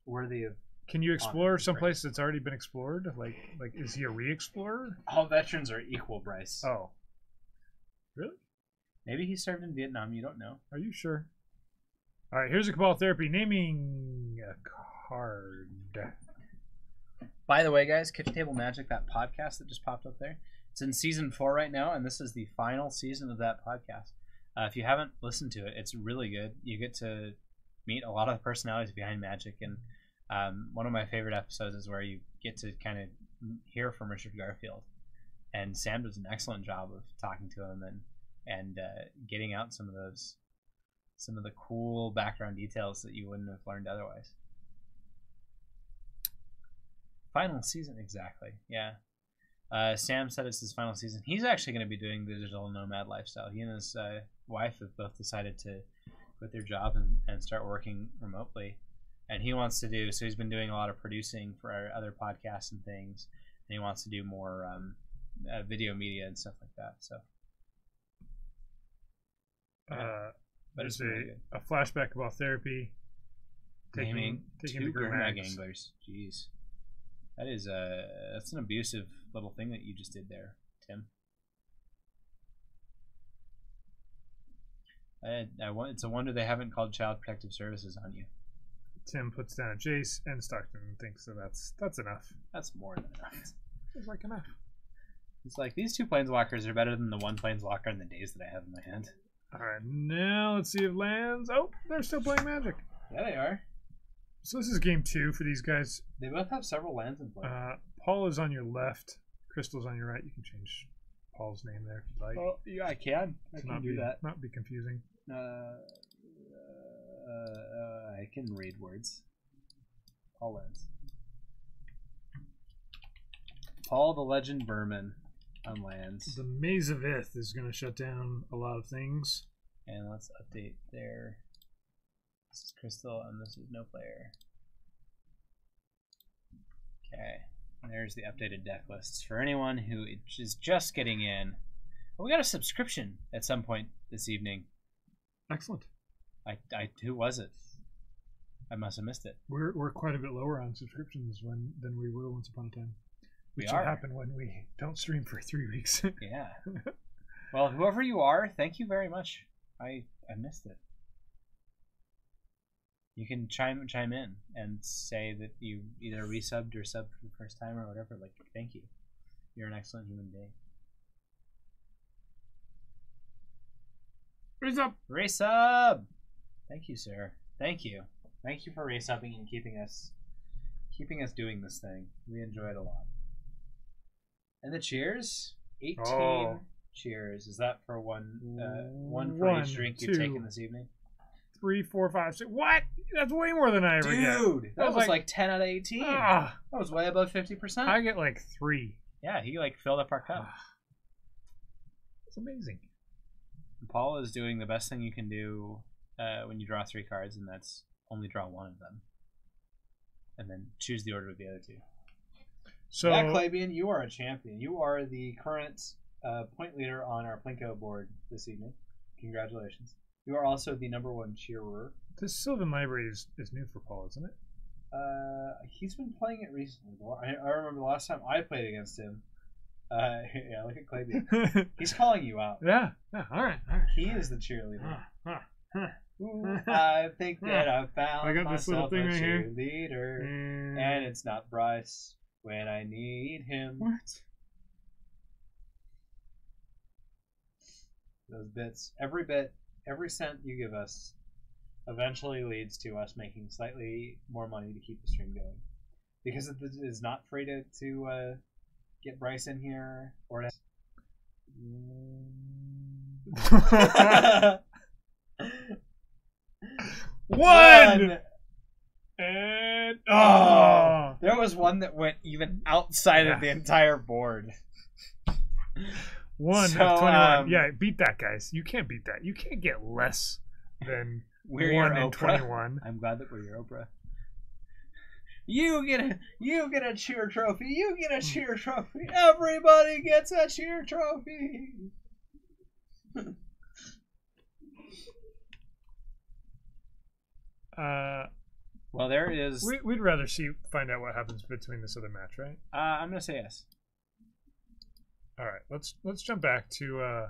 Worthy of Can you explore Honor, someplace that's already been explored? Like is he a re-explorer? all veterans are equal, Bryce. Oh, really? Maybe he served in Vietnam. You don't know. Are you sure? All right, here's a Cabal Therapy. Naming a card. By the way, guys, Kitchen Table Magic, that podcast that just popped up there, it's in season 4 right now, and this is the final season of that podcast. If you haven't listened to it, it's really good. You get to meet a lot of the personalities behind Magic, and one of my favorite episodes is where you get to kind of hear from Richard Garfield, and Sam does an excellent job of talking to him and getting out some of the cool background details that you wouldn't have learned otherwise. Final season, exactly. Yeah. Sam said it's his final season. He's actually going to be doing the digital nomad lifestyle. He and his wife have both decided to quit their job and start working remotely. And he wants to do, so he's been doing a lot of producing for our other podcasts and things. And he wants to do more video media and stuff like that. So, but it's There's really good. a flashback about therapy. Naming taking 2 the Gurmag Gurmags. anglers. Jeez. That's an abusive little thing that you just did there, Tim. It's a wonder they haven't called Child Protective Services on you. Tim puts down a Jace, and Stockton thinks that that's enough. That's more than enough. It's like enough. It's like, these 2 planeswalkers are better than the 1 planeswalker in the days that I have in my hand. All right, now let's see if lands. Oh, they're still playing Magic. Yeah, they are. So this is game 2 for these guys. They both have several lands in play. Paul is on your left. Crystal's on your right. You can change Paul's name there if you'd like. Oh, yeah, I can. I to can do that. Not be confusing. I can read words. Paul lands. Paul the Legend Berman on lands. The Maze of Ith is going to shut down a lot of things. And let's update there. This is Crystal and this is no player. Okay. There's the updated deck lists. For anyone who is just getting in, we got a subscription at some point this evening. Excellent. Who was it? I must have missed it. We're quite a bit lower on subscriptions than we were once upon a time. We Which are. will happen when we don't stream for 3 weeks. Yeah. Well, whoever you are, thank you very much. I missed it. You can chime in and say that you either resubbed or subbed for the first time or whatever. Like, thank you. You're an excellent human being. Resub! Thank you, sir. Thank you. Thank you for resubbing and keeping us doing this thing. We enjoy it a lot. And the cheers? 18 Oh. cheers. Is that for one for One, each drink you've two. taken this evening? 3, 4, 5, 6. What? That's way more than I ever get. Dude, that was like 10 out of 18. Ah, That was way above 50%. I get like 3. Yeah, he like filled up our cup. It's amazing. Paul is doing the best thing you can do when you draw 3 cards, and that's only draw 1 of them. And then choose the order of the other 2. So, yeah, Clabian, you are a champion. You are the current point leader on our Plinko board this evening. Congratulations. You are also the #1 cheerer. this Sylvan Library is new for Paul, isn't it? He's been playing it recently. I remember the last time I played against him. Yeah, look at Clabian. He's calling you out. Yeah. All right. He is the cheerleader. Ooh, I think that I found I got this little myself thing a right here. cheerleader, and it's not Bryce when I need him. What? Those bits, every cent you give us, eventually leads to us making slightly more money to keep the stream going. Because it is not free to get Bryce in here or to... One! And oh, There was one that went even outside of the entire board. 1 So, of 21. Yeah, beat that, guys. You can't beat that. You can't get less than We're 1 your in Oprah. 21. I'm glad that we're your Oprah. You get a cheer trophy. You get a cheer trophy. Everybody gets a cheer trophy. Well, there is. We'd rather find out what happens between this other match, right? I'm gonna say yes. All right, let's jump back to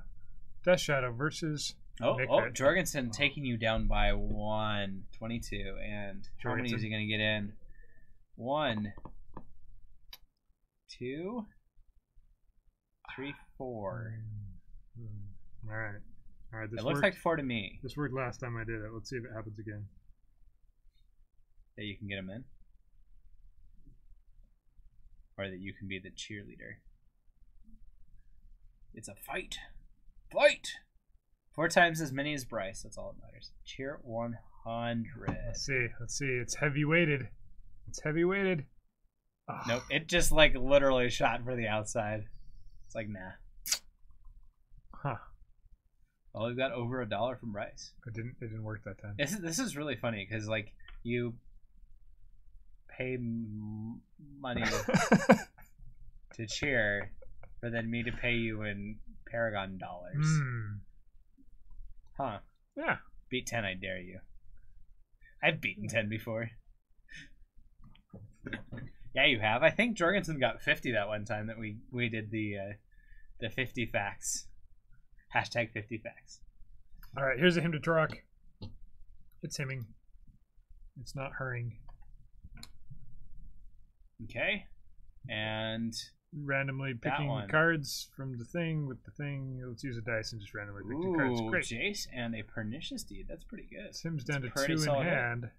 Death Shadow versus Nick Pitt. Jorgensen taking you down by 1, 22, and how many is he gonna get in? 1, 2, 3, 4. All right. It looks like 4 to me. This worked last time I did it. Let's see if it happens again. That you can get him in, or that you can be the cheerleader. It's a fight. Fight! 4 times as many as Bryce. That's all that matters. Cheer 100. Let's see. It's heavy weighted. Oh. Nope. It just like literally shot for the outside. It's like nah. Huh. Well, we've got over $1 from Bryce. It didn't work that time. This is really funny because like you pay money to cheer, for then me to pay you in Paragon dollars. Huh. Yeah. Beat 10, I dare you. I've beaten 10 before. Yeah, you have. I think Jorgensen got 50 that one time that we did the 50 facts. Hashtag 50 facts. All right, here's a hymn to Turok. It's hymning. It's not hurrying. Okay. And randomly picking cards from the thing with the thing. Let's use a dice and just randomly pick 2 cards. Great. Jace and a Pernicious Deed. That's pretty good. Tim's down to 2 in hand.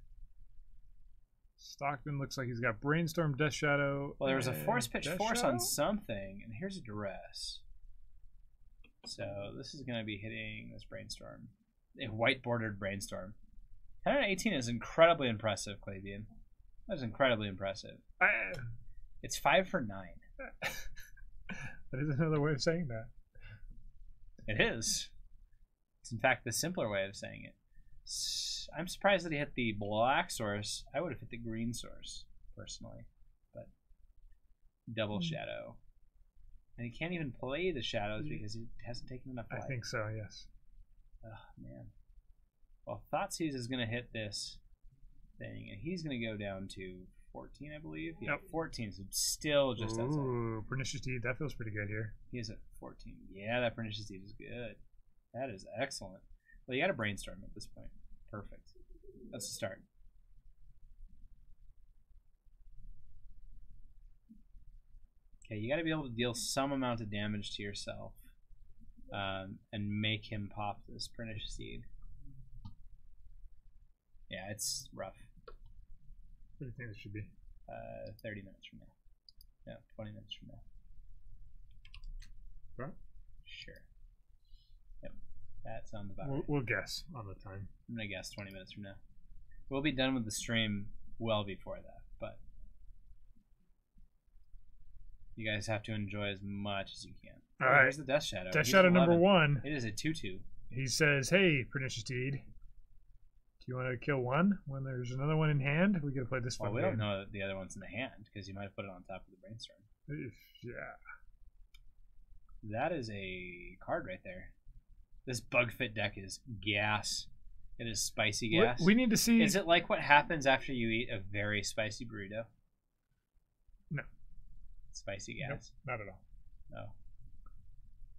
Stockton looks like he's got Brainstorm, Death Shadow. Well, there was a Force Pitch Death Force Shadow? on something, and here's a Duress. So this is going to be hitting this Brainstorm. A white bordered Brainstorm. 10 out of 18 is incredibly impressive, Clavian. That is incredibly impressive. It's 5 for 9. That is another way of saying that. It is. It's in fact the simpler way of saying it. I'm surprised that he hit the black source. I would have hit the green source, personally. But double shadow. And he can't even play the shadows because he hasn't taken enough life. I think so, yes. Oh, man. Well, Thoughtseize is going to hit this thing, and he's going to go down to 14, I believe. Yeah, Yep. 14, so still just outside. Ooh, Pernicious Deed. That feels pretty good here. He is at 14. Yeah, that Pernicious Deed is good. That is excellent. Well, you got a Brainstorm at this point. Perfect. That's the start. Okay, you got to be able to deal some amount of damage to yourself and make him pop this Pernicious Seed. Yeah, it's rough. What do you think this should be? 30 minutes from now. No, 20 minutes from now. Right? Sure. Yep. That's sounds about We'll, right. we'll guess on the time. I'm gonna guess 20 minutes from now. We'll be done with the stream well before that, but you guys have to enjoy as much as you can. All Oh, right. here's the Death Shadow. Death He's Shadow number 11. 1. It is a 2/2. He says, "Hey, Pernicious Deed, do you want to kill one when there's another one in hand? We gotta play this Well, fun we game." don't know that the other one's in the hand because you might have put it on top of the brainstorm. Yeah. That is a card right there. This Bug Fit deck is gas. It is spicy gas. We need to see. Is it like what happens after you eat a very spicy burrito? No. Spicy Nope, gas? not at all. No.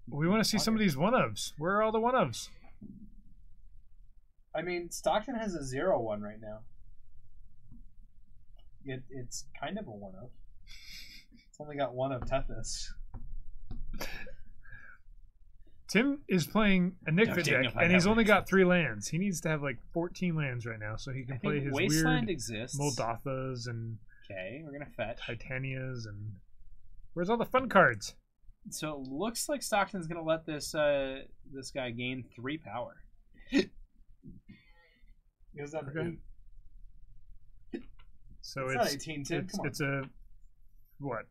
We want to see some of these one-ofs. Where are all the one-ofs? I mean, Stockton has a 0-1 right now. It's kind of a 1-of. It's only got 1 of toughness. Tim is playing a Nick Don't Fit deck, dignify and that he's only word. got 3 lands. He needs to have like 14 lands right now, so he I can play think his Wasteland weird exists. Moldothas and Okay, we're gonna fetch. Titanias and. Where's all the fun cards? So it looks like Stockton's gonna let this this guy gain 3 power. Goes down to Okay. 8. So It's not 18, Tim. Come on. it's a what?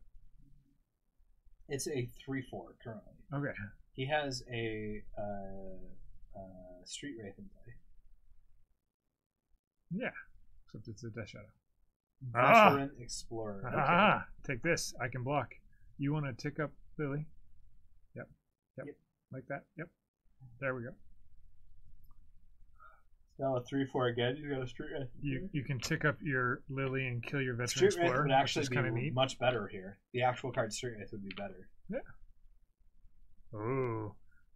It's a 3/4 currently. Okay. He has a Street Wraith in play. Yeah. Except it's a Death Shadow. Veteran Explorer. Okay. Ah, take this. I can block. You want to tick up Lily? Yep. Like that. Yep. There we go. Now a 3/4 again. You got a Street Wraith. You can tick up your Lily and kill your Veteran Street Wraith Explorer, would which actually is be kind of neat. much better here. The actual card Street Wraith would be better. Oh,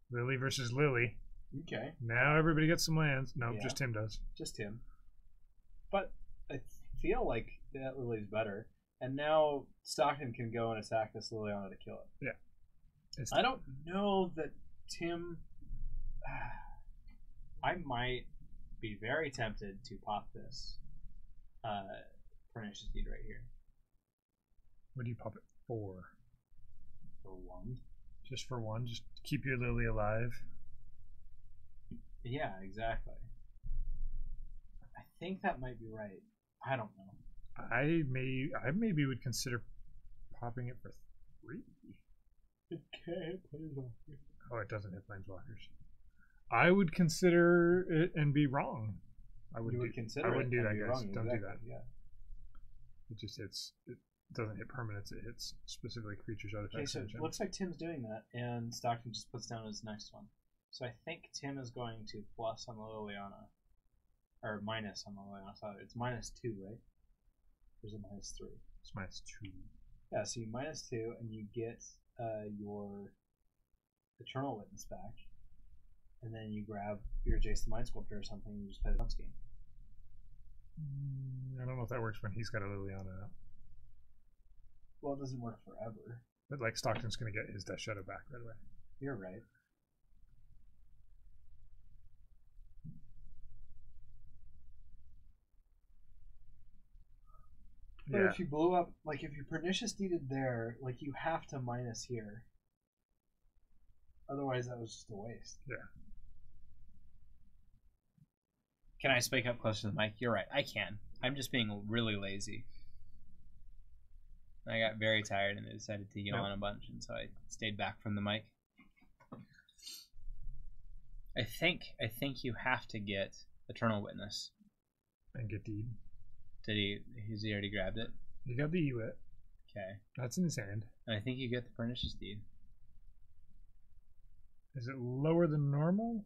Lily versus Lily. Okay. Now everybody gets some lands. No, Yeah. just Tim does. Just him. But I feel like that Lily's better. And now Stockton can go and attack this Liliana to kill it. It's I don't know that Tim. I might be very tempted to pop this Pernicious Deed right here What do you pop it for? for 1. Just for one? Just to keep your Lily alive? Yeah, exactly. I think that might be right. I don't know. I maybe would consider popping it for 3. It can't play that. Oh, it doesn't hit Planeswalkers. I would consider it and be wrong. I You wouldn't would do, consider I wouldn't it do and that, be guys. wrong, Don't do exactly, that. Yeah. It just hits. It doesn't hit permanents. It hits specifically creatures, Okay, artifacts, so and it gems. looks like Tim's doing that, and Stockton just puts down his next one. So I think Tim is going to plus on the Liliana, or minus on the Liliana. Sorry, it's -2, right? There's a -3. It's -2. Yeah, so you -2, and you get your Eternal Witness back, and then you grab your Jace the Mind Sculptor or something, and you just play the bounce game. I don't know if that works when he's got a Liliana out. Well, it doesn't work forever. But like Stockton's going to get his Death Shadow back right away. You're right. But Yeah. if you blow up, like if you Pernicious Deeded there, like you have to minus here. Otherwise, that was just a waste. Can I speak up closer to the mic? You're right. I can. I'm just being really lazy. I got very tired and I decided to yawn a bunch, and so I stayed back from the mic. I think you have to get Eternal Witness. And get Deed. Has he already grabbed it? You got the Ewit. Okay. That's in his hand. And I think you get the Pernicious Deed. Is it lower than normal?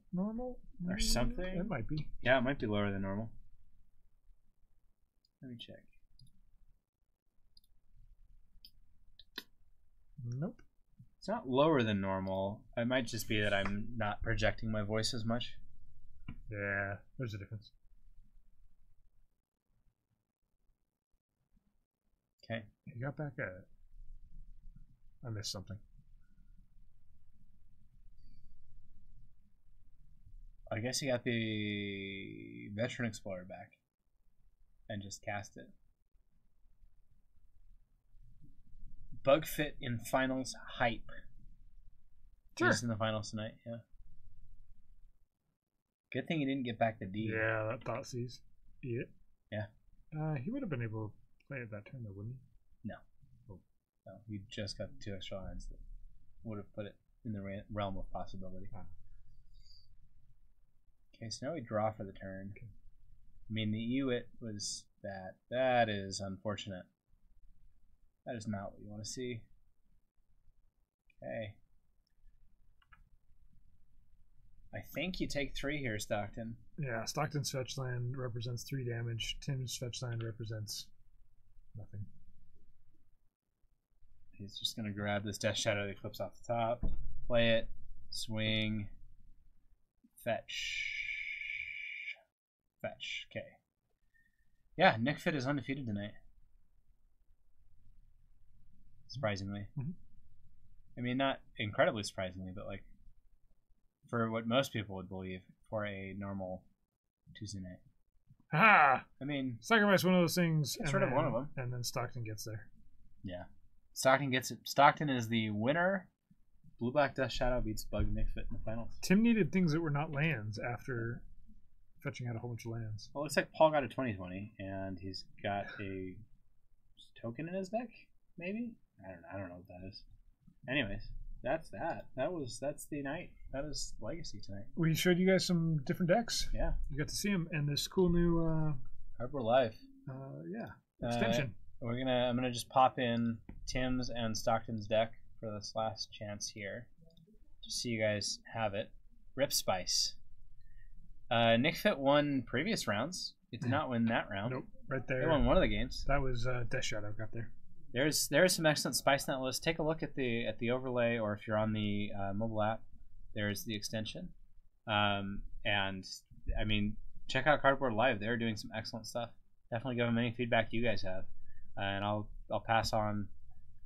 Or something? It might be. Yeah, it might be lower than normal. Let me check. Nope. It's not lower than normal. It might just be that I'm not projecting my voice as much. Yeah, there's a difference. Okay. You got back at it. I missed something. I guess you got the Veteran Explorer back. And just cast it. Bug Fit in finals hype. Sure. He's in the finals tonight, yeah. Good thing he didn't get back the D. Yeah, that thought sees. Yeah. Yeah. He would have been able to play it that turn, though, wouldn't he? No, he just got 2 extra lines that would have put it in the realm of possibility. Okay, so now we draw for the turn. Okay. I mean, the Ewit was that. That is unfortunate. That is not what you want to see. Okay. I think you take 3 here, Stockton. Yeah, Stockton's fetch land represents 3 damage. Tim's fetch land represents nothing. He's just going to grab this Death Shadow that clips off the top, play it, swing, fetch. Fetch. Okay. Yeah, Nick Fit is undefeated tonight. Surprisingly. Mm-hmm. I mean, not incredibly surprisingly, but like for what most people would believe for a normal Tuesday night. Ha! I mean, Sacrifice one of those things. It's sort of one of them. And then Stockton gets there. Yeah. Stockton gets it. Stockton is the winner. Blue Black Death Shadow beats Bug Nick Fit in the finals. Tim needed things that were not lands after fetching out a whole bunch of lands. Well, it looks like Paul got a 20/20, and he's got a token in his deck, maybe? I don't know what that is. Anyways, that's that. That's the night. That is Legacy tonight. We showed you guys some different decks. Yeah. You got to see them, and this cool new Harbor Live. extension. I'm gonna just pop in Tim's and Stockton's deck for this last chance here, just so you guys have it. Rip Spice. Nick Fit won previous rounds. It did not win that round. Nope, right there. They won one of the games. That was Death Shadow got there. There's some excellent spice in that list. Take a look at the overlay, or if you're on the mobile app, there's the extension. And I mean, check out Cardboard Live. They're doing some excellent stuff. Definitely give them any feedback you guys have, and I'll pass on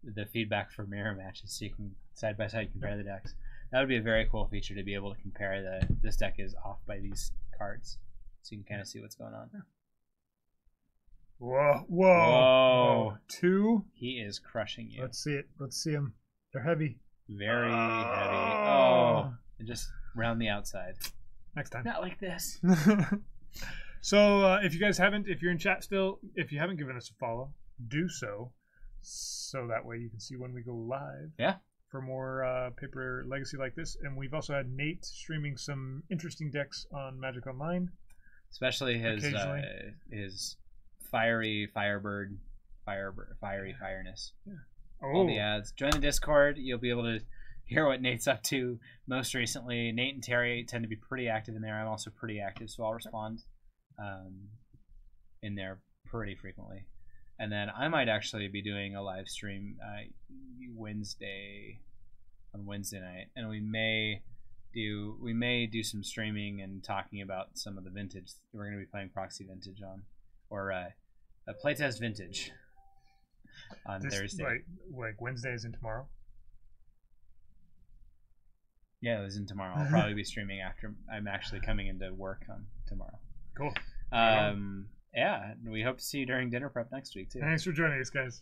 the feedback for mirror matches so you can side by side compare the decks. That would be a very cool feature to be able to compare this deck is off by these cards, so you can kind of see what's going on. Whoa. 2. He is crushing you. Let's see it. Let's see them. They're heavy. Very heavy. Oh, and just round the outside. Next time. Not like this. So if you guys haven't, if you're in chat still, if you haven't given us a follow, do so that way you can see when we go live. Yeah. For more Paper Legacy like this. And we've also had Nate streaming some interesting decks on Magic Online. Especially his fiery Firebird, fiery fireness. Yeah. All the ads. Join the Discord. You'll be able to hear what Nate's up to most recently. Nate and Terry tend to be pretty active in there. I'm also pretty active, so I'll respond in there pretty frequently. And then I might actually be doing a live stream Wednesday night, and we may do some streaming and talking about some of the vintage. We're going to be playing Proxy Vintage or a playtest Vintage on Thursday. Like Wednesday is in tomorrow. Yeah, it was in tomorrow. I'll probably be streaming after I'm actually coming into work on tomorrow. Cool. Yeah, we hope to see you during dinner prep next week too. Thanks for joining us, guys.